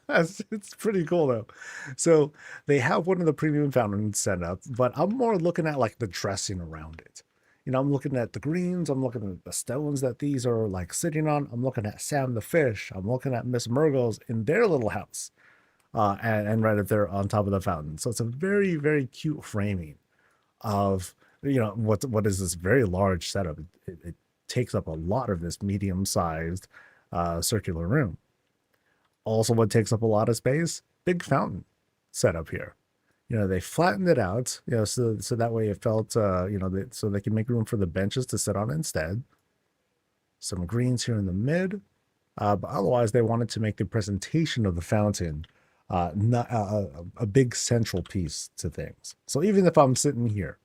It's pretty cool though. So they have one of the premium fountains set up, but I'm more looking at like the dressing around it. I'm looking at the greens. I'm looking at the stones that these are like sitting on. I'm looking at Sam the fish. I'm looking at Miss Murgles in their little house. And right up there on top of the fountain. So it's a very, very cute framing of, what is this very large setup. It takes up a lot of this medium-sized circular room. Also, what takes up a lot of space? Big fountain setup here. They flattened it out, so that way it felt, so they can make room for the benches to sit on instead. Some greens here in the mid. But otherwise, they wanted to make the presentation of the fountain not a big central piece to things. So even if I'm sitting here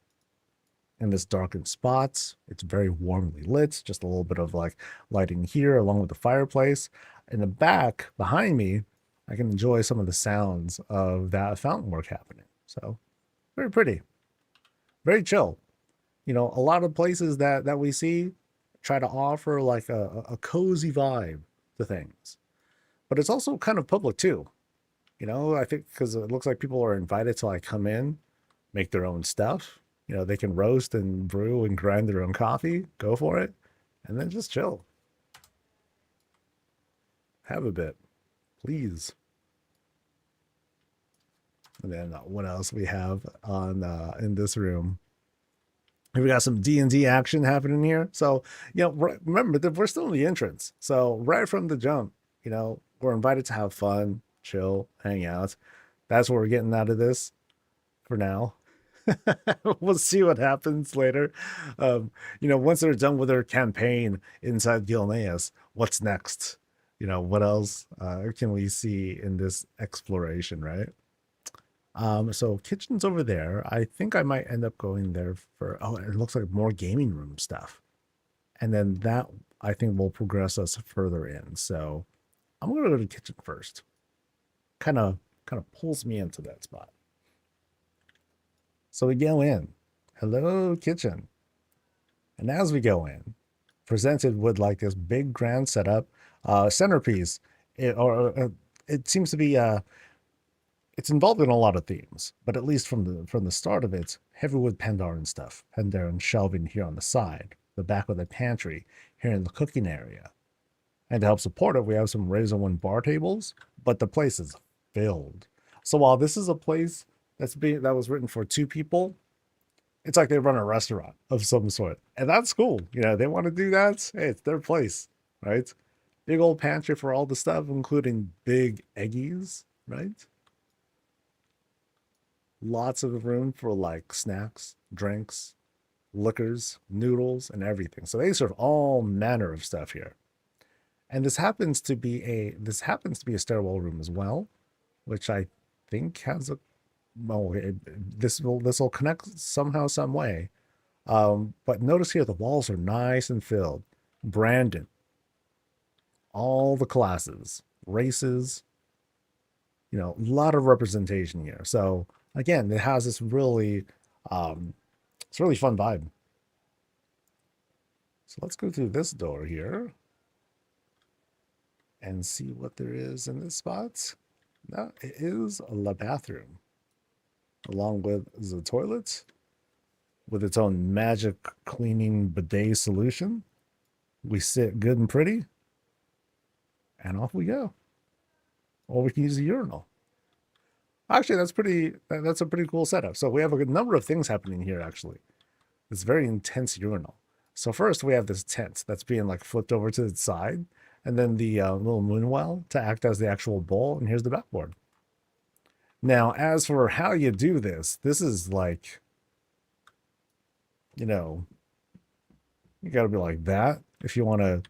in this darkened spot, it's very warmly lit, just a little bit of like lighting here along with the fireplace. In the back behind me, I can enjoy some of the sounds of that fountain work happening. So very pretty, very chill. A lot of places that we see try to offer like a cozy vibe to things, but it's also kind of public too. I think because it looks like people are invited to like come in, make their own stuff. They can roast and brew and grind their own coffee, go for it, and then just chill. Have a bit, please. And then what else we have on in this room? We got some D&D action happening here. So, remember that we're still in the entrance. So right from the jump, we're invited to have fun, chill, hang out. That's what we're getting out of this for now. We'll see what happens later. Once they're done with their campaign inside Gilneas, what's next? What else can we see in this exploration, right? So kitchen's over there. I think I might end up going there for, it looks like more gaming room stuff. And then that, I think, will progress us further in. So I'm going to go to the kitchen first. Kind of pulls me into that spot. So we go in. Hello, kitchen. And as we go in, presented with like this big grand setup, centerpiece, it seems to be it's involved in a lot of themes, but at least from the start of it, heavywood Pandaren stuff. Pandaren shelving here on the side, the back of the pantry, here in the cooking area. And to help support it, we have some Razor One bar tables, but the place is filled. So while this is a place that was written for 2 people, it's like they run a restaurant of some sort. And that's cool. They want to do that. Hey, it's their place. right? Big old pantry for all the stuff, including big eggies, right? Lots of room for like snacks, drinks, liquors, noodles, and everything. So they serve all manner of stuff here. And this happens to be a stairwell room as well, which I think has a this will connect somehow, some way. But notice here the walls are nice and filled. Brandon, all the classes, races, a lot of representation here. So again, it has this it's really fun vibe. So let's go through this door here and see what there is in this spot. Now it is the bathroom, along with the toilet, with its own magic cleaning bidet solution. We sit good and pretty, and off we go. Or we can use a urinal. Actually, that's a pretty cool setup. So we have a good number of things happening here, actually. This very intense urinal. So first we have this tent that's being like flipped over to the side, and then the little moon well to act as the actual bowl, and here's the backboard. Now, as for how you do this is like, you gotta be like that if you want to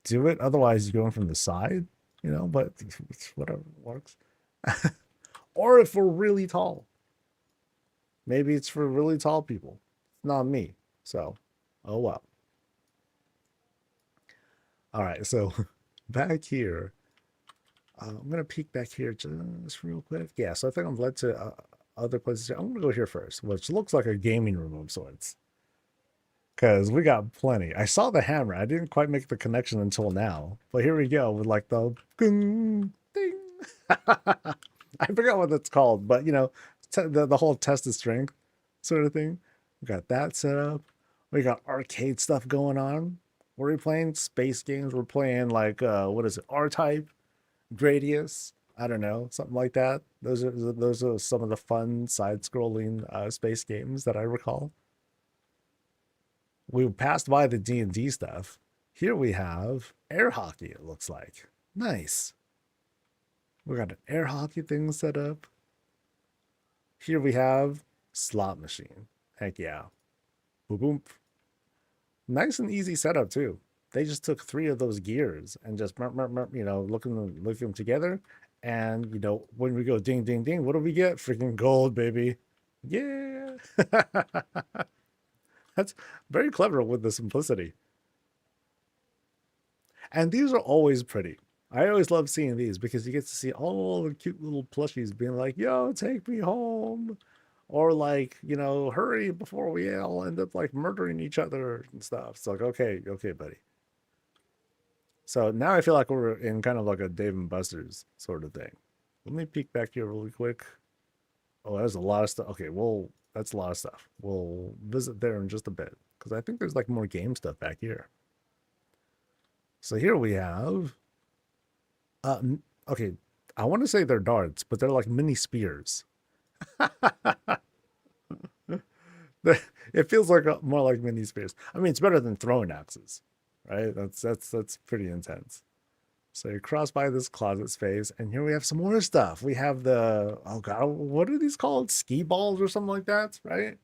do it. Otherwise, you're going from the side, but whatever works. Or if we're really tall, maybe it's for really tall people. Not me. So, oh well. All right, so back here, I'm gonna peek back here just real quick. Yeah, so I think I'm led to other places. I'm gonna go here first, which looks like a gaming room of sorts, because we got plenty. I saw the hammer. I didn't quite make the connection until now, but here we go with like the ding. I forgot what that's called, but the whole test of strength sort of thing. We got that set up. We got arcade stuff going on. What are we playing? Space games. We're playing like what is it? R-Type, Gradius. I don't know, something like that. Those are some of the fun side-scrolling space games that I recall. We passed by the D&D stuff. Here we have air hockey. It looks like nice. We got an air hockey thing set up. Here we have slot machine. Heck yeah. Boom, boom. Nice and easy setup too. They just took 3 of those gears and just looking them together. And when we go ding ding ding, what do we get? Freaking gold, baby. Yeah. That's very clever with the simplicity. And these are always pretty. I always love seeing these because you get to see all the cute little plushies being like, yo, take me home. Or like, hurry before we all end up like murdering each other and stuff. It's like, okay, buddy. So now I feel like we're in kind of like a Dave and Buster's sort of thing. Let me peek back here really quick. Oh, there's a lot of stuff. Okay, well, that's a lot of stuff. We'll visit there in just a bit because I think there's like more game stuff back here. So here we have, okay, I want to say they're darts, but they're like mini spears. It feels like more like mini spears. I mean, it's better than throwing axes, right? That's pretty intense. So you cross by this closet space, and here we have some more stuff. We have the, oh god, what are these called? Ski balls or something like that, right?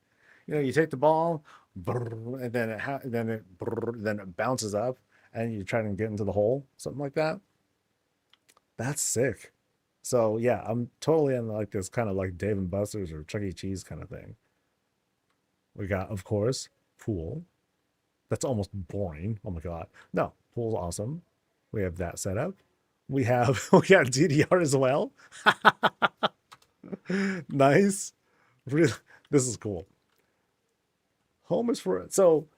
You take the ball, and then it bounces up, and you try to get into the hole, something like that. That's sick. So yeah, I'm totally in like this kind of like Dave and Buster's or Chuck E. Cheese kind of thing. We got, of course, pool. That's almost boring. Oh my god. No, pool's awesome. We have that set up. We got DDR as well. Nice. Really, this is cool. Home is for it. So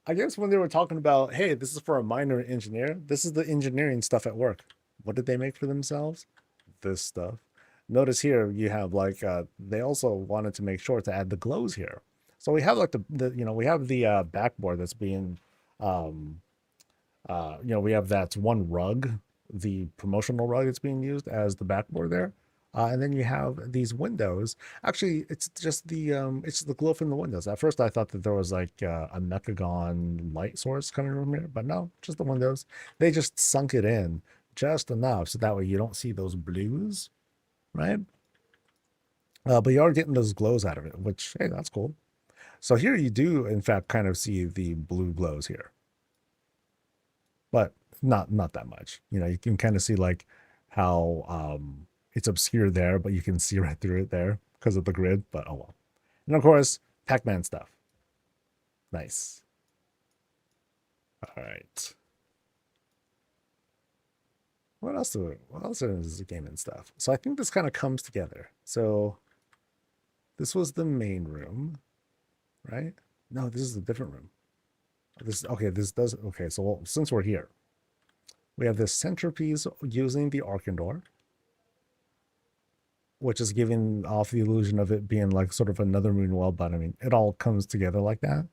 I guess when they were talking about, hey, this is for a minor engineer, this is the engineering stuff at work. What did they make for themselves? This stuff. Notice here you have like they also wanted to make sure to add the glows here. So we have like we have the backboard that's being we have that one rug, the promotional rug that's being used as the backboard there. And then you have these windows. Actually, it's just it's the glow from the windows. At first, I thought that there was like a Mechagon light source coming from here, but no, just the windows. They just sunk it in just enough so that way you don't see those blues, right? But you are getting those glows out of it, which, hey, that's cool. So here you do, in fact, kind of see the blue glows here, but not that much. You know, you can kind of see like how it's obscure there, but you can see right through it there because of the grid. But oh well. And of course, Pac-Man stuff. Nice. All right. What else? What else is the gaming stuff? So I think this kind of comes together. So this was the main room, right? No, this is a different room. This okay. This does okay. So well, since we're here, we have this centerpiece using the Arkandor, which is giving off the illusion of it being like sort of another moon well, but I mean, it all comes together like that.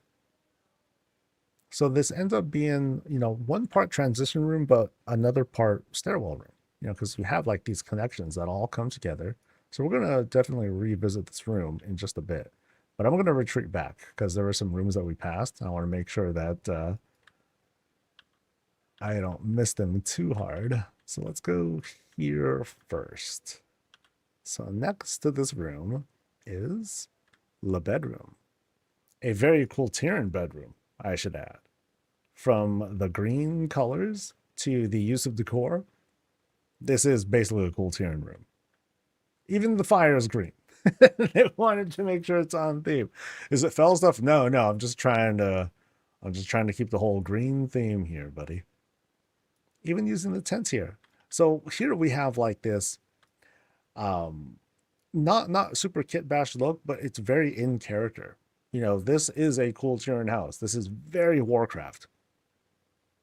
So this ends up being, you know, one part transition room, but another part stairwell room, you know, because you have like these connections that all come together. So we're going to definitely revisit this room in just a bit, but I'm going to retreat back because there were some rooms that we passed. And I want to make sure that I don't miss them too hard. So let's go here first. So next to this room is the bedroom. A very cool Tyrion bedroom, I should add. From the green colors to the use of decor, this is basically a cool Tyrion room. Even the fire is green. They wanted to make sure it's on theme. Is it fell stuff? No, I'm just trying to keep the whole green theme here, buddy. Even using the tents here. So here we have like this not super kit bash look, but it's very in character. You know, this is a cool Tyrion house. This is very Warcraft.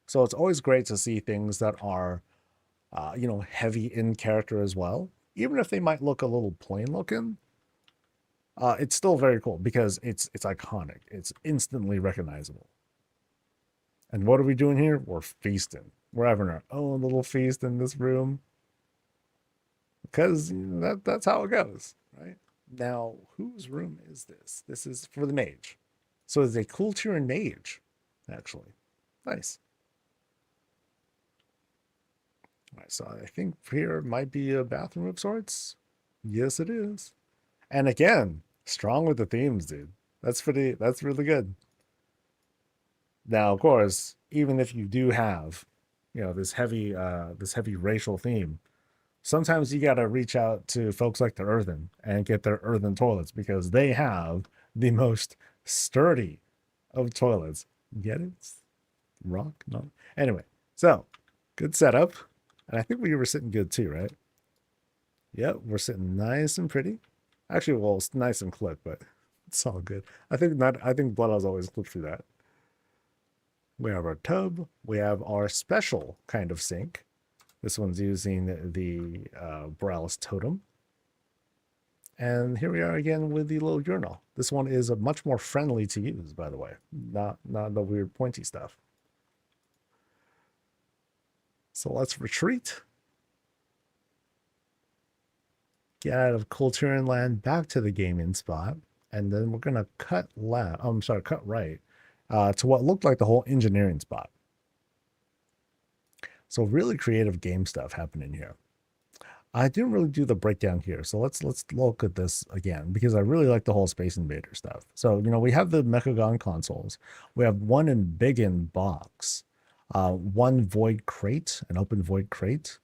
So it's always great to see things that are, you know, heavy in character as well. Even if they might look a little plain looking, it's still very cool because it's iconic. It's instantly recognizable. And what are we doing here? We're feasting. We're having our own little feast in this room. Because you know, that's how it goes, right? Now, whose room is this? This is for the mage. So it's a cool Tyrion mage, actually. Nice. All right, so I think here might be a bathroom of sorts. Yes, it is. And again, strong with the themes, dude. That's really good. Now, of course, even if you do have, you know, this heavy racial theme, sometimes you got to reach out to folks like the Earthen and get their earthen toilets because they have the most sturdy of toilets. Get it? Rock? No. Anyway, so good setup. And I think we were sitting good too, right? Yep, we're sitting nice and pretty. Actually, well, it's nice and clipped, but it's all good. I think Bloodhouse always clipped through that. We have our tub. We have our special kind of sink. This one's using the Borealis totem. And here we are again with the little urinal. This one is much more friendly to use, by the way. Not the weird pointy stuff. So let's retreat. Get out of Culturan land back to the gaming spot. And then we're going to cut right to what looked like the whole engineering spot. So really creative game stuff happening here. I didn't really do the breakdown here, so let's look at this again because I really like the whole Space Invader stuff. So you know we have the Mechagon consoles, we have one embiggen box, one void crate, an open void crate,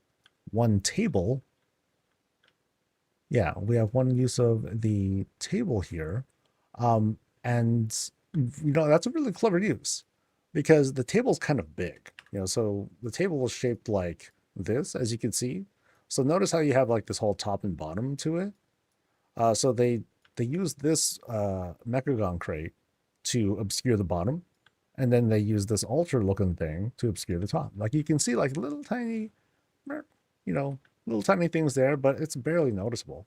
one table. Yeah, we have one use of the table here, and you know that's a really clever use because the table's kind of big. You know, so the table is shaped like this, as you can see. So notice how you have like this whole top and bottom to it. So they use this Mechagon crate to obscure the bottom, and then they use this altar looking thing to obscure the top. Like you can see like little tiny, you know, little tiny things there, but it's barely noticeable.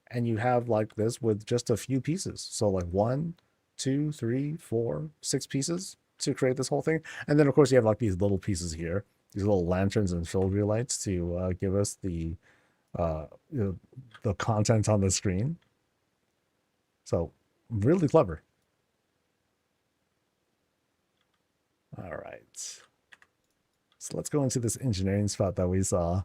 And you have like this with just a few pieces. So like 1, 2, 3, 4, 6 pieces to create this whole thing. And then of course you have like these little pieces here, these little lanterns and filigree lights to give us the uh, the content on the screen. So really clever. All right. So let's go into this engineering spot that we saw.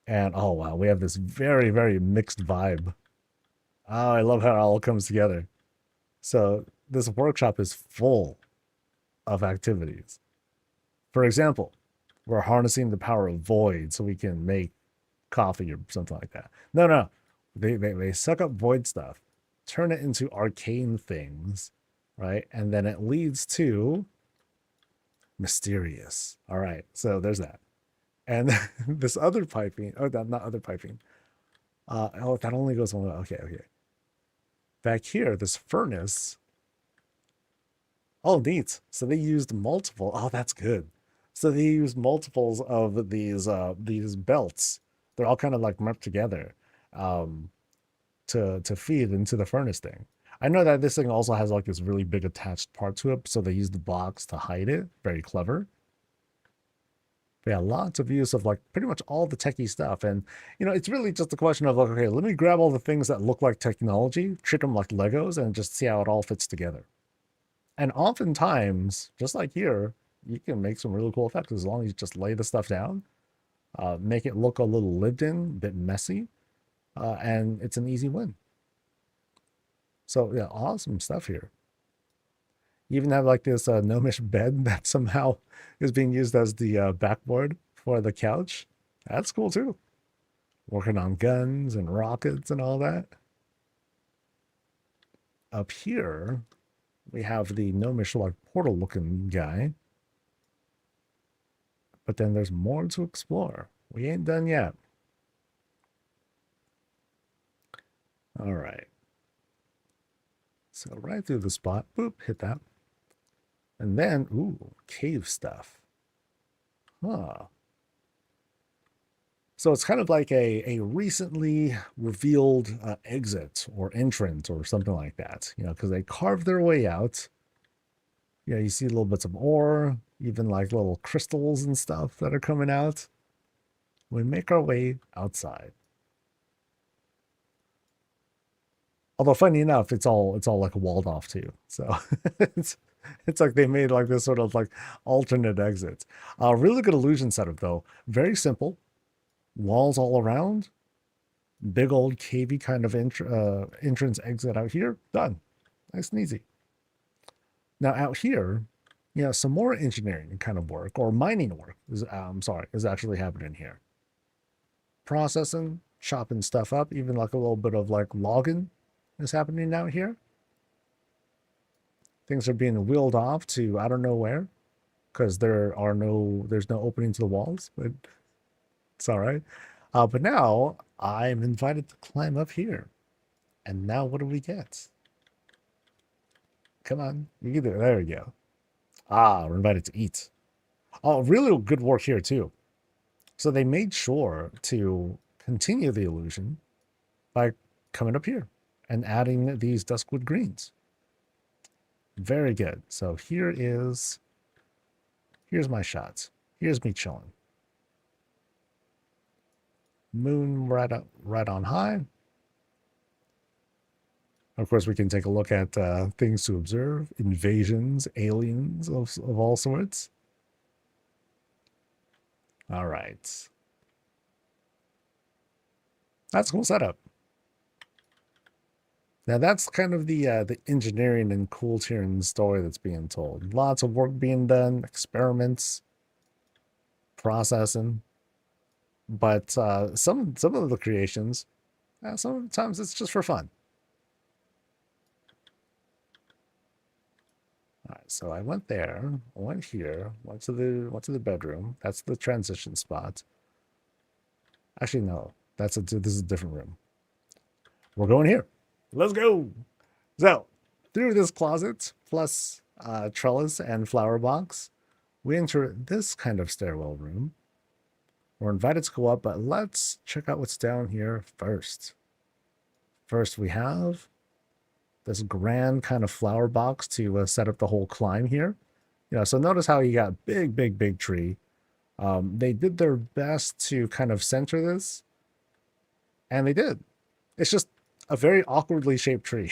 And oh wow, we have this very, very mixed vibe. Oh, I love how it all comes together. So this workshop is full of activities. For example, we're harnessing the power of void so we can make coffee or something like that. No, no. They suck up void stuff, turn it into arcane things, right? And then it leads to mysterious. All right. So there's that. And this other piping, oh, not other piping. Oh, that only goes on. Okay, okay. Back here, this furnace. Oh, neat. So they used multiple. Oh, that's good. So they used multiples of these belts. They're all kind of like merged together, um, to feed into the furnace thing. I know that this thing also has like this really big attached part to it, so they use the blocks to hide it. Very clever. But yeah, lots of use of like pretty much all the techie stuff. And it's really just a question of like, okay, let me grab all the things that look like technology, treat them like Legos, and just see how it all fits together. And oftentimes, just like here, you can make some really cool effects as long as you just lay the stuff down, make it look a little lived in, a bit messy, and it's an easy win. So yeah, awesome stuff here. You even have like this gnomish bed that somehow is being used as the backboard for the couch. That's cool too. Working on guns and rockets and all that. Up here, we have the gnomish like portal looking guy. But then there's more to explore. We ain't done yet. All right. So right through the spot, boop, hit that. And then, ooh, cave stuff. Huh. So it's kind of like a recently revealed exit or entrance or something like that, because they carved their way out. You see little bits of ore, even like little crystals and stuff that are coming out. We make our way outside. Although funny enough, it's all like walled off too. So it's like they made like this sort of like alternate exit. Really good illusion setup though. Very simple. Walls all around. Big old cavey kind of entrance exit out here. Done. Nice and easy. Now out here, some more engineering kind of work or mining work is actually happening here. Processing, chopping stuff up, even like a little bit of like logging is happening out here. Things are being wheeled off to I don't know where, because there's no opening to the walls, but it's all right. But now I'm invited to climb up here. And now what do we get? Come on, you can do it. There we go. Ah, we're invited to eat. Oh, really good work here too. So they made sure to continue the illusion by coming up here and adding these duskwood greens. Very good. So here's my shot. Here's me chilling. Moon right on high. Of course, we can take a look at things to observe, invasions, aliens of all sorts. All right. That's a cool setup. Now that's kind of the engineering and cool tiering story that's being told. Lots of work being done, experiments, processing. But some of the creations, sometimes it's just for fun. All right, so I went there, I went here, went to the bedroom. That's the transition spot. Actually, no, this is a different room. We're going here. Let's go. So through this closet plus trellis and flower box, we enter this kind of stairwell room. We're invited to go up, but let's check out what's down here first. First, we have this grand kind of flower box to set up the whole climb here. So notice how you got big tree, They did their best to kind of center this, and they did. It's just a very awkwardly shaped tree.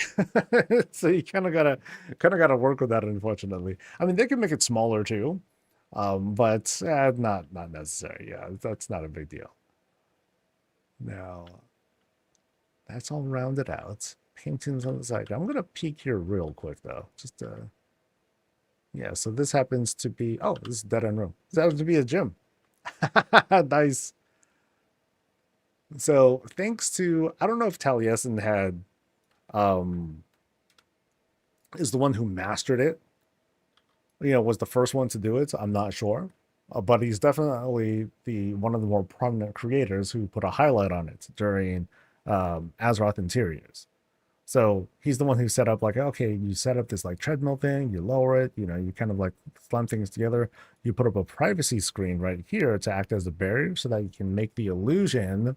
So you kind of gotta work with that, unfortunately. I mean, they can make it smaller too, but not necessary. Yeah, that's not a big deal. Now, that's all rounded out. Paintings on the side. I'm gonna peek here real quick though. Just yeah, so this happens to be, oh, this is dead end room. This happens to be a gym. Nice. So thanks to, I don't know if Taliesin had um is the one who mastered it, was the first one to do it. I'm not sure. But he's definitely the one of the more prominent creators who put a highlight on it during Azeroth Interiors. So he's the one who set up, like, okay, you set up this like treadmill thing, you lower it, you kind of like slam things together. You put up a privacy screen right here to act as a barrier so that you can make the illusion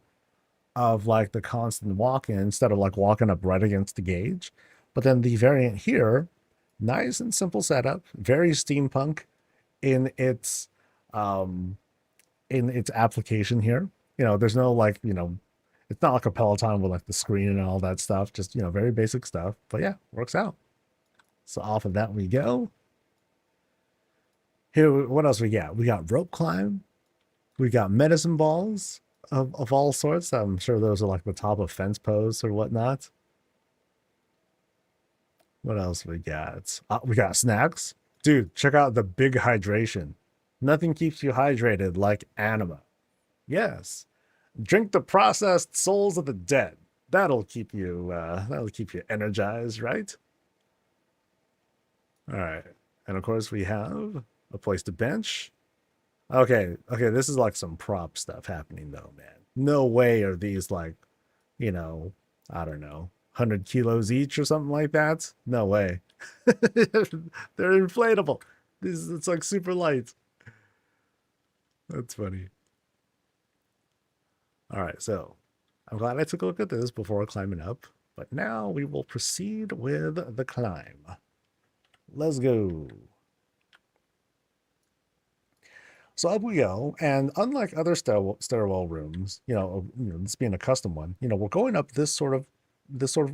of like the constant walk-in instead of like walking up right against the gauge. But then the variant here, nice and simple setup, very steampunk in its um application here. There's no like, it's not like a Peloton with like the screen and all that stuff, just very basic stuff. But yeah, works out. So off of that we go. Here, what else we got? We got rope climb. We got medicine balls of all sorts. I'm sure those are like the top of fence posts or whatnot. What else we got? We got snacks. Dude, check out the big hydration. Nothing keeps you hydrated like anima. Yes. Drink the processed souls of the dead. That'll keep you energized, right? All right. And of course we have a place to bench. Okay, this is like some prop stuff happening though, man. No way are these like, I don't know, 100 kilos each or something like that. No way. They're inflatable. It's like super light. That's funny. All right, so I'm glad I took a look at this before climbing up, but now we will proceed with the climb. Let's go. So up we go, and unlike other stairwell rooms, this being a custom one, we're going up this sort of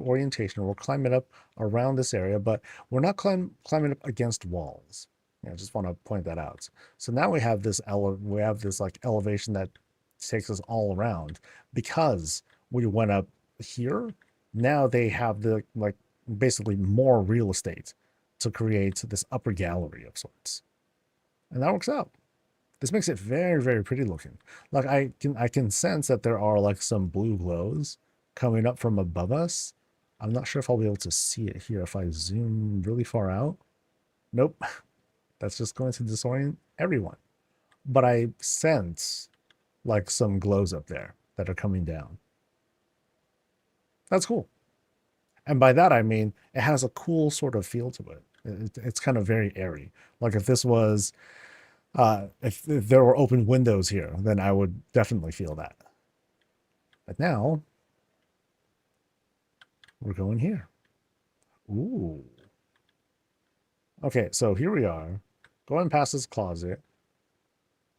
orientation. We're climbing up around this area, but we're not climbing up against walls. I just want to point that out. So now we have this like elevation that takes us all around because we went up here. Now they have the like basically more real estate to create this upper gallery of sorts, and that works out. This makes it very, very pretty looking. Like I can sense that there are like some blue glows coming up from above us. I'm not sure if I'll be able to see it here if I zoom really far out. Nope. That's just going to disorient everyone. But I sense like some glows up there that are coming down. That's cool. And by that, I mean, it has a cool sort of feel to it. It's kind of very airy. Like if this was, if there were open windows here, then I would definitely feel that. But now, we're going here. Ooh. Okay, so here we are, going past this closet.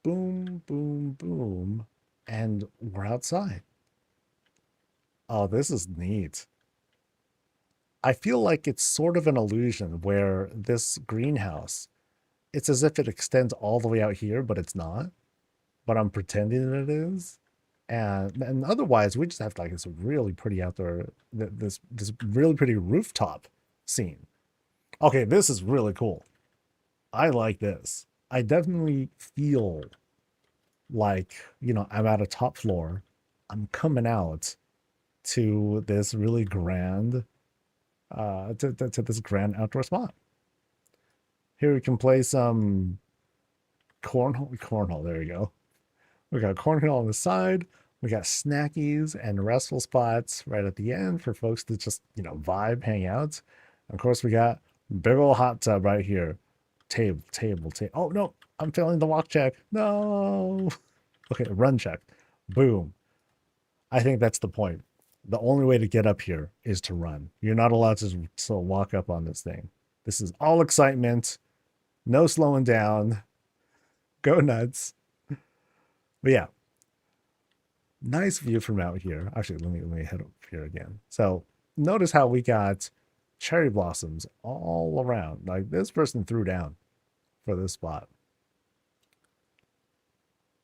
Boom, boom, boom, and we're outside. Oh, this is neat. I feel like it's sort of an illusion where this greenhouse, it's as if it extends all the way out here, but it's not. But I'm pretending that it is. And otherwise, we just have like this really pretty outdoor, this really pretty rooftop scene. Okay, this is really cool. I like this. I definitely feel like, I'm at a top floor. I'm coming out to this really grand, to this grand outdoor spot. Here we can play some cornhole. There you go. We got cornhole on the side. We got snackies and restful spots right at the end for folks to just, vibe, hang out. Of course, we got big old hot tub right here. Table. Oh, no, I'm failing the walk check. No. Okay, run check. Boom. I think that's the point. The only way to get up here is to run. You're not allowed to walk up on this thing. This is all excitement. No slowing down. Go nuts. But yeah, nice view from out here. Actually, let me head up here again. So notice how we got cherry blossoms all around. Like this person threw down for this spot.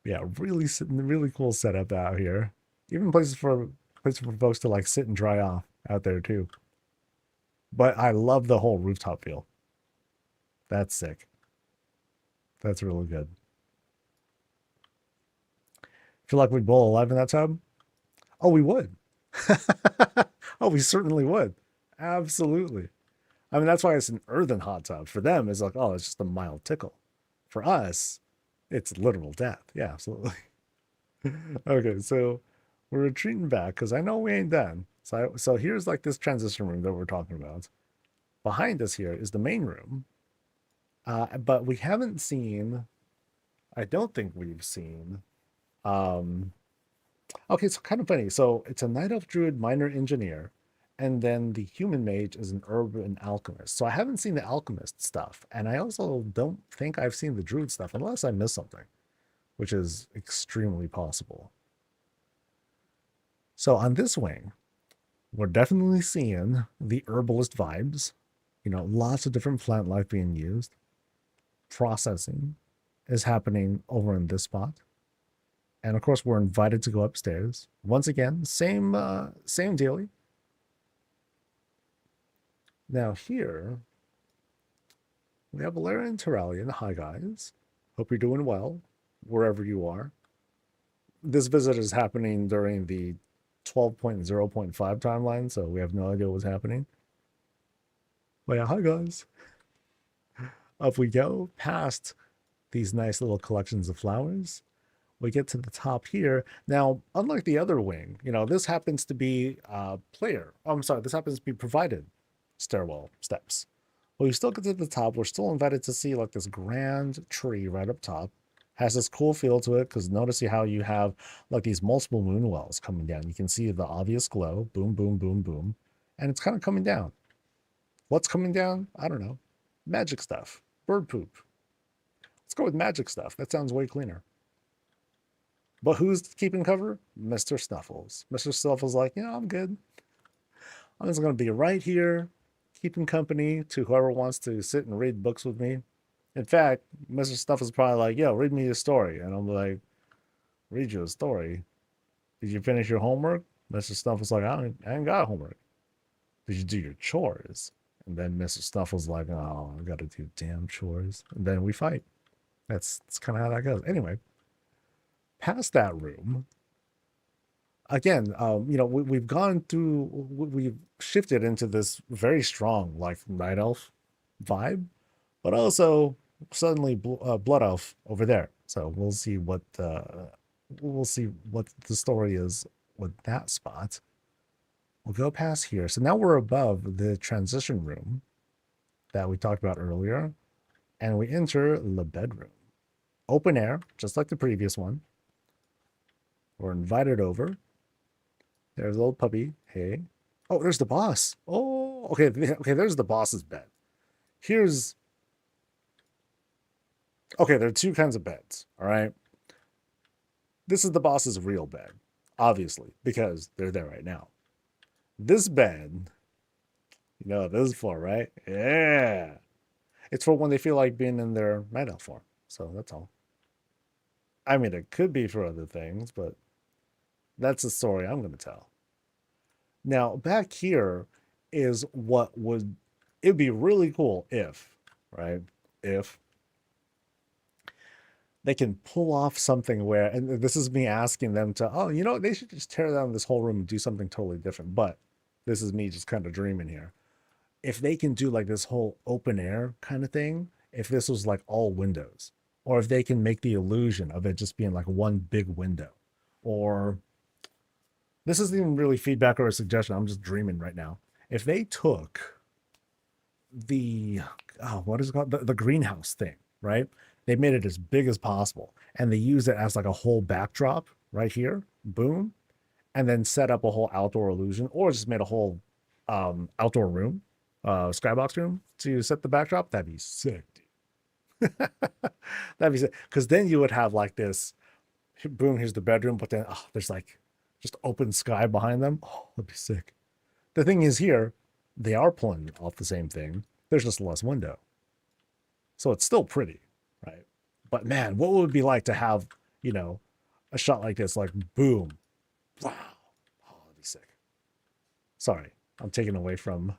Yeah, really cool setup out here. Even places for folks to like sit and dry off out there too. But I love the whole rooftop feel. That's sick. That's really good. Feel like we'd bowl alive in that tub? Oh, we would. Oh, we certainly would. Absolutely. I mean, that's why it's an earthen hot tub. For them, it's like, oh, it's just a mild tickle. For us, it's literal death. Yeah, absolutely. Okay, so we're retreating back because I know we ain't done. So here's like this transition room that we're talking about. Behind us here is the main room. But we haven't seen, I don't think we've seen, okay, it's kind of funny. So it's a night elf druid minor engineer, and then the human mage is an urban alchemist. So I haven't seen the alchemist stuff, and I also don't think I've seen the druid stuff unless I missed something, which is extremely possible. So on this wing, we're definitely seeing the herbalist vibes. You know, lots of different plant life being used. Processing is happening over in this spot. And of course, we're invited to go upstairs. Once again, same dealie. Now here, we have Valerian and Terralian. Hi, guys. Hope you're doing well, wherever you are. This visit is happening during the 12.0.5 timeline, so we have no idea what's happening. But yeah, hi, guys. If we go past these nice little collections of flowers, we get to the top here. Now, unlike the other wing, you know, this happens to be player. Oh, I'm sorry, this happens to be provided stairwell steps. But we still get to the top. We're still invited to see like this grand tree right up top. Has this cool feel to it because notice how you have like these multiple moon wells coming down. You can see the obvious glow. Boom, boom, boom, boom. And it's kind of coming down. What's coming down? I don't know. Magic stuff. Bird poop. Let's go with magic stuff. That sounds way cleaner. But who's keeping cover? Mr. Snuffles. Mr. Snuffles like, you know, I'm good. I'm just going to be right here, keeping company to whoever wants to sit and read books with me. In fact, Mr. Snuffles is probably like, yo, read me a story. And I'm like, read you a story? Did you finish your homework? Mr. Snuffles like, I ain't got homework. Did you do your chores? And then Mr. Snuffles like, oh, I got to do damn chores. And then we fight. That's kind of how that goes. Anyway. Past that room, again, you know, we've gone through, we've shifted into this very strong, like, night elf vibe, but also suddenly blood elf over there. So we'll see what the story is with that spot. We'll go past here. So now we're above the transition room that we talked about earlier, and we enter the bedroom. Open air, just like the previous one. We're invited over. There's a little puppy. Hey. Oh, there's the boss. Oh, okay. Okay, there's the boss's bed. Here's... Okay, there are two kinds of beds, all right? This is the boss's real bed, obviously, because they're there right now. This bed, you know what this is for, right? Yeah. It's for when they feel like being in their night elf form. So that's all. I mean, it could be for other things, but that's the story I'm going to tell. Now, back here is what would... It'd be really cool if, right? If they can pull off something where... And this is me asking them to, oh, you know, they should just tear down this whole room and do something totally different. But this is me just kind of dreaming here. If they can do like this whole open air kind of thing, if this was like all windows, or if they can make the illusion of it just being like one big window, or... This isn't even really feedback or a suggestion. I'm just dreaming right now. If they took the, what is it called? The greenhouse thing, right? They made it as big as possible. And they use it as like a whole backdrop right here. Boom. And then set up a whole outdoor illusion, or just made a whole outdoor room, skybox room to set the backdrop. That'd be sick, dude. That'd be sick. Because then you would have like this Boom, here's the bedroom, but then there's like just open sky behind them. Oh, that'd be sick. The thing is here, they are pulling off the same thing. There's just less window. So it's still pretty, right? But man, what would it be like to have, you know, a shot like this, like boom. Wow. Oh, that'd be sick. Sorry, I'm taken away from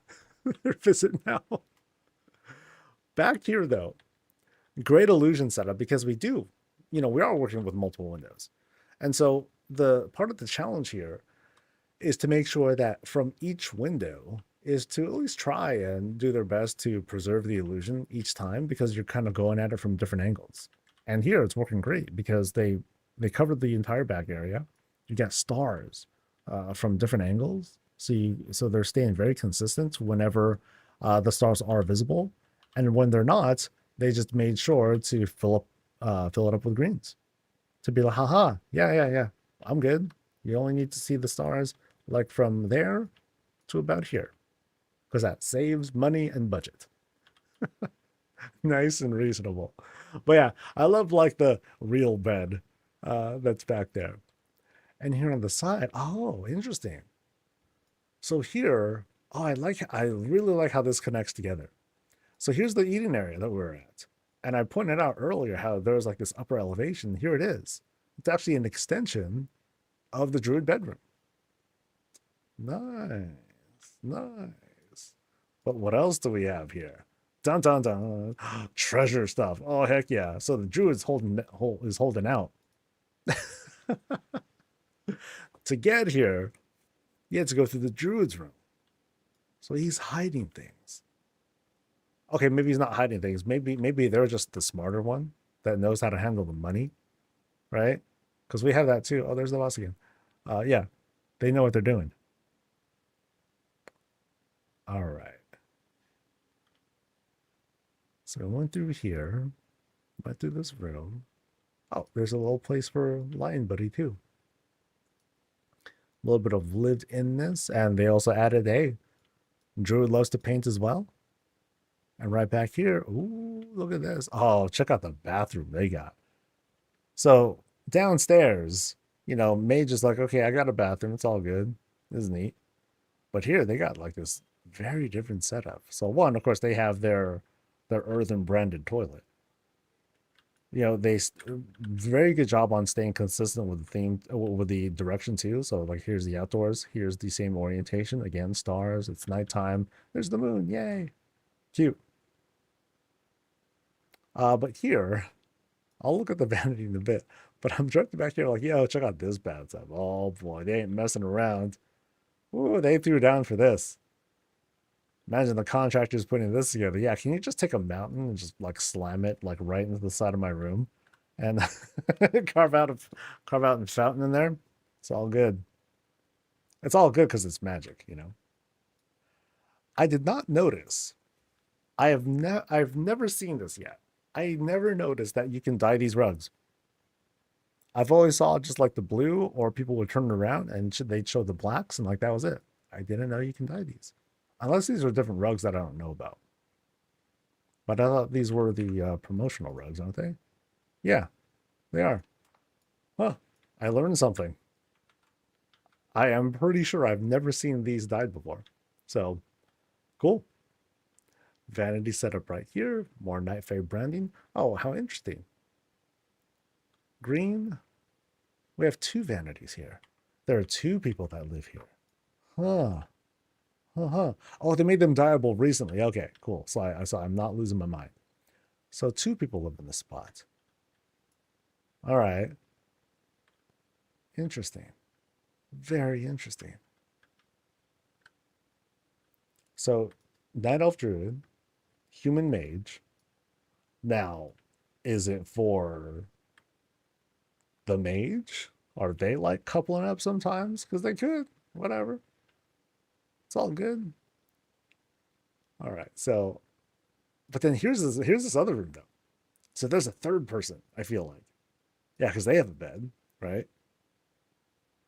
their visit now. Back here though, great illusion setup because we do, we are working with multiple windows. And so the part of the challenge here is to make sure that from each window is to at least try and do their best to preserve the illusion each time because you're kind of going at it from different angles. And here it's working great because they covered the entire back area. You got stars from different angles. So they're staying very consistent whenever the stars are visible. And when they're not, they just made sure to fill it up with greens to be like, haha, yeah, I'm good. You only need to see the stars like from there to about here because that saves money and budget. Nice and reasonable. But yeah, I love like the real bed that's back there. And here on the side, oh, interesting. So here, I really like how this connects together. So here's the eating area that we're at. And I pointed out earlier how there's like this upper elevation. Here it is. It's actually an extension of the druid bedroom. Nice. But what else do we have here? Dun dun dun. Treasure stuff. Oh heck yeah. So the druid's holding out. To get here, you had to go through the druid's room. So he's hiding things. Okay, maybe he's not hiding things. Maybe they're just the smarter one that knows how to handle the money, right? Because we have that too. Oh, there's the boss again. Yeah, they know what they're doing. All right. So I went through here, went through this room. Oh, there's a little place for Lion Buddy too. A little bit of lived inness, and they also added, hey, Druid loves to paint as well. And right back here, ooh, look at this. Oh, check out the bathroom they got. So downstairs, Mage is like, okay, I got a bathroom. It's all good. This is neat. But here they got like this very different setup. So one, of course, they have their earthen branded toilet. They very good job on staying consistent with the theme, with the direction too. So like, here's the outdoors. Here's the same orientation. Again, stars. It's nighttime. There's the moon. Yay. Cute. But here, I'll look at the vanity in a bit. But I'm directed back here like, yo, check out this bathtub. Oh boy, they ain't messing around. Ooh, they threw down for this. Imagine the contractors putting this together. Yeah, can you just take a mountain and just like slam it like right into the side of my room, and carve out a fountain in there? It's all good. It's all good because it's magic, I did not notice. I've never seen this yet. I never noticed that you can dye these rugs. I've always saw just like the blue, or people would turn it around and they'd show the blacks, and like that was it. I didn't know you can dye these. Unless these are different rugs that I don't know about. But I thought these were the promotional rugs, aren't they? Yeah, they are. Huh. I learned something. I am pretty sure I've never seen these dyed before. So, cool. Vanity setup right here. More Night Fae branding. Oh, how interesting. Green. We have 2 vanities here. There are 2 people that live here. Huh. Oh, they made them dyeable recently. Okay, cool. So I'm not losing my mind. So 2 people live in this spot. All right. Interesting. Very interesting. So Night Elf Druid, Human Mage. Now, is it for the mage? Are they like coupling up sometimes? Because they could. Whatever. It's all good. All right. So, but then here's this other room though. So there's a third person, I feel like. Yeah, because they have a bed, right?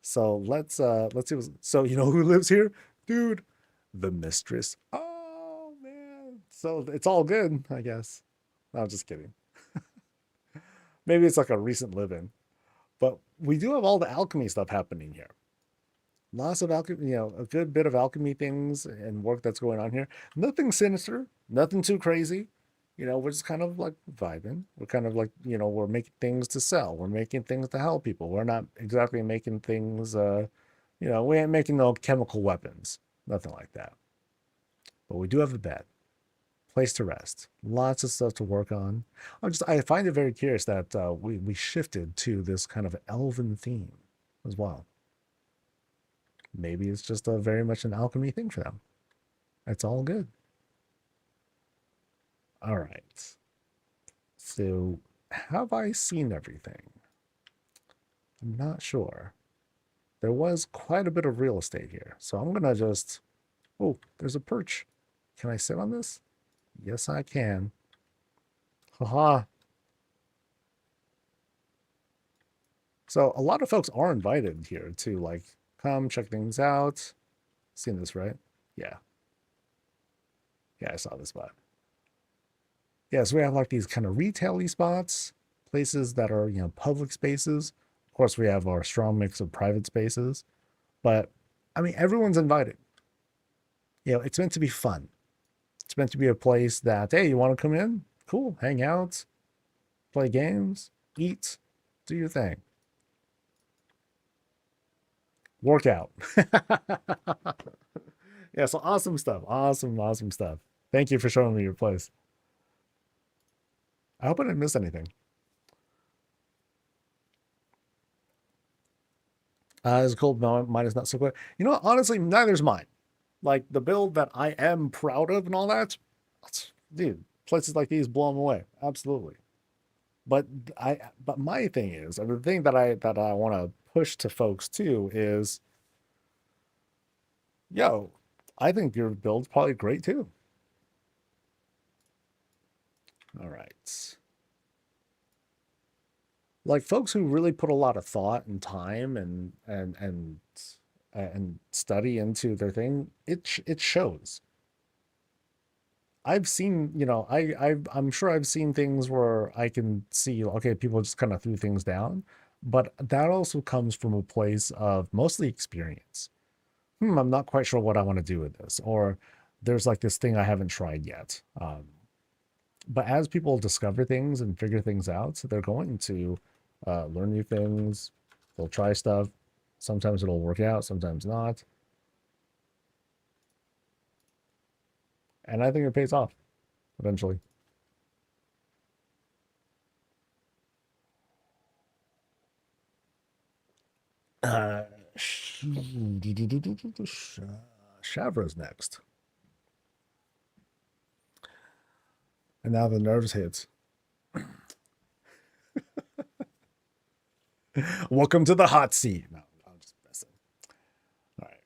So let's see. So you know who lives here? Dude, the mistress. Oh man. So it's all good, I guess. No, I'm just kidding. Maybe it's like a recent live-in. But we do have all the alchemy stuff happening here. Lots of alchemy, a good bit of alchemy things and work that's going on here. Nothing sinister, nothing too crazy. We're just kind of like vibing. We're kind of like, we're making things to sell. We're making things to help people. We're not exactly making things, we ain't making no chemical weapons, nothing like that. But we do have a bed, place to rest, lots of stuff to work on. I find it very curious that we shifted to this kind of elven theme as well. Maybe it's just a very much an alchemy thing for them. It's all good. All right. So, have I seen everything? I'm not sure. There was quite a bit of real estate here. So I'm going to just... Oh, there's a perch. Can I sit on this? Yes, I can. Haha. So a lot of folks are invited here to like come check things out. Seen this, right? Yeah. Yeah, I saw this spot. Yeah, so we have like these kind of retail-y spots, places that are, public spaces. Of course, we have our strong mix of private spaces. But, I mean, everyone's invited. It's meant to be fun. It's meant to be a place that, hey, you want to come in? Cool. Hang out, play games, eat, do your thing. Work out. Yeah, so awesome stuff. Awesome stuff. Thank you for showing me your place. I hope I didn't miss anything. Is cold? No, mine is not so quick. Honestly, neither's mine. Like the build that I am proud of and all that, dude, places like these blow them away. Absolutely. But my thing is, and the thing that I want to push to folks too is, yo, I think your build's probably great too. All right. Like folks who really put a lot of thought and time and study into their thing, it shows. I've seen, I'm sure I've seen things where I can see, okay, people just kind of threw things down, but that also comes from a place of mostly experience. I'm not quite sure what I want to do with this, or there's like this thing I haven't tried yet. But as people discover things and figure things out, they're going to learn new things. They'll try stuff. Sometimes it'll work out, sometimes not. And I think it pays off eventually. Shavra's next. And now the nerves hits. Welcome to the hot seat. No, I'm just messing. All right.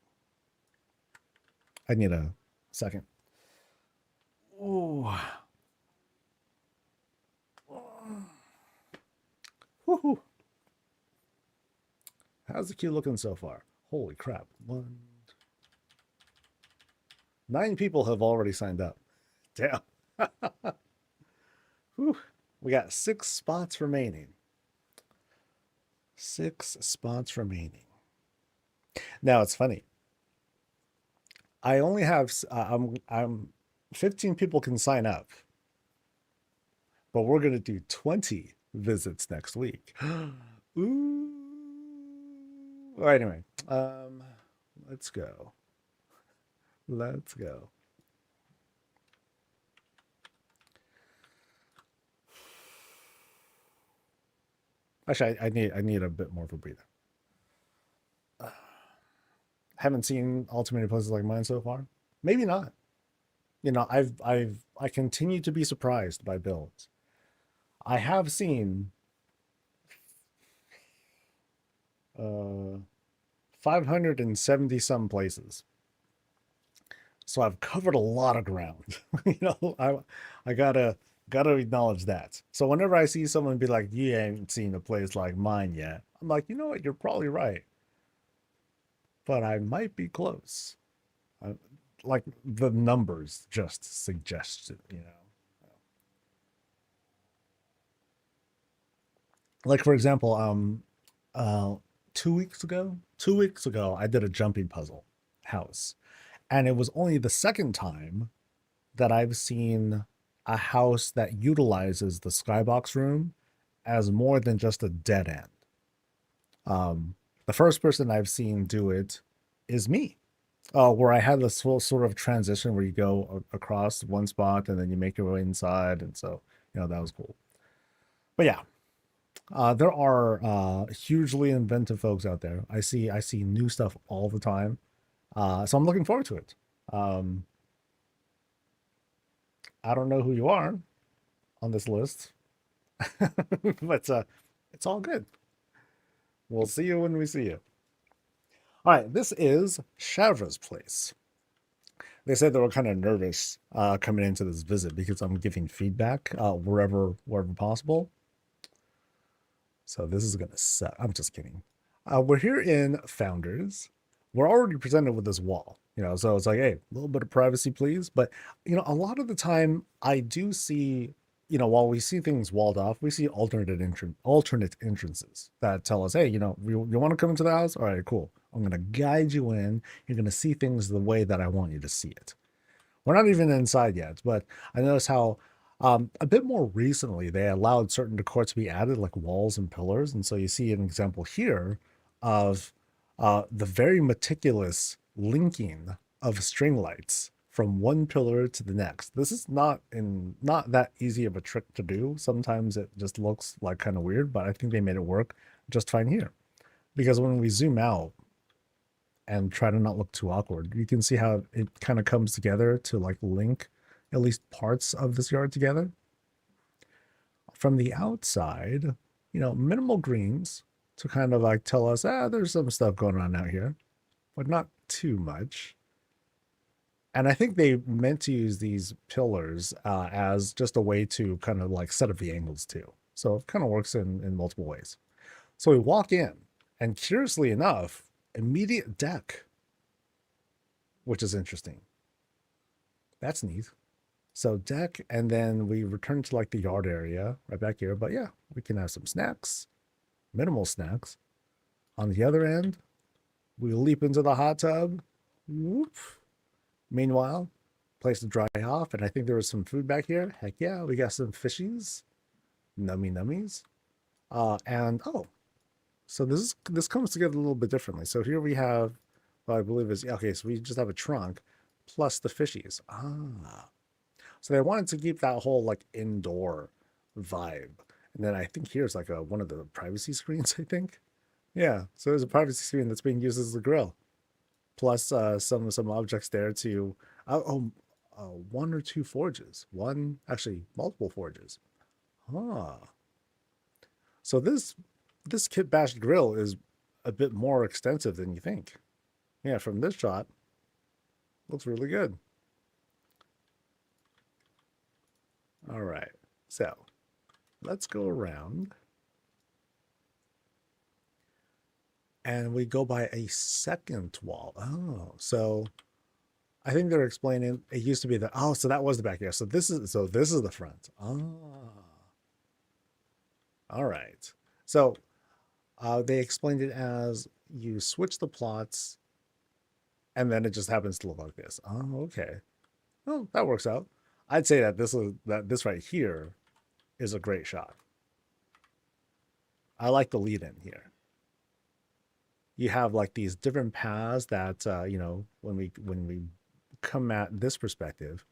I need a second. Oh. Woohoo. How's the queue looking so far? Holy crap. 9 people have already signed up. Damn. Whew. We got 6 spots remaining. 6 spots remaining. Now it's funny. I only have I'm 15 people can sign up, but we're gonna do 20 visits next week. Ooh. Well, anyway, let's go. Let's go. Actually, I need a bit more of a breather. Haven't seen ultimated places like mine so far. Maybe not. I continue to be surprised by builds. I have seen 570 some places. So I've covered a lot of ground. I gotta acknowledge that. So whenever I see someone be like, you ain't seen a place like mine yet, I'm like, you know what, you're probably right. But I might be close. Like the numbers just suggest it, Like for example, uh 2 weeks ago. 2 weeks ago, I did a jumping puzzle house, and it was only the second time that I've seen a house that utilizes the skybox room as more than just a dead end. The first person I've seen do it is me. Where I had this whole sort of transition where you go across one spot and then you make your way inside, and so that was cool. But yeah, there are hugely inventive folks out there. I see new stuff all the time, so I'm looking forward to it. Um, I don't know who you are on this list, but it's all good. We'll see you when we see you. All right, this is Shavra's place. They said they were kind of nervous coming into this visit because I'm giving feedback wherever possible. So this is gonna suck. I'm just kidding. We're here in Founders. We're already presented with this wall, so it's like, hey, a little bit of privacy, please. But a lot of the time, I do see, while we see things walled off, we see alternate entrances that tell us, hey, you want to come into the house? All right, cool. I'm gonna guide you in. You're gonna see things the way that I want you to see it. We're not even inside yet, but I noticed how a bit more recently they allowed certain decor to be added, like walls and pillars. And so you see an example here of the very meticulous linking of string lights from one pillar to the next. This is not that easy of a trick to do. Sometimes it just looks like kind of weird, but I think they made it work just fine here. Because when we zoom out and try to not look too awkward, you can see how it kind of comes together to like link at least parts of this yard together. From the outside, minimal greens to kind of like tell us, there's some stuff going on out here, but not too much. And I think they meant to use these pillars as just a way to kind of like set up the angles too. So it kind of works in multiple ways. So we walk in, and curiously enough, immediate deck, which is interesting. That's neat. So deck, and then we return to like the yard area right back here. But yeah, we can have some snacks, minimal snacks. On the other end, we leap into the hot tub. Whoop. Meanwhile, place to dry off, and I think there was some food back here. Heck yeah, we got some fishies, nummy nummies. And oh, so this comes together a little bit differently. So here we have, well, I believe is okay. So we just have a trunk plus the fishies. So they wanted to keep that whole like indoor vibe. And then I think here's like one of the privacy screens, I think. Yeah, so there's a privacy screen that's being used as the grill. Plus some objects there to one or two forges. One, actually multiple forges. So this kit bashed grill is a bit more extensive than you think. Yeah, from this shot, looks really good. All right, so let's go around. And we go by a second wall. Oh, so I think they're explaining it used to be so that was the backyard. So this is the front. All right. So they explained it as you switch the plots and then it just happens to look like this. Oh, okay. Well, that works out. I'd say that this right here is a great shot. I like the lead in here. You have like these different paths that when we come at this perspective,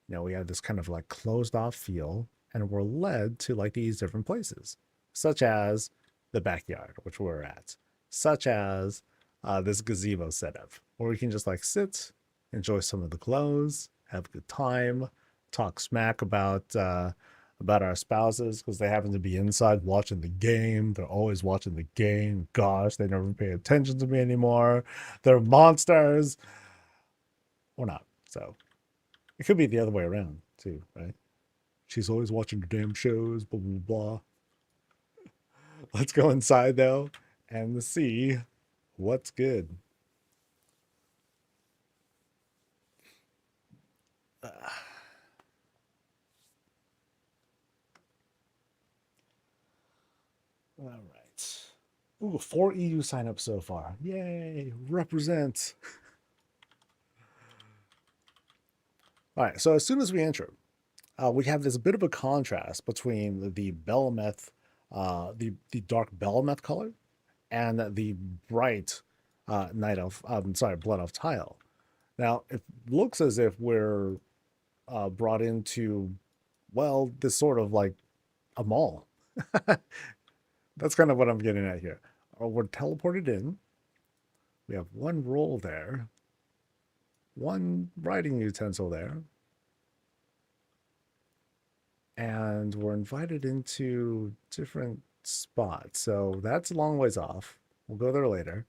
we have this kind of like closed off feel, and we're led to like these different places, such as the backyard, which we're at, such as this gazebo setup, where we can just like sit, enjoy some of the clothes, have a good time, talk smack about our spouses because they happen to be inside watching the game. They're always watching the game. Gosh, they never pay attention to me anymore. They're monsters. Or not. So it could be the other way around too, right? She's always watching the damn shows, blah, blah, blah. Let's go inside though and see what's good. All right. Ooh, 4 EU signups so far. Yay, represent. All right, so as soon as we enter, we have this bit of a contrast between the Belemeth, the dark Belemeth color, and the bright Night Elf, sorry, Blood Elf tile. Now, it looks as if we're brought into, well, this sort of like a mall. That's kind of what I'm getting at here. We're teleported in. We have one roll there, one writing utensil there, and we're invited into different spots. So that's a long ways off. We'll go there later.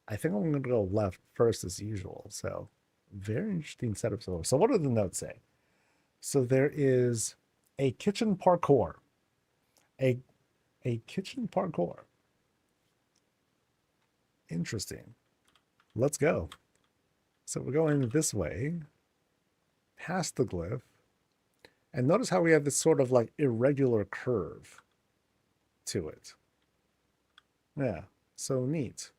I think I'm going to go left first as usual. So very interesting setup. So what do the notes say? So there is a kitchen parkour. A kitchen parkour. Interesting. Let's go. So we're going this way, past the glyph. And notice how we have this sort of like irregular curve to it. Yeah, so neat.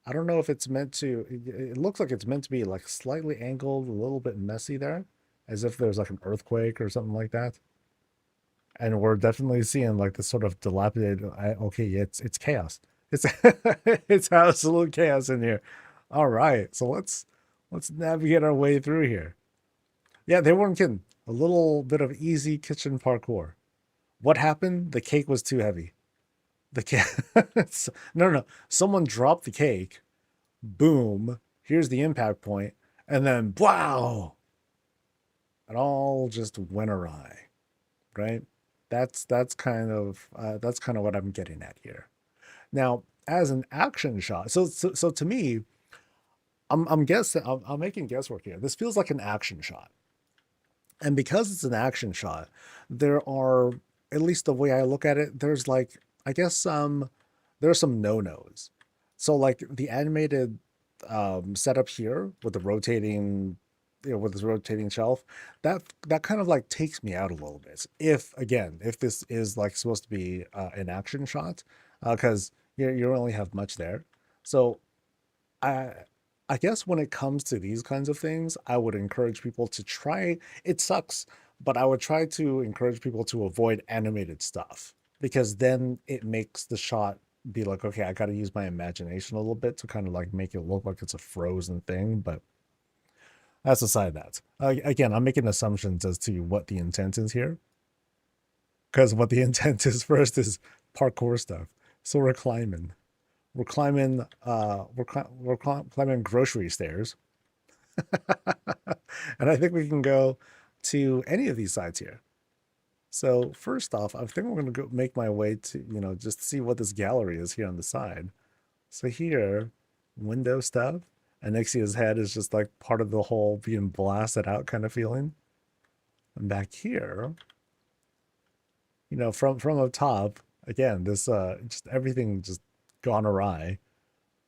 I don't know if it's meant to, it looks like it's meant to be like slightly angled, a little bit messy there, as if there's like an earthquake or something like that. And we're definitely seeing like this sort of dilapidated, okay, it's chaos. It's it's absolute chaos in here. All right, so let's navigate our way through here. Yeah, they weren't kidding. A little bit of easy kitchen parkour. What happened? The cake was too heavy. The cake. No. Someone dropped the cake. Boom. Here's the impact point, and then wow. It all just went awry, right? That's kind of what I'm getting at here. Now, as an action shot, so to me, I'm guessing I'm making guesswork here. This feels like an action shot. And because it's an action shot, there are, at least the way I look at it, there's like, I guess there are some no-nos. So like the animated setup here with the rotating, with this rotating shelf, that kind of like takes me out a little bit. If this is like supposed to be an action shot, because you don't really have much there. So I guess when it comes to these kinds of things, I would encourage people to try. It sucks, but I would try to encourage people to avoid animated stuff, because then it makes the shot be like, okay, I got to use my imagination a little bit to kind of like make it look like it's a frozen thing. But that's aside that. Again, I'm making assumptions as to what the intent is here, because what the intent is first is parkour stuff. So we're climbing. We're climbing grocery stairs. And I think we can go to any of these sides here. So first off, I think I'm going to go make my way to, just see what this gallery is here on the side. So here, window stuff. And Nixia's head is just like part of the whole being blasted out kind of feeling. And back here, from up top, again, this just everything just gone awry.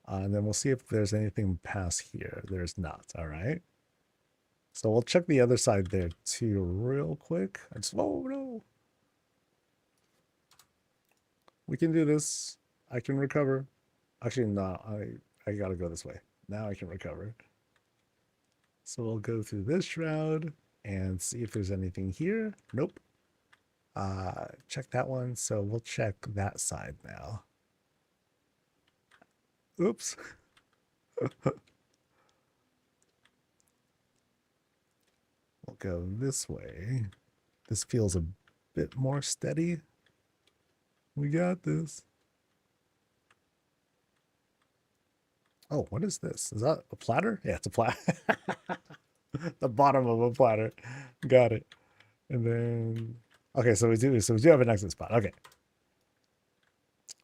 And then we'll see if there's anything past here. There's not. All right. So we'll check the other side there too real quick. Oh no. We can do this. I can recover. Actually, no, I gotta go this way. Now I can recover. So we'll go through this shroud and see if there's anything here. Nope. Check that one. So we'll check that side now. Oops. We'll go this way. This feels a bit more steady. We got this. Oh, what is this? Is that a platter? Yeah, it's a platter. The bottom of a platter. Got it. And then, okay, so we do have an exit spot. Okay.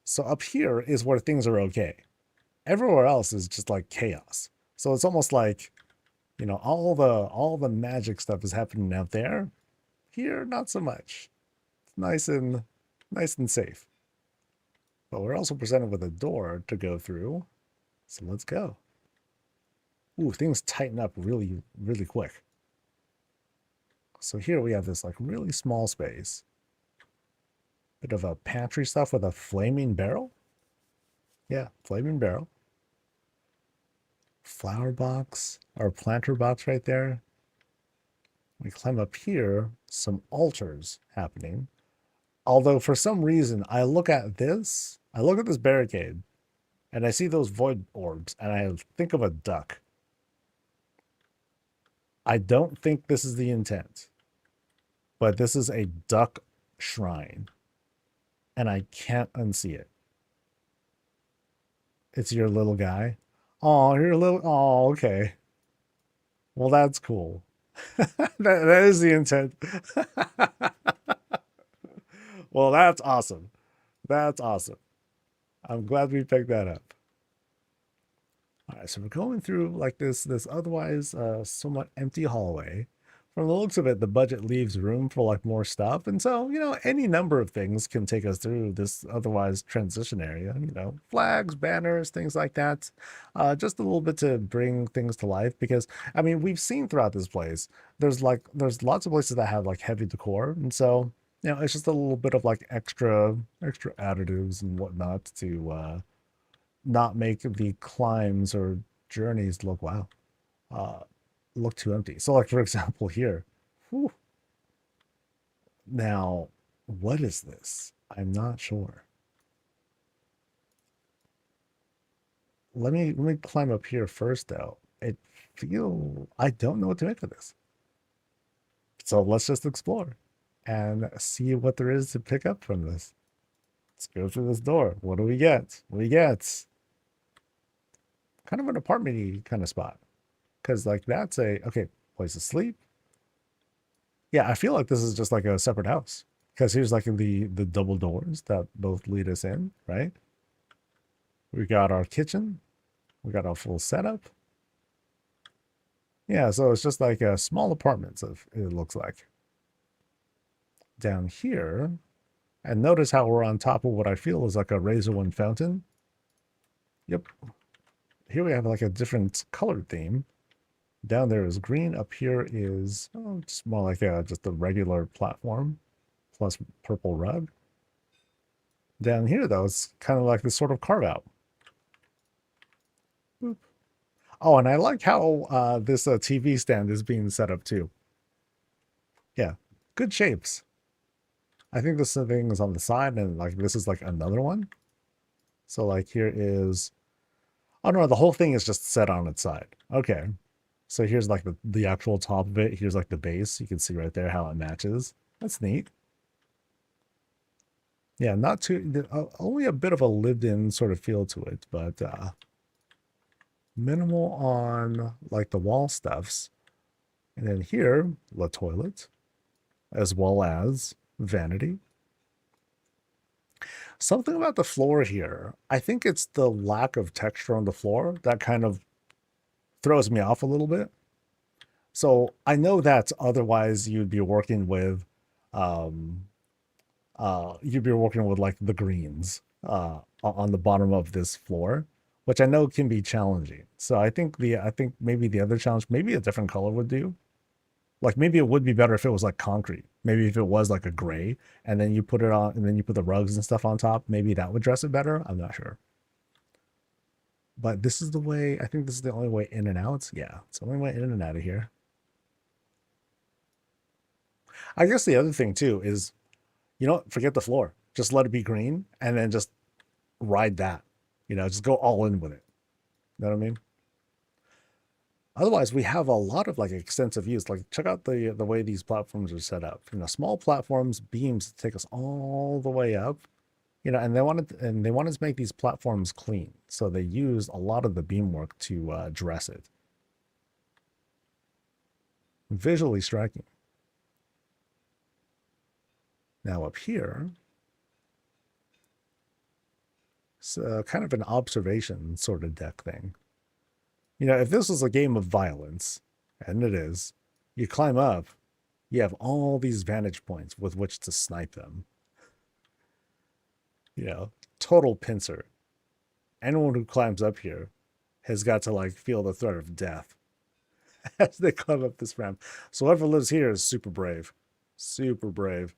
So up here is where things are okay. Everywhere else is just like chaos. So it's almost like, all the magic stuff is happening out there. Here, not so much. It's nice and safe. But we're also presented with a door to go through. So let's go. Ooh, things tighten up really, really quick. So here we have this like really small space. Bit of a pantry stuff with a flaming barrel. Yeah, flaming barrel. Flower box or planter box right there. We climb up here, some altars happening. Although for some reason I look at this barricade, and I see those void orbs, and I think of a duck. I don't think this is the intent, but this is a duck shrine, and I can't unsee it. It's your little guy. Oh, you're a little. Oh, okay. Well, that's cool. That is the intent. Well, that's awesome. That's awesome. I'm glad we picked that up. All right, so we're going through like this otherwise somewhat empty hallway. From the looks of it, the budget leaves room for like more stuff, and so any number of things can take us through this otherwise transition area. Flags, banners, things like that. Just a little bit to bring things to life because I mean we've seen throughout this place. There's lots of places that have like heavy decor, and so it's just a little bit of like extra additives and whatnot to not make the climbs or journeys uh look too empty. So like for example here, whew, now what is this? I'm not sure. Let me climb up here first though. I don't know what to make of this. So let's just explore and see what there is to pick up from this. Let's go through this door. What do we get? We get kind of an apartment-y kind of spot. Because like that's a okay place to sleep. Yeah, I feel like this is just like a separate house. Because here's like the double doors that both lead us in, right? We got our kitchen. We got our full setup. Yeah, so it's just like a small apartments of it looks like. Down here, and notice how we're on top of what I feel is like a Razor One fountain. Yep. Here we have like a different colored theme. Down there is green. Up here is it's more like just a regular platform plus purple rug. Down here, though, it's kind of like this sort of carve out. Boop. Oh, and I like how this TV stand is being set up too. Yeah, good shapes. I think this thing is on the side, and like this is like another one. So like here is, oh no, the whole thing is just set on its side. Okay, so here's like the actual top of it. Here's like the base. You can see right there how it matches. That's neat. Yeah, not too, only a bit of a lived-in sort of feel to it, but minimal on like the wall stuffs. And then here, the toilet, as well as vanity. Something about the floor here, I think it's the lack of texture on the floor that kind of throws me off a little bit. So I know that otherwise um, you'd be working with like the greens on the bottom of this floor, which I know can be challenging. So I think maybe the other challenge, maybe a different color would do. Like maybe it would be better if it was like concrete. Maybe if it was like a gray and then you put it on and then you put the rugs and stuff on top, maybe that would dress it better. I'm not sure. But this is the way, I think this is the only way in and out. Yeah, it's the only way in and out of here. I guess the other thing too is, forget the floor. Just let it be green and then just ride that. Just go all in with it. You know what I mean? Otherwise, we have a lot of like extensive use. Like check out the way these platforms are set up. Small platforms, beams take us all the way up. And they wanted to make these platforms clean, so they used a lot of the beamwork to dress it. Visually striking. Now up here, it's kind of an observation sort of deck thing. If this was a game of violence, and it is, you climb up, you have all these vantage points with which to snipe them. Total pincer. Anyone who climbs up here has got to like feel the threat of death as they climb up this ramp. So whoever lives here is super brave. Super brave.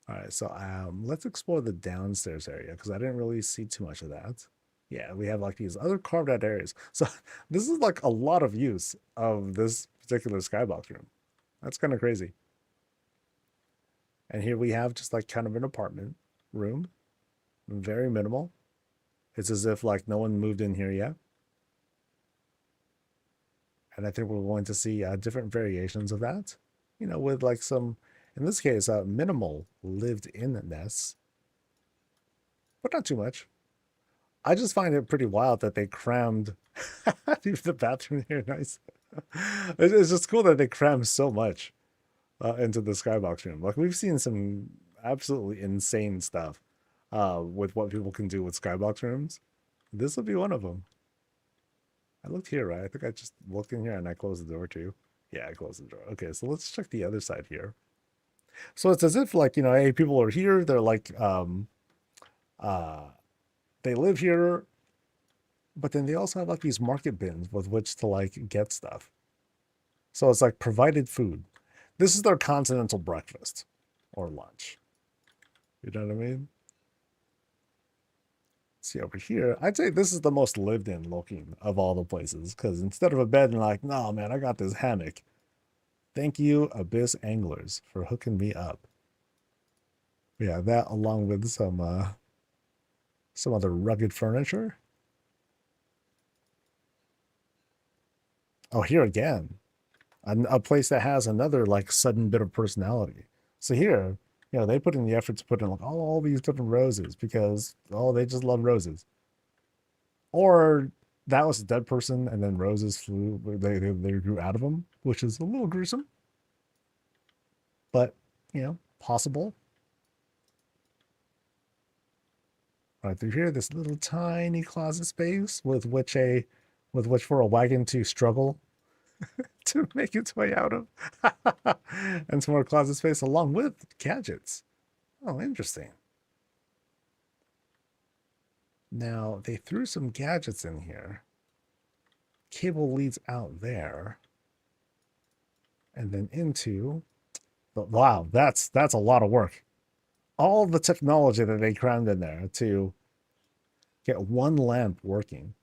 All right, so let's explore the downstairs area because I didn't really see too much of that. Yeah, we have like these other carved out areas. So this is like a lot of use of this particular skybox room. That's kind of crazy. And here we have just like kind of an apartment room, very minimal. It's as if like no one moved in here yet. And I think we're going to see different variations of that, you know, with like some, in this case, minimal lived in-ness, but not too much. I just find it pretty wild that they crammed the bathroom here. Nice. It's just cool that they crammed so much into the skybox room. Like we've seen some absolutely insane stuff with what people can do with skybox rooms. This will be one of them. I looked here, right? I think I just looked in here and I closed the door too. Yeah, I closed the door. Okay, so let's check the other side here. So it's as if like, you know, hey, people are here. They're like, uh, they live here, but then they also have like these market bins with which to like get stuff. So it's like provided food. This is their continental breakfast or lunch. You know what I mean? See over here, I'd say this is the most lived in looking of all the places because instead of a bed and like, no man, I got this hammock. Thank you, Abyss Anglers, for hooking me up. Yeah, that along with some other rugged furniture. Oh, here again, a place that has another like sudden bit of personality. So here, you know, they put in the effort to put in like all these different roses because they just love roses. Or that was a dead person and then roses flew. They grew out of them, which is a little gruesome, but you know, possible. Right through here, this little tiny closet space with which for a wagon to struggle to make its way out of. And some more closet space along with gadgets. Oh, interesting. Now they threw some gadgets in here. Cable leads out there. And then into wow, that's a lot of work. All the technology that they crammed in there to get one lamp working.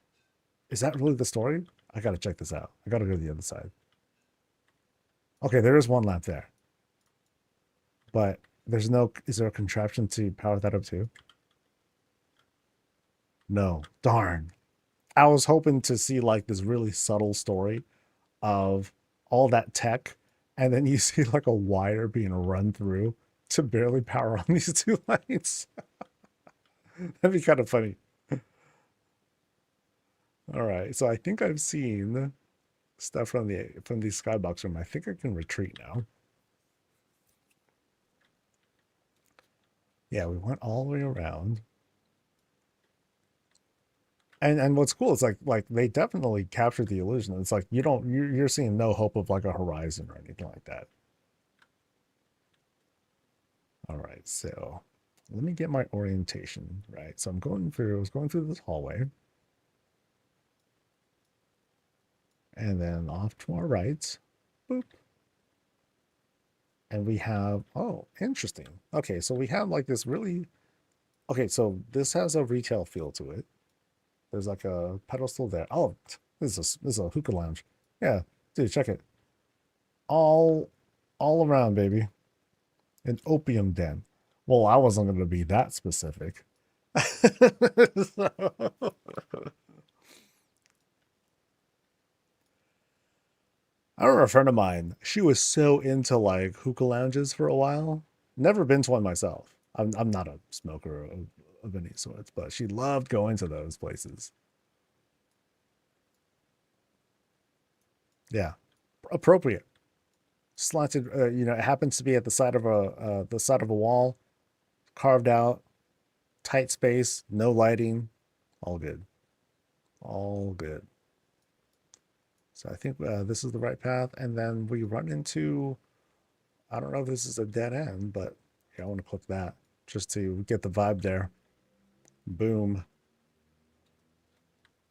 Is that really the story? I gotta check this out. I gotta go to the other side. Okay, there is one lamp there. But there's no, is there a contraption to power that up too? No. Darn. I was hoping to see like this really subtle story of all that tech, and then you see like a wire being run through to barely power on these two lights. That'd be kind of funny. All right, so I think I've seen stuff from the skybox room. I think I can retreat now. Yeah, we went all the way around. And what's cool is like they definitely captured the illusion. It's like you're seeing no hope of like a horizon or anything like that. All right, so let me get my orientation right. So I was going through this hallway. And then off to our right. Boop. And we have, oh, interesting. Okay, so we have like this really, okay, so this has a retail feel to it. There's like a pedestal there. Oh, this is a hookah lounge. Yeah, dude, check it. All all around, baby. An opium den. Well, I wasn't going to be that specific. So, I remember a friend of mine. She was so into like hookah lounges for a while. Never been to one myself. I'm not a smoker of any sorts, but she loved going to those places. Yeah, appropriate. Slanted. You know, it happens to be at the side of a wall, carved out, tight space, no lighting, all good, all good. So I think this is the right path, and then we run into. I don't know if this is a dead end, but yeah, I want to click that just to get the vibe there. Boom.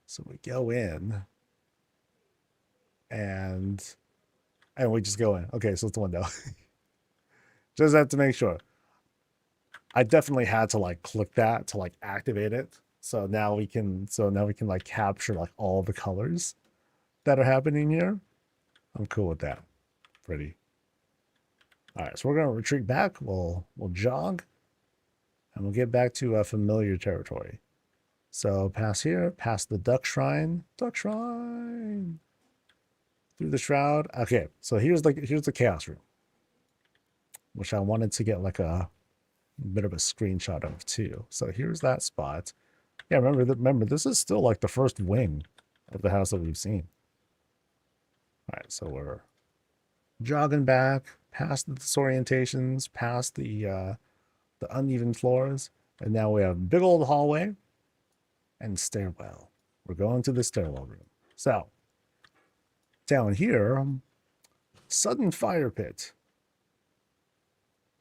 So we go in, and we just go in. Okay, so it's the window. Just have to make sure. I definitely had to like click that to like activate it. So now we can like capture like all the colors that are happening here. I'm cool with that. Pretty. All right, so we're gonna retreat back. We'll jog, and we'll get back to familiar territory. So pass here, past the duck shrine, through the shroud. Okay, so here's the chaos room, which I wanted to get like a bit of a screenshot of too. So here's that spot. Yeah, remember this is still like the first wing of the house that we've seen. All right, so we're jogging back past the disorientations, past the uneven floors, and now we have a big old hallway and stairwell. We're going to the stairwell room. So down here, sudden fire pit.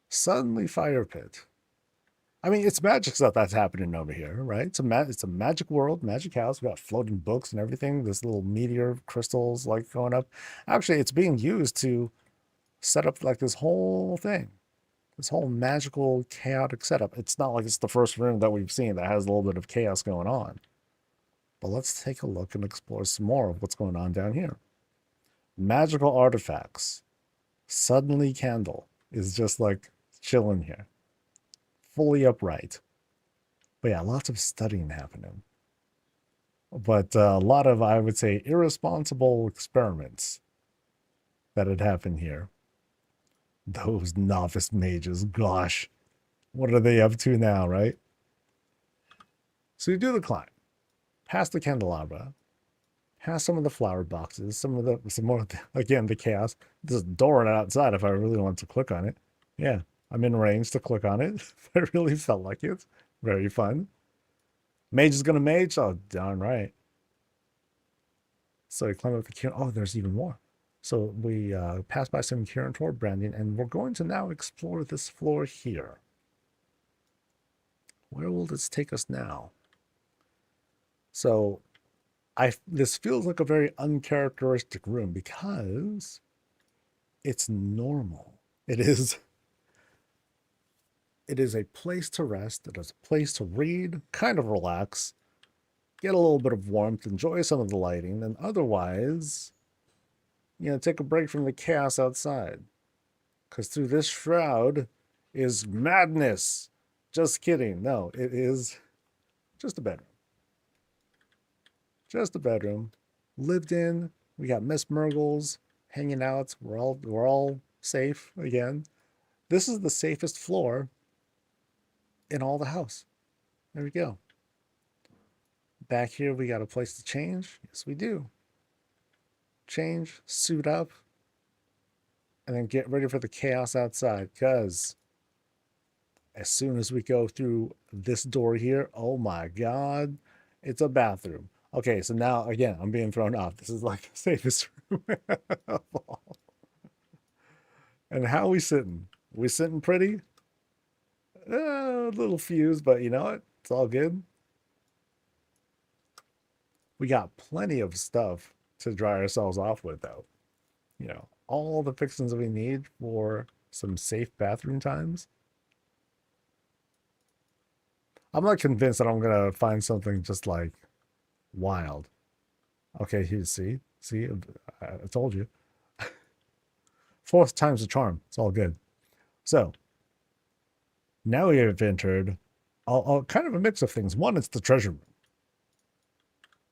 Suddenly fire pit. I mean, it's magic stuff that's happening over here, right? It's a magic world, magic house. We got floating books and everything. This little meteor crystals like going up. Actually, it's being used to set up like this whole thing, this whole magical chaotic setup. It's not like it's the first room that we've seen that has a little bit of chaos going on. But let's take a look and explore some more of what's going on down here. Magical artifacts. Suddenly candle is just like chilling here. Fully upright. But yeah, lots of studying happening. But a lot of, I would say, irresponsible experiments that had happened here. Those novice mages, gosh. What are they up to now, right? So you do the climb. Past the candelabra. Past some of the flower boxes. Some more, again, the chaos. There's a door outside if I really want to click on it. Yeah, I'm in range to click on it. I really felt like it. Very fun. Mage is gonna mage? Oh, darn right. So we climb up the Kirin. Oh, there's even more. So we pass by some Kirin Tor branding, and we're going to now explore this floor here. Where will this take us now? So this feels like a very uncharacteristic room because it's normal. It is a place to rest. It is a place to read, kind of relax, get a little bit of warmth, enjoy some of the lighting, and otherwise, take a break from the chaos outside. Because through this shroud is madness. Just kidding. No, it is just a bedroom. Just a bedroom. Lived in. We got Miss Murgles hanging out. We're all safe again. This is the safest floor in all the house. There we go. Back here, we got a place to change. Yes, we do. Change, suit up, and then get ready for the chaos outside. Because as soon as we go through this door here, oh my God, it's a bathroom. Okay, so now, again, I'm being thrown off. This is like the safest room of all. And how are we sitting? We sitting pretty? A little fused, but you know what? It's all good. We got plenty of stuff to dry ourselves off with, though. All the fixings that we need for some safe bathroom times. I'm not convinced that I'm going to find something just like wild. Okay, here, see, I told you. Fourth time's the charm. It's all good. So now we have entered kind of a mix of things. One, it's the treasure room.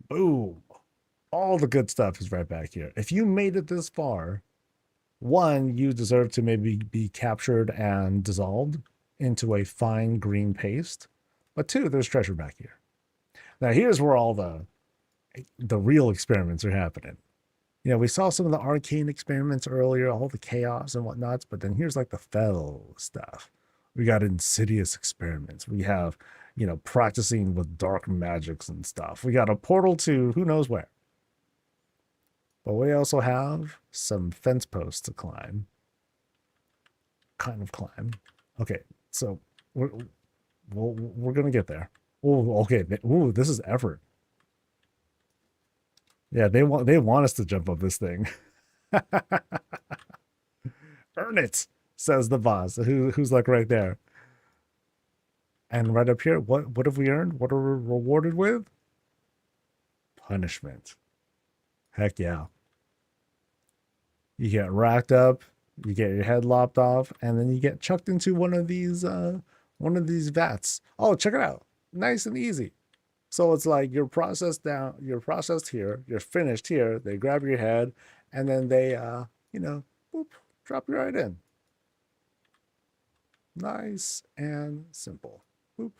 Boom. All the good stuff is right back here. If you made it this far, one, you deserve to maybe be captured and dissolved into a fine green paste. But two, there's treasure back here. Now here's where all the real experiments are happening. We saw some of the arcane experiments earlier, all the chaos and whatnots, but then here's like the fell stuff. We got insidious experiments. We have, practicing with dark magics and stuff. We got a portal to who knows where. But we also have some fence posts to climb. Kind of climb. Okay, so we're gonna get there. Oh, okay. Ooh, this is effort. Yeah, they want us to jump up this thing. Earn it, says the boss, who's like right there. And right up here, what have we earned? What are we rewarded with? Punishment. Heck yeah. You get racked up, you get your head lopped off, and then you get chucked into one of these vats. Oh, check it out. Nice and easy. So it's like you're processed down, you're processed here, you're finished here, they grab your head, and then they boop, drop you right in. Nice and simple. Boop.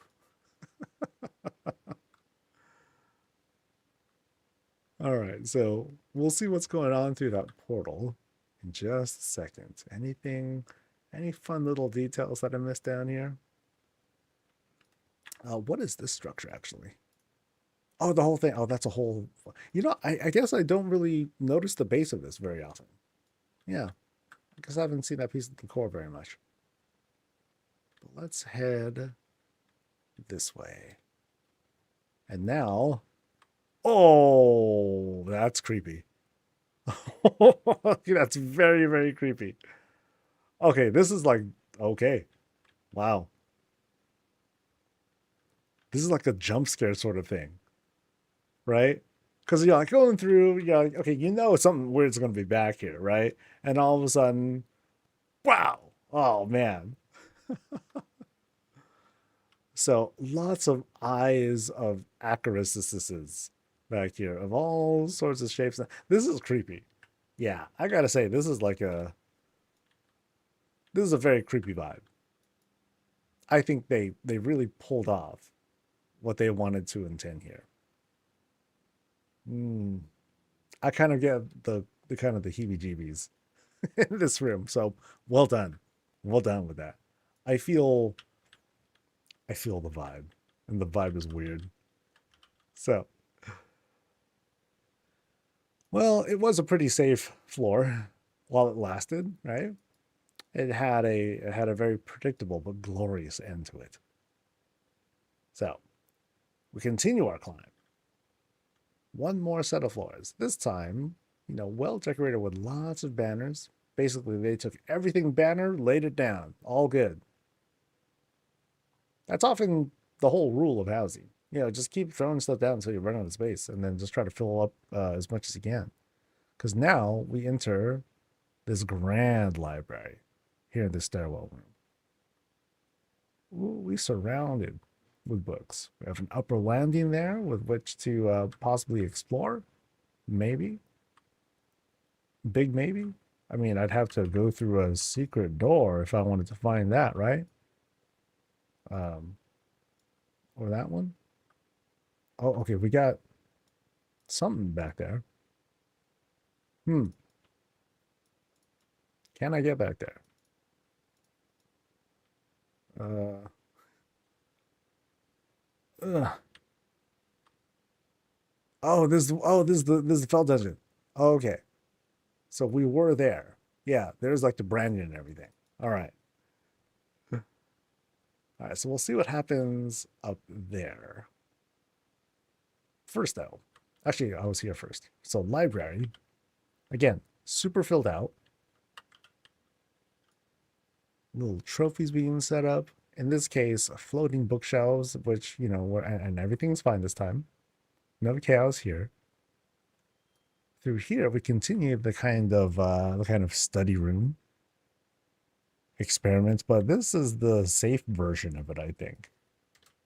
All right, so we'll see what's going on through that portal in just a second. Any fun little details that I missed down here? What is this structure actually? Oh, the whole thing. Oh, that's a whole. I guess I don't really notice the base of this very often. Yeah, I guess I haven't seen that piece of the core very much. But let's head this way. And now, oh, that's creepy. That's very, very creepy. Okay, this is like, okay. Wow. This is like a jump scare sort of thing, right? Because you're like going through, you're like, okay, something weird's going to be back here, right? And all of a sudden, wow. Oh, man. So lots of eyes of acaristices back here of all sorts of shapes. This is creepy. Yeah, I gotta say, this is a very creepy vibe. I think they really pulled off what they wanted to intend here. I kind of get the kind of the heebie-jeebies in this room. So well done, well done with that. I feel the vibe, and the vibe is weird. So, well, it was a pretty safe floor while it lasted, right? It had a very predictable but glorious end to it. So, we continue our climb. One more set of floors. This time, well decorated with lots of banners. Basically, they took everything banner, laid it down. All good. That's often the whole rule of housing. Just keep throwing stuff down until you run out of space, and then just try to fill up as much as you can. Because now we enter this grand library here in the stairwell room. Ooh, we surrounded with books. We have an upper landing there with which to possibly explore. Maybe. Big maybe. I mean, I'd have to go through a secret door if I wanted to find that, right? Or that one. Oh, okay. We got something back there. Can I get back there? This is the fell dungeon. Okay. So we were there. Yeah, there's like the branding and everything. All right. All right, so we'll see what happens up there. First, though, actually, I was here first. So, library, again, super filled out. Little trophies being set up. In this case, floating bookshelves, which, and everything's fine this time. No chaos here. Through here, we continue the kind of study room experiments, but this is the safe version of it, I think.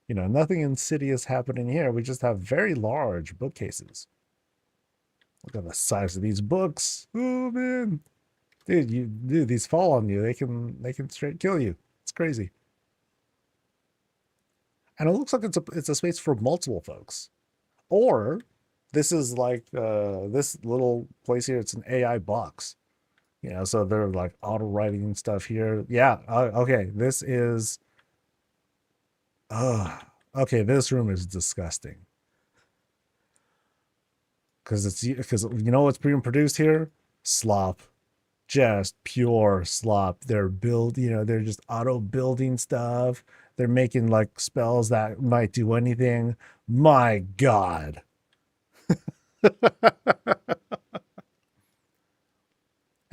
Nothing insidious happening here. We just have very large bookcases. Look at the size of these books. Oh man, dude, these fall on you. They can straight kill you. It's crazy. And it looks like it's a space for multiple folks, or this is like this little place here. It's an AI box. So they're like auto writing stuff here. Yeah. Okay. This is. Okay. This room is disgusting. Because what's being produced here? Slop. Just pure slop. They're they're just auto building stuff. They're making like spells that might do anything. My God.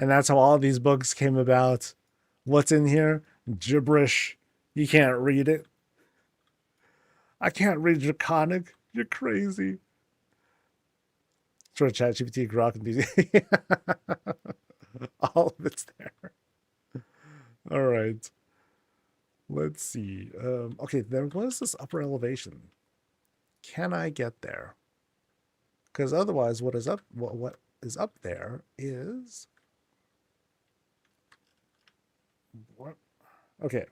And that's how all these books came about. What's in here? Gibberish. You can't read it. I can't read Draconic. You're crazy. Sort of ChatGPT, Grok, and DC. All of it's there. All right. Let's see. Okay, then what is this upper elevation? Can I get there? Because otherwise, what is up? What is up there is what? Okay,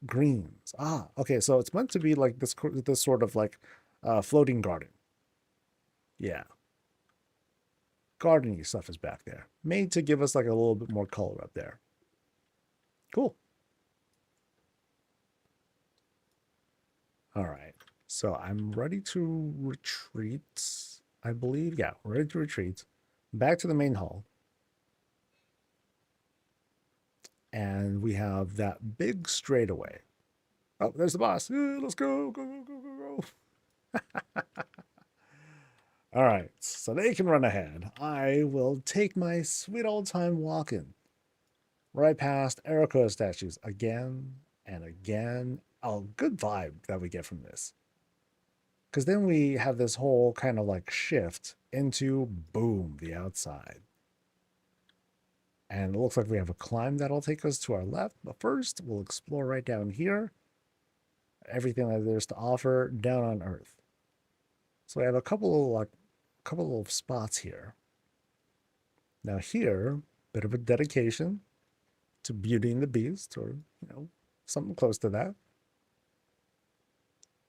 greens. Ah, okay. So it's meant to be like this sort of like floating garden. Yeah, gardening stuff is back there, made to give us like a little bit more color up there. Cool. All right. So I'm ready to retreat. I believe, yeah, ready to retreat back to the main hall. And we have that big straightaway. Oh, there's the boss. Let's go, go, go, go, go, go. All right, so they can run ahead. I will take my sweet old time walking right past Erico statues again and again. Oh, good vibe that we get from this. Because then we have this whole kind of like shift into boom, the outside. And it looks like we have a climb that'll take us to our left. But first, we'll explore right down here. Everything that there's to offer down on Earth. So we have a couple of spots here. Now here, bit of a dedication to Beauty and the Beast, or something close to that.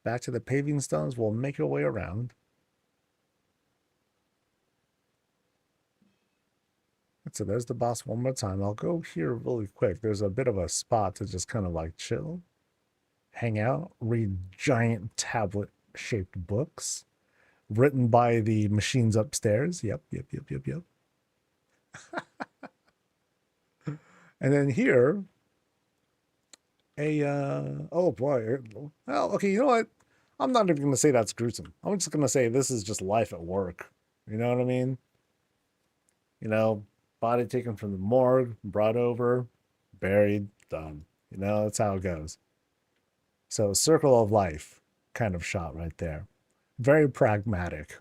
Back to the paving stones, we'll make our way around. So there's the boss one more time. I'll go here really quick. There's a bit of a spot to just kind of like chill, hang out, read giant tablet-shaped books written by the machines upstairs. Yep. And then here, oh boy. Well, okay, you know what? I'm not even going to say that's gruesome. I'm just going to say this is just life at work. You know what I mean? Body taken from the morgue, brought over, buried, done. That's how it goes. So circle of life kind of shot right there. Very pragmatic.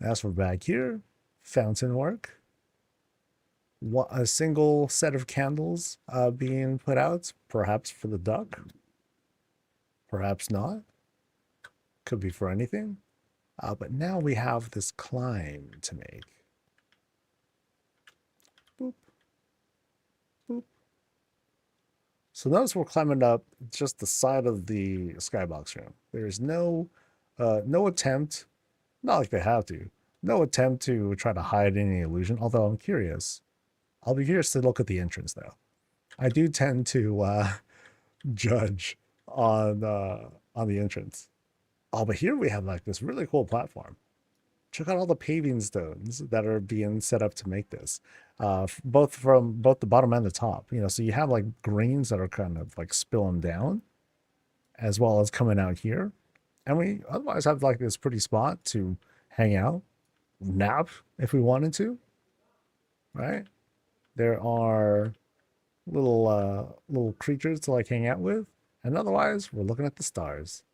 As for back here, fountain work. A single set of candles being put out, perhaps for the duck. Perhaps not. Could be for anything. But now we have this climb to make. Boop. Boop. So notice we're climbing up just the side of the skybox room. There's no attempt, not like they have to, no attempt to try to hide any illusion, although I'm curious. I'll be curious to look at the entrance, though. I do tend to judge on the entrance. Oh, but here we have like this really cool platform. Check out all the paving stones that are being set up to make this, both the bottom and the top. So you have like greens that are kind of like spilling down, as well as coming out here, and we otherwise have like this pretty spot to hang out, nap if we wanted to. Right? There are little creatures to like hang out with, and otherwise we're looking at the stars.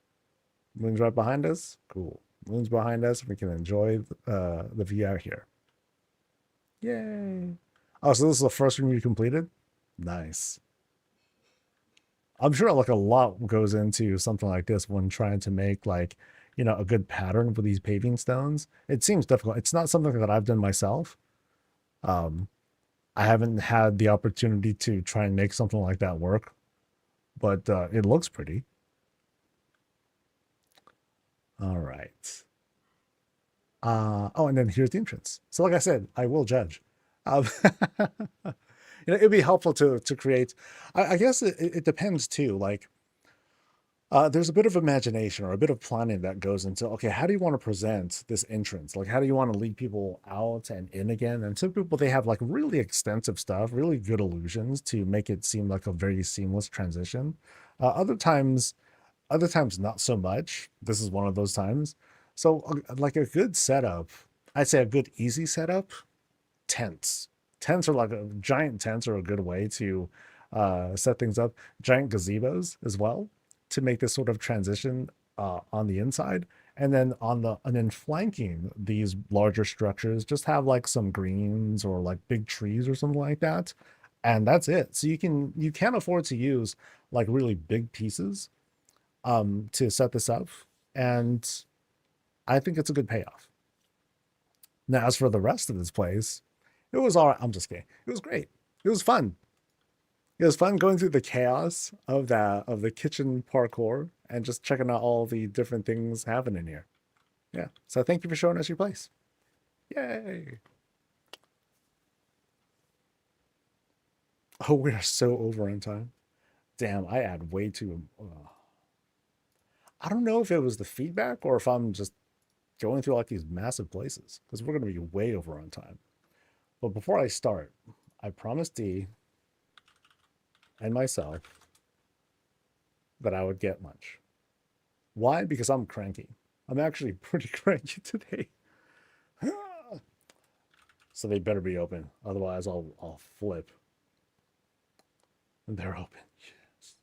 Moon's right behind us. Cool. Moon's behind us. We can enjoy the view out here. Yay. Oh, so this is the first room you completed? Nice. I'm sure like a lot goes into something like this when trying to make like, a good pattern for these paving stones. It seems difficult. It's not something that I've done myself. I haven't had the opportunity to try and make something like that work, but it looks pretty. All right. Oh, and then here's the entrance. So like I said, I will judge. It'd be helpful to create. I guess it depends too. Like, there's a bit of imagination or a bit of planning that goes into, okay, how do you want to present this entrance? Like, how do you want to lead people out and in again? And some people, they have like really extensive stuff, really good illusions to make it seem like a very seamless transition. Other times not so much. This is one of those times. So like a good setup, I'd say a good easy setup, tents. Tents are like giant tents are a good way to set things up. Giant gazebos as well. to make this sort of transition on the inside. And then flanking these larger structures, just have like some greens or like big trees or something like that. And that's it. So you can afford to use like really big pieces to set this up. And I think it's a good payoff. Now, as for the rest of this place, it was all right. I'm just kidding. It was great. It was fun. It was fun going through the chaos of the kitchen parkour and just checking out all the different things happening here. Yeah. So thank you for showing us your place. Yay. Oh, we're so over on time. Damn, I add way too. I don't know if it was the feedback or if I'm just going through like these massive places because we're going to be way over on time. But before I start, I promised Dee and myself that I would get lunch. Why? Because I'm cranky. I'm actually pretty cranky today. So they better be open. Otherwise, I'll flip. And they're open. Yes.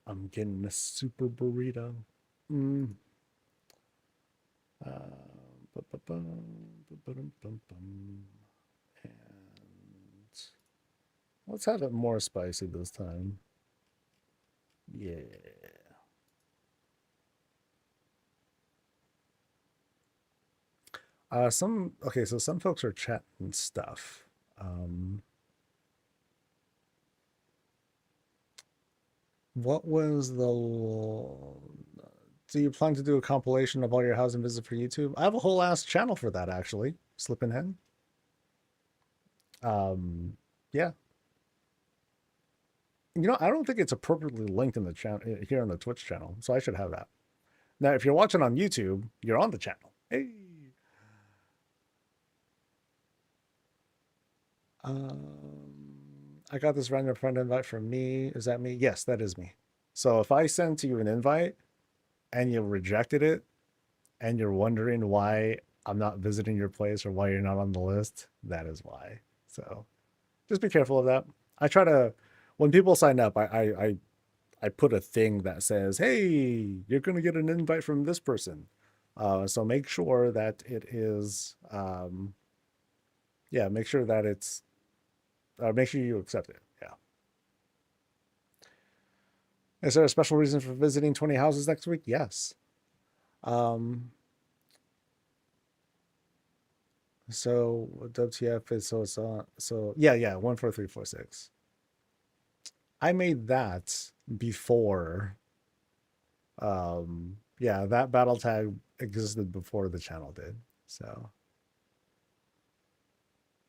I'm getting a super burrito. And let's have it more spicy this time. Yeah. So some folks are chatting stuff. What was the? Do you plan to do a compilation of all your housing visits for YouTube? I have a whole ass channel for that actually. Slippin' Hen. Yeah. You know, I don't think it's appropriately linked in the channel here on the Twitch channel, so I should have that. Now, if you're watching on YouTube, you're on the channel. Hey. I got this random friend invite from me. Is that me? Yes, that is me. So if I send to you an invite and you rejected it and you're wondering why I'm not visiting your place or why you're not on the list, that is why. So just be careful of that. I try to, when people sign up, I put a thing that says, hey, you're going to get an invite from this person. So make sure that it is, yeah, make sure that it's, make sure you accept it. Yeah. Is there a special reason for visiting 20 houses next week? Yes. So WTF is so yeah, 14346. I made that before. Yeah, that battle tag existed before the channel did. So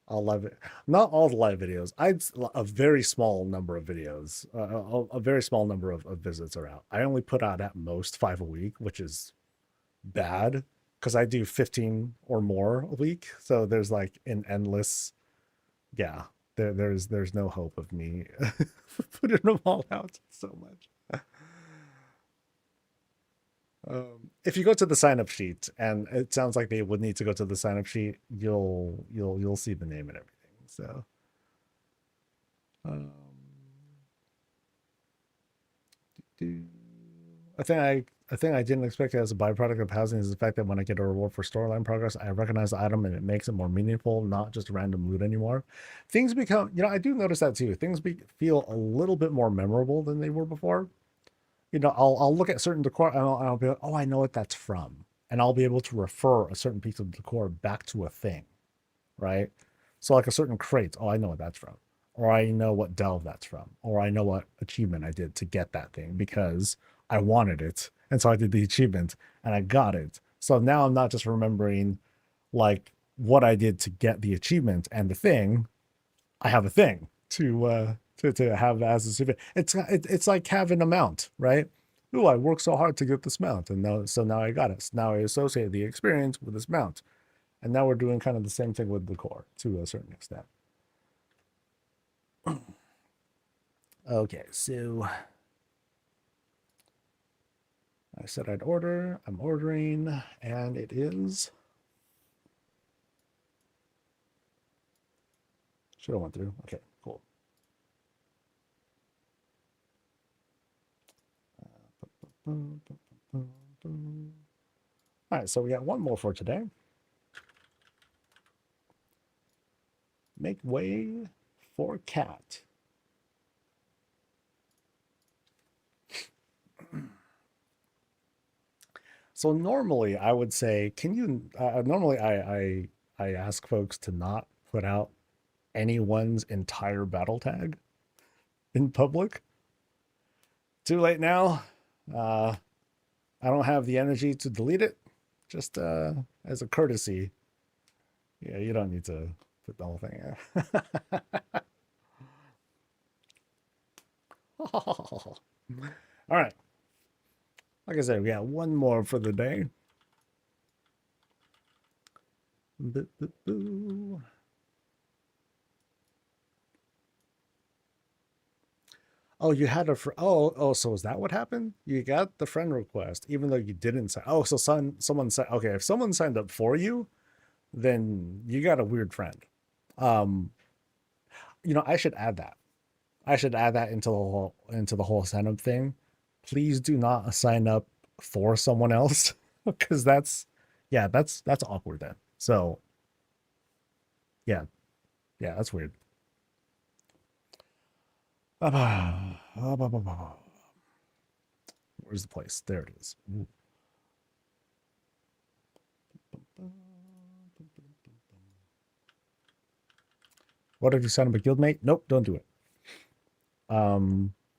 I'll love it. Not all the live videos. A very small number of videos. A very small number of visits are out. I only put out at most 5 a week, which is bad because I do 15 or more a week. So there's like an endless, yeah. There's no hope of me putting them all out so much. If you go to the sign up sheet, and it sounds like they would need to go to the sign up sheet, you'll see the name and everything. So, I think I didn't expect it as a byproduct of housing is the fact that when I get a reward for storyline progress, I recognize the item and it makes it more meaningful, not just random loot anymore. Things become, I do notice that too. Things feel a little bit more memorable than they were before. I'll look at certain decor and I'll be like, oh, I know what that's from. And I'll be able to refer a certain piece of decor back to a thing, right? So like a certain crate, oh, I know what that's from. Or I know what delve that's from. Or I know what achievement I did to get that thing because I wanted it. And so I did the achievement and I got it. So now I'm not just remembering like what I did to get the achievement and the thing. I have a thing to have as a achievement. It's like having a mount, right? Oh, I worked so hard to get this mount, and now I got it. So now I associate the experience with this mount, and now we're doing kind of the same thing with the core to a certain extent. Okay, so I said I'd order. I'm ordering, and it is. Should have went through. Okay, cool. All right, so we got one more for today. Make way for cat. So normally I would say, can you? Normally I ask folks to not put out anyone's entire battle tag in public. Too late now. I don't have the energy to delete it. Just as a courtesy. Yeah, you don't need to put the whole thing in. All right. Like I said, we got one more for the day. Boo, boo, boo. Oh, you had a oh, so is that what happened? You got the friend request, even though you didn't sign. Oh, so someone said, okay, if someone signed up for you, then you got a weird friend. Um, I should add that. I should add that into the whole sign up thing. Please do not sign up for someone else because that's awkward then. So yeah, yeah, that's weird. Where's the place? There it is. What if you sign up a guildmate? Nope, don't do it.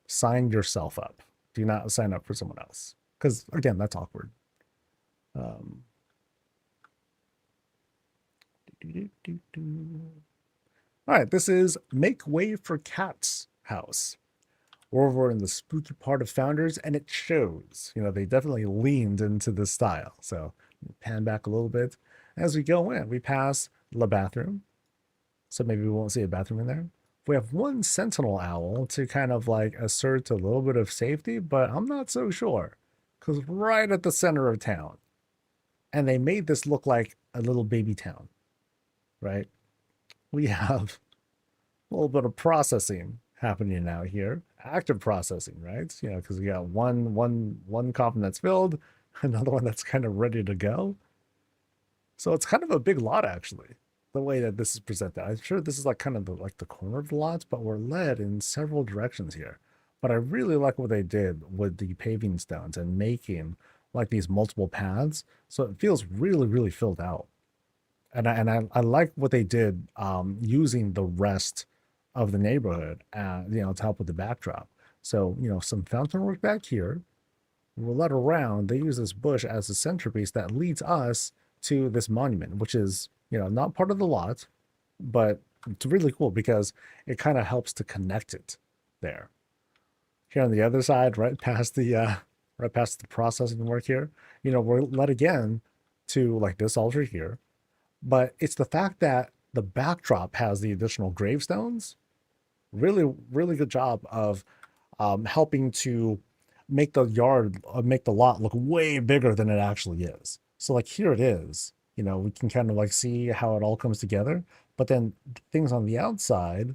Sign yourself up. Do not sign up for someone else. Because again, that's awkward. All right, this is Make Way for Cat's house. We're over in the spooky part of Founders, and it shows. They definitely leaned into this style. So pan back a little bit. As we go in, we pass the bathroom. So maybe we won't see a bathroom in there. We have one sentinel owl to kind of like assert a little bit of safety, but I'm not so sure. Because right at the center of town. And they made this look like a little baby town, right? We have a little bit of processing happening now here, active processing, right? Because we got one coffin that's filled, another one that's kind of ready to go. So it's kind of a big lot, actually, the way that this is presented. I'm sure this is like kind of the corner of the lot, but we're led in several directions here. But I really like what they did with the paving stones and making like these multiple paths, so it feels really, really filled out. And I like what they did using the rest of the neighborhood, to help with the backdrop. So, some fountain work back here. We're led around. They use this bush as a centerpiece that leads us to this monument, which is, not part of the lot, but it's really cool because it kind of helps to connect it there. Here on the other side, right past the processing work here, we're led again to like this altar here. But it's the fact that the backdrop has the additional gravestones. Really, really good job of helping to make the lot look way bigger than it actually is. So like here it is, we can kind of like see how it all comes together. But then things on the outside,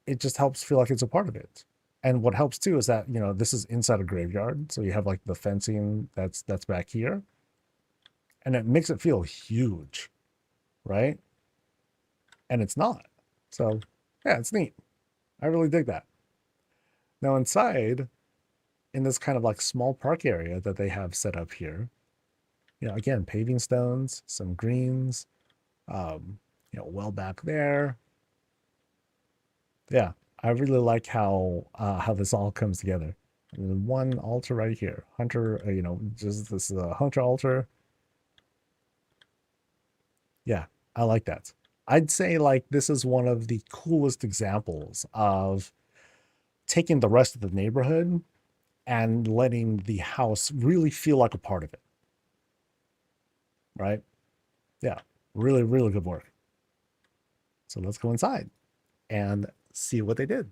it just helps feel like it's a part of it. And what helps too is that, this is inside a graveyard. So you have like the fencing that's back here. And it makes it feel huge, right? And it's not. So yeah, it's neat. I really dig that. Now inside, in this kind of like small park area that they have set up here, again, paving stones, some greens, well back there. Yeah, I really like how this all comes together. And then one altar right here, hunter. Just this is a hunter altar. Yeah, I like that. I'd say like this is one of the coolest examples of taking the rest of the neighborhood and letting the house really feel like a part of it. Right? Yeah, really, really good work. So let's go inside and see what they did.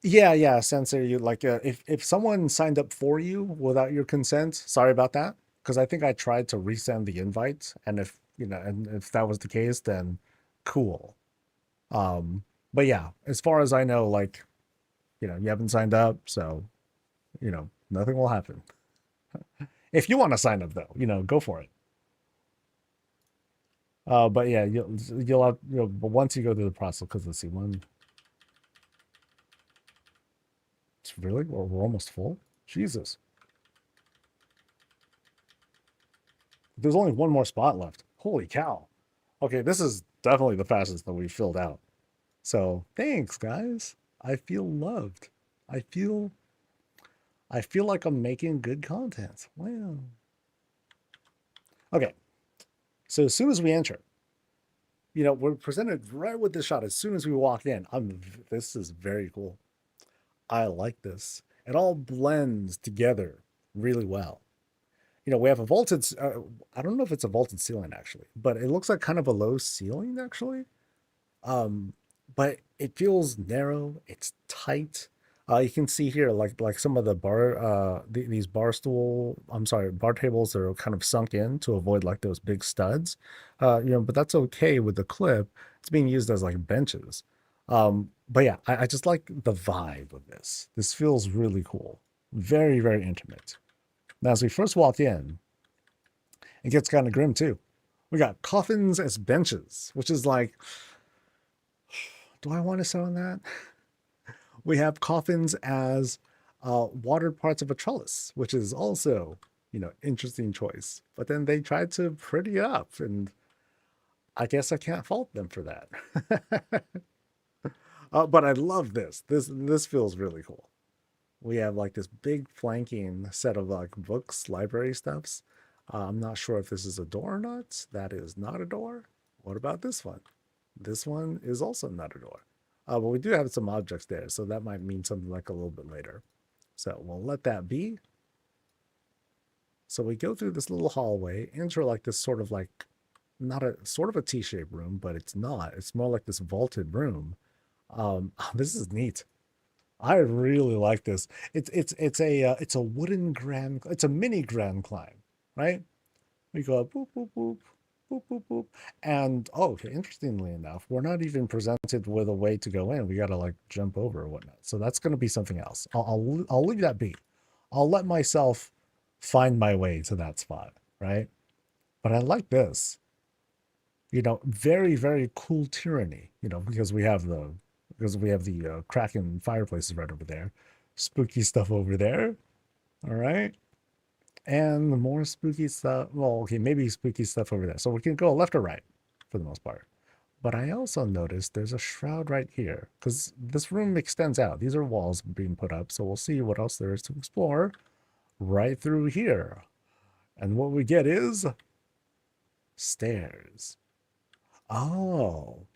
Yeah, Sensei, you like if someone signed up for you without your consent, sorry about that, because I think I tried to resend the invite, and if that was the case, then cool. But yeah, as far as I know, like, you haven't signed up, so, nothing will happen. If you want to sign up though, go for it. But yeah, you'll have, but once you go through the process, because let's see, it's really, we're almost full. Jesus. There's only one more spot left. Holy cow. Okay, this is definitely the fastest that we've filled out. So thanks, guys. I feel loved. I feel I feel like I'm making good content. Wow. Okay. So as soon as we enter, we're presented right with this shot. As soon as we walk in, this is very cool. I like this. It all blends together really well. We have a vaulted, I don't know if it's a vaulted ceiling actually, but it looks like kind of a low ceiling actually. Um, but it feels narrow. It's tight. You can see here, like some of the these bar tables are kind of sunk in to avoid like those big studs. But that's okay with the clip. It's being used as like benches. But yeah, I just like the vibe of this. This feels really cool. Very, very intimate. Now, as we first walk in, it gets kind of grim too. We got coffins as benches, which is like, do I want to sit on that? We have coffins as watered parts of a trellis, which is also, interesting choice. But then they tried to pretty it up, and I guess I can't fault them for that. But I love this. This feels really cool. We have like this big flanking set of like books, library stuffs. I'm not sure if this is a door or not. That is not a door. What about this one? This one is also not a door. But we do have some objects there, so that might mean something like a little bit later. So we'll let that be. So we go through this little hallway, enter like this sort of like, not a sort of a T-shaped room, but it's not. It's more like this vaulted room. This is neat. I really like this. It's a wooden it's a mini grand climb, right? We go up, boop boop boop, boop boop boop, and okay, interestingly enough, we're not even presented with a way to go in. We got to like jump over or whatnot. So that's going to be something else. I'll leave that be. I'll let myself find my way to that spot, right? But I like this. Very, very cool tyranny. Because we have the Kraken fireplaces right over there, spooky stuff over there. All right, and more spooky stuff. Well, okay, maybe spooky stuff over there. So we can go left or right for the most part. But I also noticed there's a shroud right here because this room extends out. These are walls being put up, so we'll see what else there is to explore right through here. And what we get is stairs. Oh,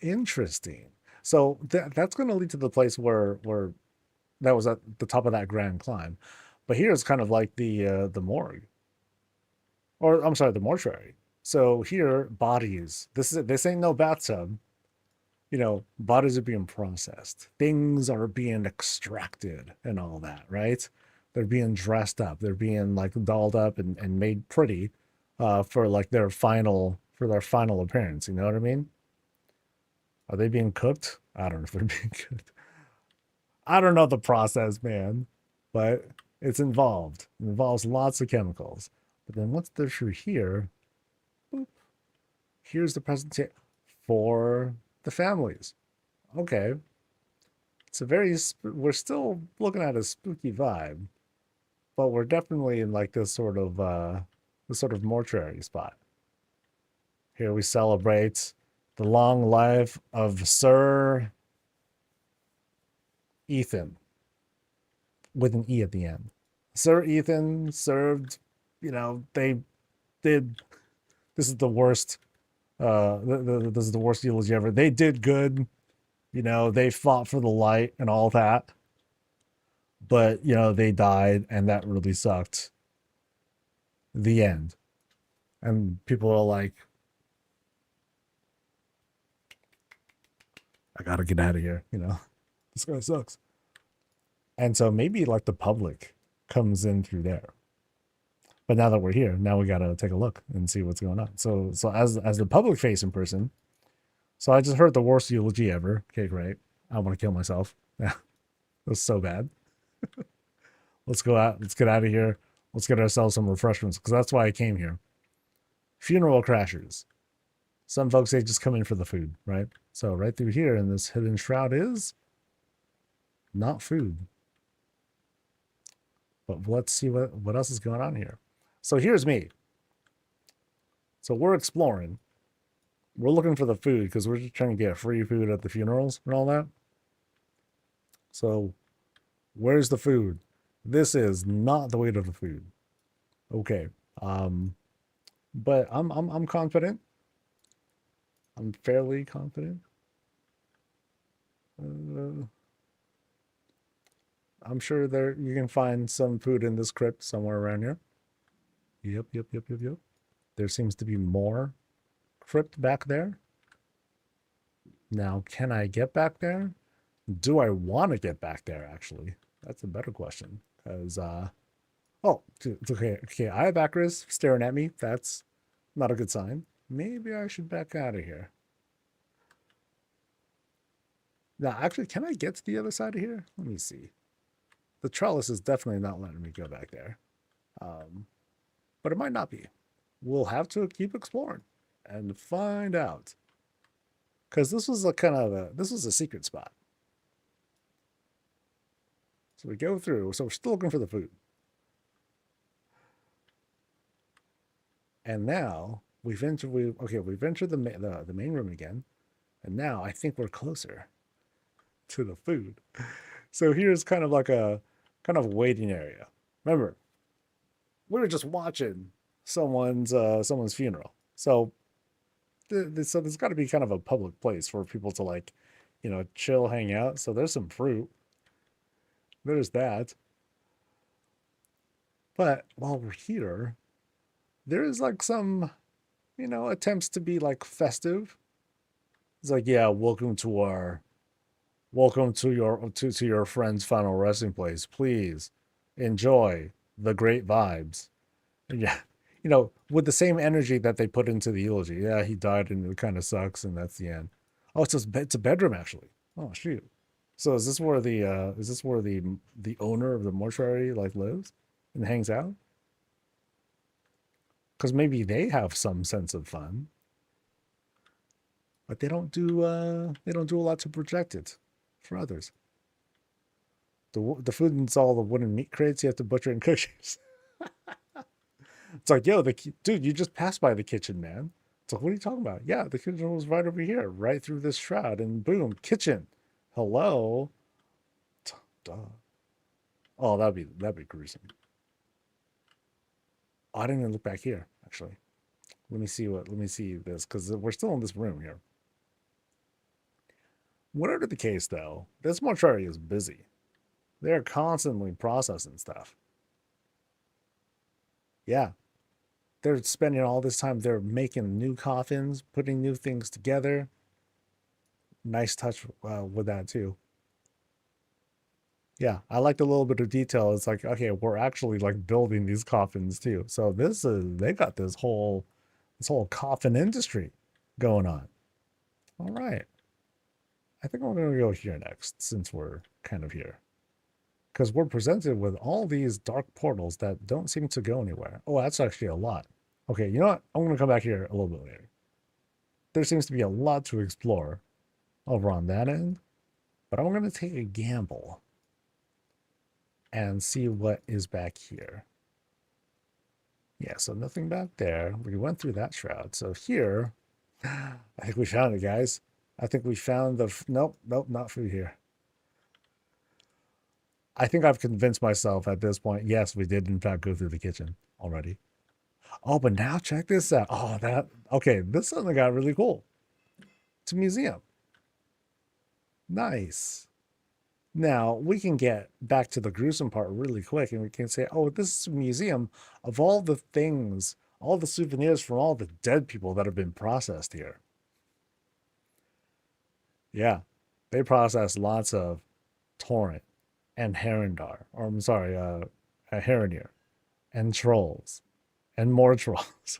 interesting. So that's going to lead to the place where that was at the top of that grand climb. But here is kind of like the morgue, or I'm sorry, the mortuary. So here, bodies. This ain't no bathtub. Bodies are being processed. Things are being extracted and all that, right? They're being dressed up. They're being like dolled up and made pretty for like their final appearance. You know what I mean? Are they being cooked? I don't know if they're being cooked. I don't know the process, man, but it's involved. It involves lots of chemicals. But then once they're through here, boop, here's the presentation for the families. Okay. It's we're still looking at a spooky vibe, but we're definitely in like this sort of mortuary spot. Here we celebrate the long life of Sir Ethan with an E at the end. Sir Ethan served, they did, this is the worst, this is the worst eulogy ever. They did good, they fought for the light and all that, but, they died and that really sucked. The end. And people are like, I gotta get out of here, this guy sucks. And so maybe like the public comes in through there. But now that we're here, now we gotta take a look and see what's going on. So as the public facing person, So I just heard the worst eulogy ever. Okay, great. I want to kill myself. Yeah, it was so bad. Let's go out. Let's get out of here. Let's get ourselves some refreshments because that's why I came here. Funeral crashers. Some folks, they just come in for the food, right? So right through here in this hidden shroud is not food. But let's see what else is going on here. So here's me. So we're exploring. We're looking for the food because we're just trying to get free food at the funerals and all that. So where's the food? This is not the way to the food. Okay. But I'm confident. I'm fairly confident. I'm sure there you can find some food in this crypt somewhere around here. Yep. There seems to be more crypt back there. Now, can I get back there? Do I want to get back there, actually? That's a better question. Because, oh, it's okay. Okay, I have Acris staring at me. That's not a good sign. Maybe I should back out of here. Now, actually, can I get to the other side of here? Let me see. The trellis is definitely not letting me go back there. But it might not be. We'll have to keep exploring and find out. Because this was this was a secret spot. So we go through. So we're still looking for the food. And now we've entered the main room again. And now I think we're closer to the food. So here's kind of like a waiting area. Remember, we were just watching someone's funeral. So there's got to be kind of a public place for people to like, chill, hang out. So there's some fruit. There's that. But while we're here, there is like some, attempts to be like festive. It's like, yeah, welcome to your friend's final resting place. Please enjoy the great vibes. Yeah. With the same energy that they put into the eulogy. Yeah, he died and it kind of sucks and that's the end. Oh, it's a bedroom actually. Oh shoot. So is this where the owner of the mortuary like lives and hangs out? Because maybe they have some sense of fun. But they don't do a lot to project it for others. The food is all the wooden meat crates you have to butcher and cook. It's like, yo, dude, you just passed by the kitchen, man. It's like, what are you talking about? Yeah, the kitchen was right over here, right through this shroud, and boom, kitchen. Hello. Duh. Oh, that'd be gruesome. Oh, I didn't even look back here, actually. Let me see this, because we're still in this room here. Whatever the case, though, this mortuary is busy. They're constantly processing stuff. Yeah. They're spending all this time. They're making new coffins, putting new things together. Nice touch with that, too. Yeah, I liked a little bit of detail. It's like, okay, we're actually like building these coffins, too. So they got this whole coffin industry going on. All right. I think I'm going to go here next since we're kind of here. Because we're presented with all these dark portals that don't seem to go anywhere. Oh, that's actually a lot. Okay, you know what? I'm going to come back here a little bit later. There seems to be a lot to explore over on that end. But I'm going to take a gamble and see what is back here. Yeah, so nothing back there. We went through that shroud. So here, I think we found it, guys. I think we found nope, not through here. I think I've convinced myself at this point. Yes, we did in fact go through the kitchen already. Oh, but now check this out. Oh, okay, this suddenly got really cool. It's a museum. Nice. Now, we can get back to the gruesome part really quick and we can say, oh, this is a museum of all the things, all the souvenirs from all the dead people that have been processed here. Yeah, they processed lots of Torrent and Herondar, or I'm sorry, Heronir, and trolls, and more trolls.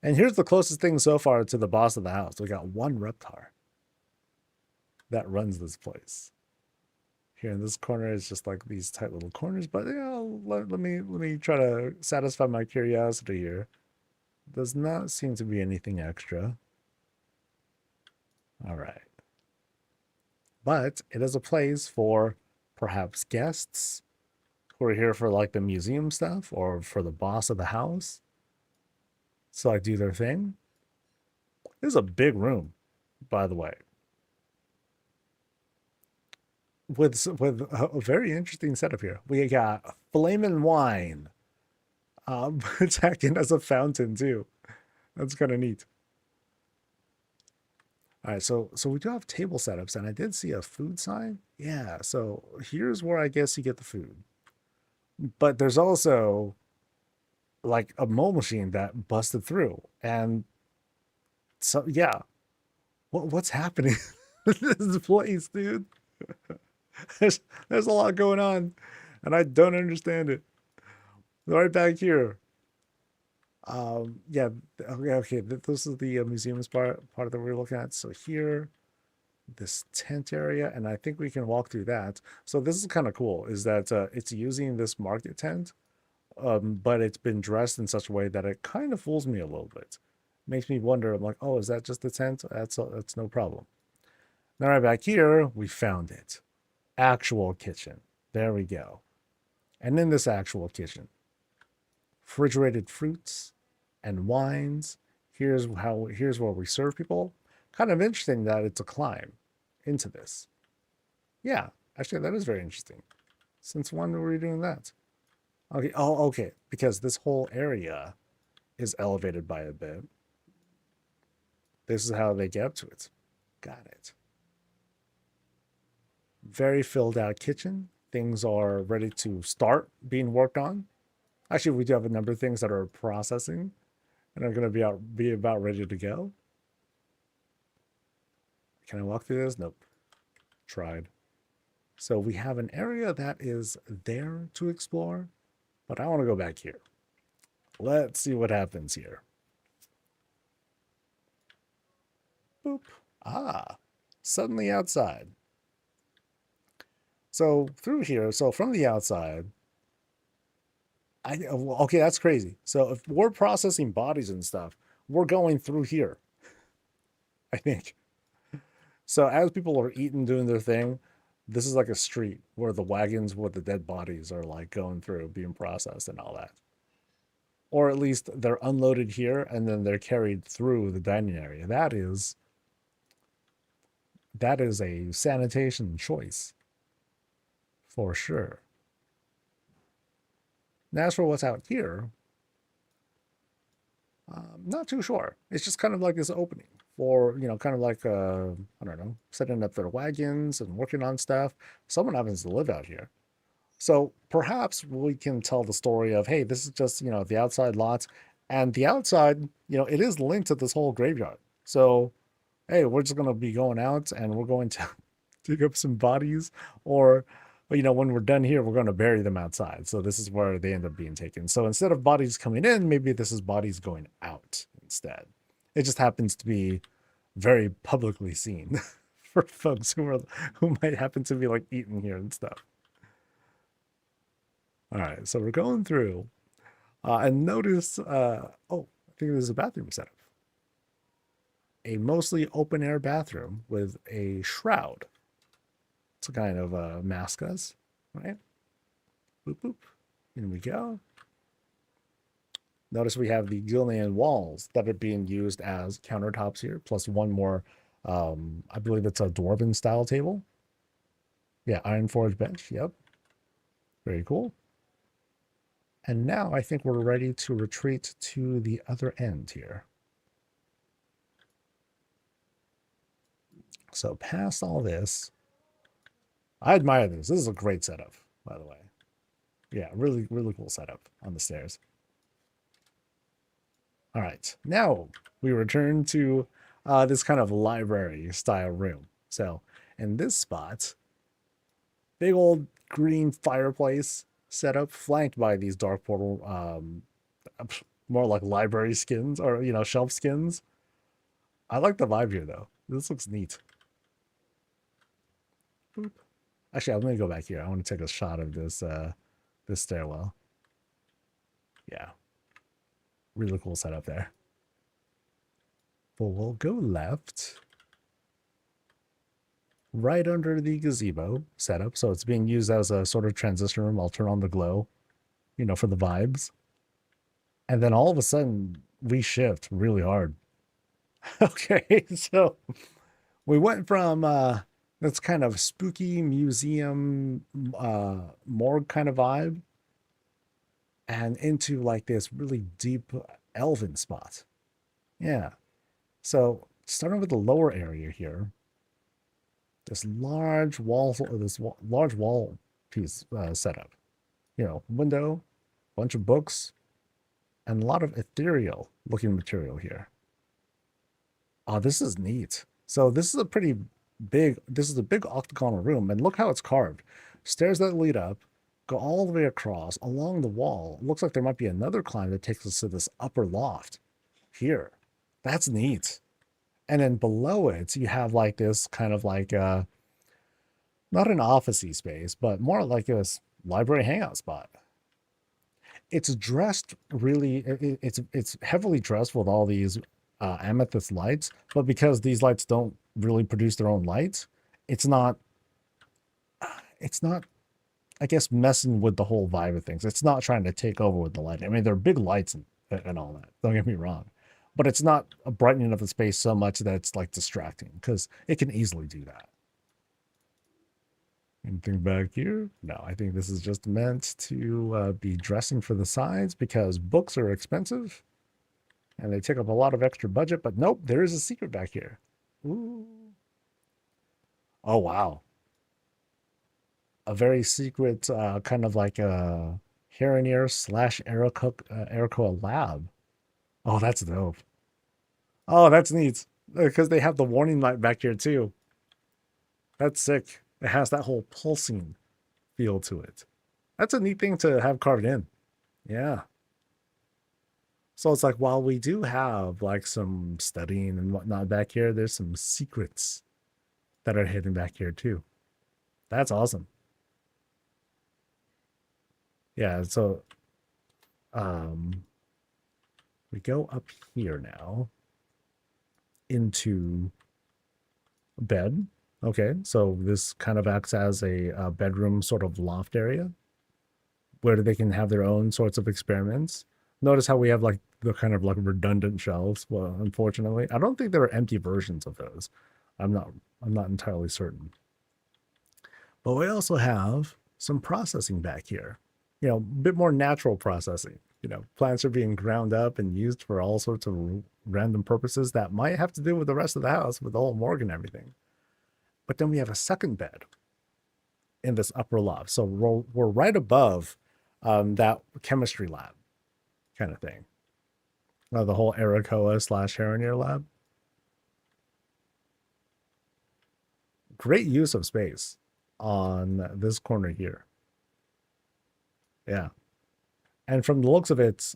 And here's the closest thing so far to the boss of the house. We got one reptar that runs this place. Here in this corner is just like these tight little corners, but yeah, let me try to satisfy my curiosity here. Does not seem to be anything extra. All right. But it is a place for perhaps guests who are here for like the museum stuff or for the boss of the house. So I do their thing. This is a big room, by the way. With a very interesting setup here. We got flaming wine. It's acting as a fountain too. That's kind of neat. All right, so we do have table setups, and I did see a food sign. Yeah, so here's where I guess you get the food. But there's also like a mole machine that busted through, and so yeah, what's happening in this place, dude? There's a lot going on, and I don't understand it. Right back here. Yeah, okay. This is the museums part that we're looking at. So here, this tent area, and I think we can walk through that. So this is kind of cool. Is that it's using this market tent, but it's been dressed in such a way that it kind of fools me a little bit. Makes me wonder. I'm like, oh, is that just the tent? That's no problem. Now right back here, we found it. Actual kitchen. There we go. And in this actual kitchen, refrigerated fruits and wines. Here's where we serve people. Kind of interesting that it's a climb into this. Yeah, actually that is very interesting. Since when were we doing that? Okay, oh okay, because this whole area is elevated by a bit. This is how they get up to it. Got it. Very filled out kitchen. Things are ready to start being worked on. Actually, we do have a number of things that are processing and are going to be about ready to go. Can I walk through this? Nope. Tried. So we have an area that is there to explore, but I want to go back here. Let's see what happens here. Boop. Ah, suddenly outside. So through here, so from the outside, okay, that's crazy. So if we're processing bodies and stuff, we're going through here, I think. So as people are eating, doing their thing, this is like a street where the wagons with the dead bodies are like going through, being processed and all that. Or at least they're unloaded here and then they're carried through the dining area. That is a sanitation choice for sure. Now, as for what's out here, not too sure. It's just kind of like this opening for, kind of like, I don't know, setting up their wagons and working on stuff. Someone happens to live out here. So perhaps we can tell the story of, hey, this is just, the outside lots. And the outside, it is linked to this whole graveyard. So, hey, we're just going to be going out and we're going to dig up some bodies, or when we're done here, we're going to bury them outside. So this is where they end up being taken. So instead of bodies coming in, maybe this is bodies going out instead. It just happens to be very publicly seen for folks who might happen to be like eating here and stuff. All right, so we're going through and notice, oh, I think there's a bathroom setup. A mostly open air bathroom with a shroud to kind of mask us, right? Boop, boop. In we go. Notice we have the Gilnean walls that are being used as countertops here, plus one more, I believe it's a dwarven style table. Yeah, iron forged bench, yep. Very cool. And now I think we're ready to retreat to the other end here. So past all this, I admire this. This is a great setup, by the way. Yeah, really, really cool setup on the stairs. All right, now we return to this kind of library style room. So in this spot, big old green fireplace setup flanked by these dark portal, More like library skins or, shelf skins. I like the vibe here, though. This looks neat. Boop. Actually, I'm going to go back here. I want to take a shot of this stairwell. Yeah. Really cool setup there. But we'll go left. Right under the gazebo setup. So it's being used as a sort of transition room. I'll turn on the glow, for the vibes. And then all of a sudden, we shift really hard. Okay, so we went from this kind of spooky museum morgue kind of vibe and into like this really deep elven spot. Yeah. So starting with the lower area here, this large wall piece setup. Window, bunch of books, and a lot of ethereal looking material here. Oh, this is neat. So this is a big octagonal room, and look how it's carved. Stairs that lead up, go all the way across along the wall. It looks like there might be another climb that takes us to this upper loft here. That's neat. And then below it, you have like this kind of like not an officey space, but more like a library hangout spot. It's dressed really, it's heavily dressed with all these amethyst lights, but because these lights don't really produce their own lights, it's not, I guess, messing with the whole vibe of things. It's not trying to take over with the lighting. I mean, they're big lights and all that. Don't get me wrong, but it's not a brightening of the space so much that it's like distracting, because it can easily do that. Anything back here? No, I think this is just meant to be dressing for the sides because books are expensive and they take up a lot of extra budget. But nope, there is a secret back here. Ooh. Oh, wow. A very secret kind of like a Haronier / Aerocoa lab. Oh, that's dope. Oh, that's neat. Because they have the warning light back here too. That's sick. It has that whole pulsing feel to it. That's a neat thing to have carved in. Yeah. So it's like, while we do have like some studying and whatnot back here, there's some secrets that are hidden back here too. That's awesome. Yeah, so we go up here now into bed. Okay, so this kind of acts as a bedroom sort of loft area where they can have their own sorts of experiments. Notice how we have like the kind of like redundant shelves. Well, unfortunately, I don't think there are empty versions of those. I'm not entirely certain. But we also have some processing back here. A bit more natural processing. Plants are being ground up and used for all sorts of random purposes that might have to do with the rest of the house, with the whole morgue and everything. But then we have a second bed in this upper loft. So we're right above that chemistry lab kind of thing. The whole Aerocoa / Haronier lab. Great use of space on this corner here. Yeah. And from the looks of it,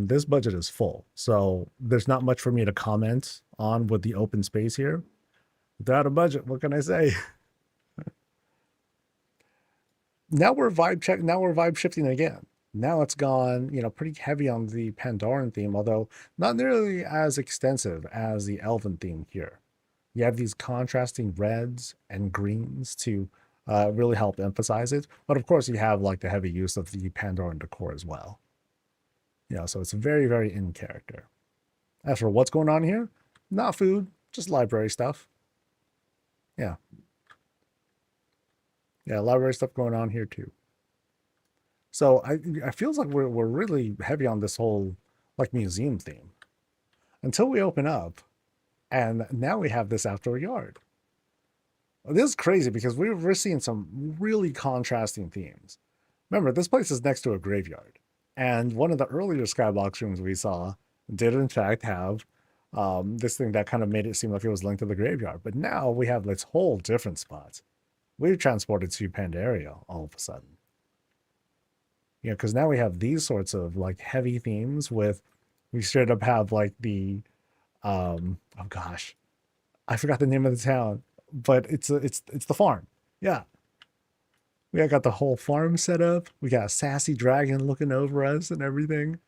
this budget is full. So there's not much for me to comment on with the open space here. Without a budget, what can I say? Now we're vibe shifting again. Now it's gone, pretty heavy on the Pandoran theme, although not nearly as extensive as the Elven theme here. You have these contrasting reds and greens to really help emphasize it. But of course, you have like the heavy use of the Pandoran decor as well. So it's very, very in character. As for what's going on here, not food, just library stuff. Yeah. Yeah, library stuff going on here too. So I feels like we're really heavy on this whole like museum theme until we open up, and now we have this outdoor yard. This is crazy because we're seeing some really contrasting themes. Remember, this place is next to a graveyard, and one of the earlier skybox rooms we saw did in fact have this thing that kind of made it seem like it was linked to the graveyard. But now we have this whole different spot. We've transported to Pandaria all of a sudden. Because now we have these sorts of like heavy themes with We straight up have like the oh gosh, I forgot the name of the town, but it's the farm. Yeah, we got the whole farm set up. We got a sassy dragon looking over us and everything.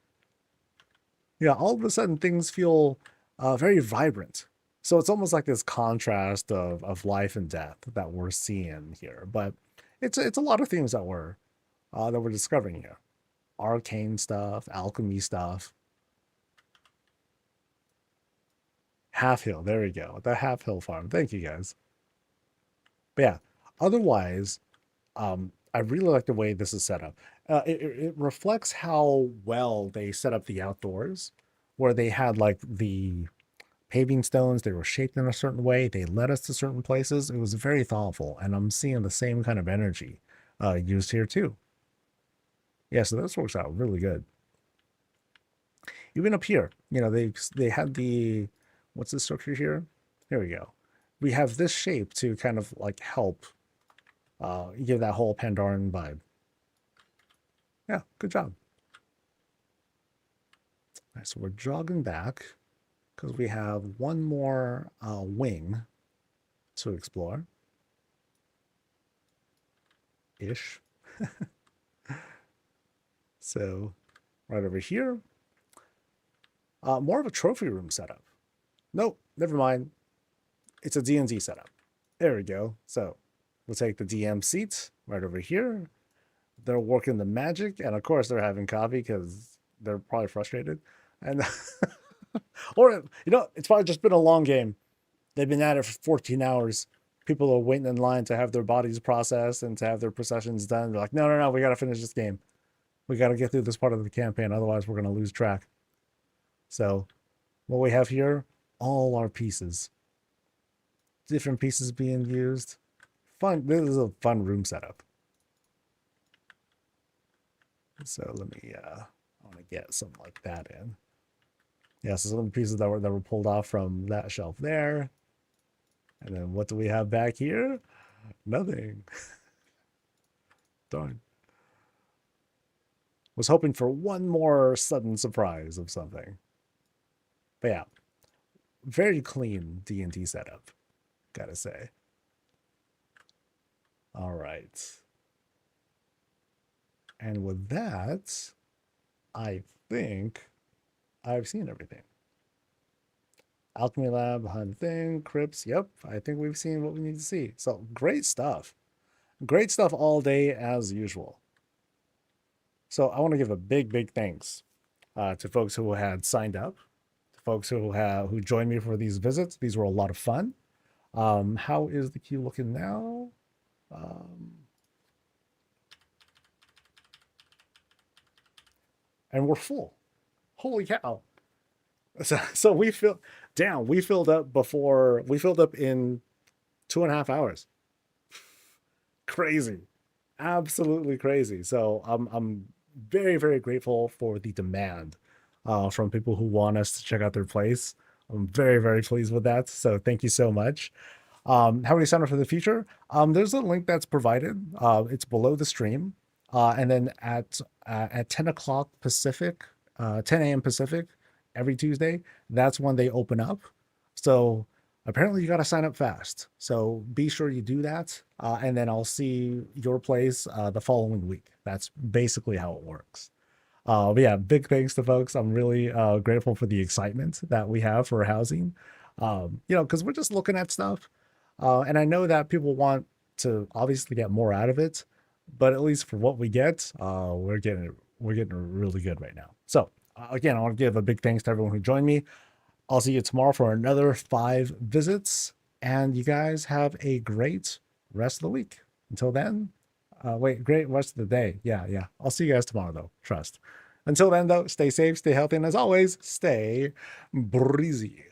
Yeah, all of a sudden things feel very vibrant. So it's almost like this contrast of life and death that we're seeing here. But it's a lot of things that we're discovering here. Arcane stuff, alchemy stuff. Half Hill, there we go. The Half Hill farm. Thank you guys. But yeah, otherwise, I really like the way this is set up. It reflects how well they set up the outdoors, where they had like the paving stones, they were shaped in a certain way, they led us to certain places. It was very thoughtful, and I'm seeing the same kind of energy used here too. Yeah, so this works out really good. Even up here, you know, they had the, what's the structure here? Here we go. We have this shape to kind of like help give that whole Pandoran vibe. Yeah, good job. All right, so we're jogging back because we have one more wing to explore. Ish. So right over here, more of a trophy room setup. Nope, never mind. It's a D&D setup. There we go. So we'll take the DM seats right over here. They're working the magic, and of course they're having coffee because they're probably frustrated. And or you know, it's probably just been a long game. They've been at it for 14 hours. People are waiting in line to have their bodies processed and to have their processions done. They're like, no, we got to finish this game. We got to get through this part of the campaign. Otherwise, we're going to lose track. So what we have here, all our pieces. Different pieces being used. Fun. This is a fun room setup. So let me, I want to get something like that in. Yeah, so some of the pieces that were pulled off from that shelf there. And then what do we have back here? Nothing. Darn. Was hoping for one more sudden surprise of something. But yeah, very clean D&D setup, gotta say. All right. And with that, I think I've seen everything. Alchemy Lab, behind the thing, Crypts. Yep, I think we've seen what we need to see. So great stuff. Great stuff all day as usual. So I want to give a big thanks to folks who had signed up, to folks who joined me for these visits. These were a lot of fun. How is the queue looking now? And we're full. Holy cow. So we filled up in 2.5 hours. Crazy. Absolutely crazy. So I'm very grateful for the demand from people who want us to check out their place. I'm very pleased with that. So thank you so much. How do we sign up for the future? There's a link that's provided. It's below the stream. And then at 10 o'clock Pacific, 10 a.m. Pacific, every Tuesday, that's when they open up. So apparently you got to sign up fast. So be sure you do that. And then I'll see your place the following week. That's basically how it works. But yeah, big thanks to folks. I'm really grateful for the excitement that we have for housing. You know, because we're just looking at stuff. And I know that people want to obviously get more out of it, but at least for what we get, we're getting really good right now. So again, I want to give a big thanks to everyone who joined me. I'll see you tomorrow for another 5 visits, and you guys have a great rest of the week. Until then, great rest of the day. Yeah. I'll see you guys tomorrow, though. Trust. Until then, though, stay safe, stay healthy, and as always, stay breezy.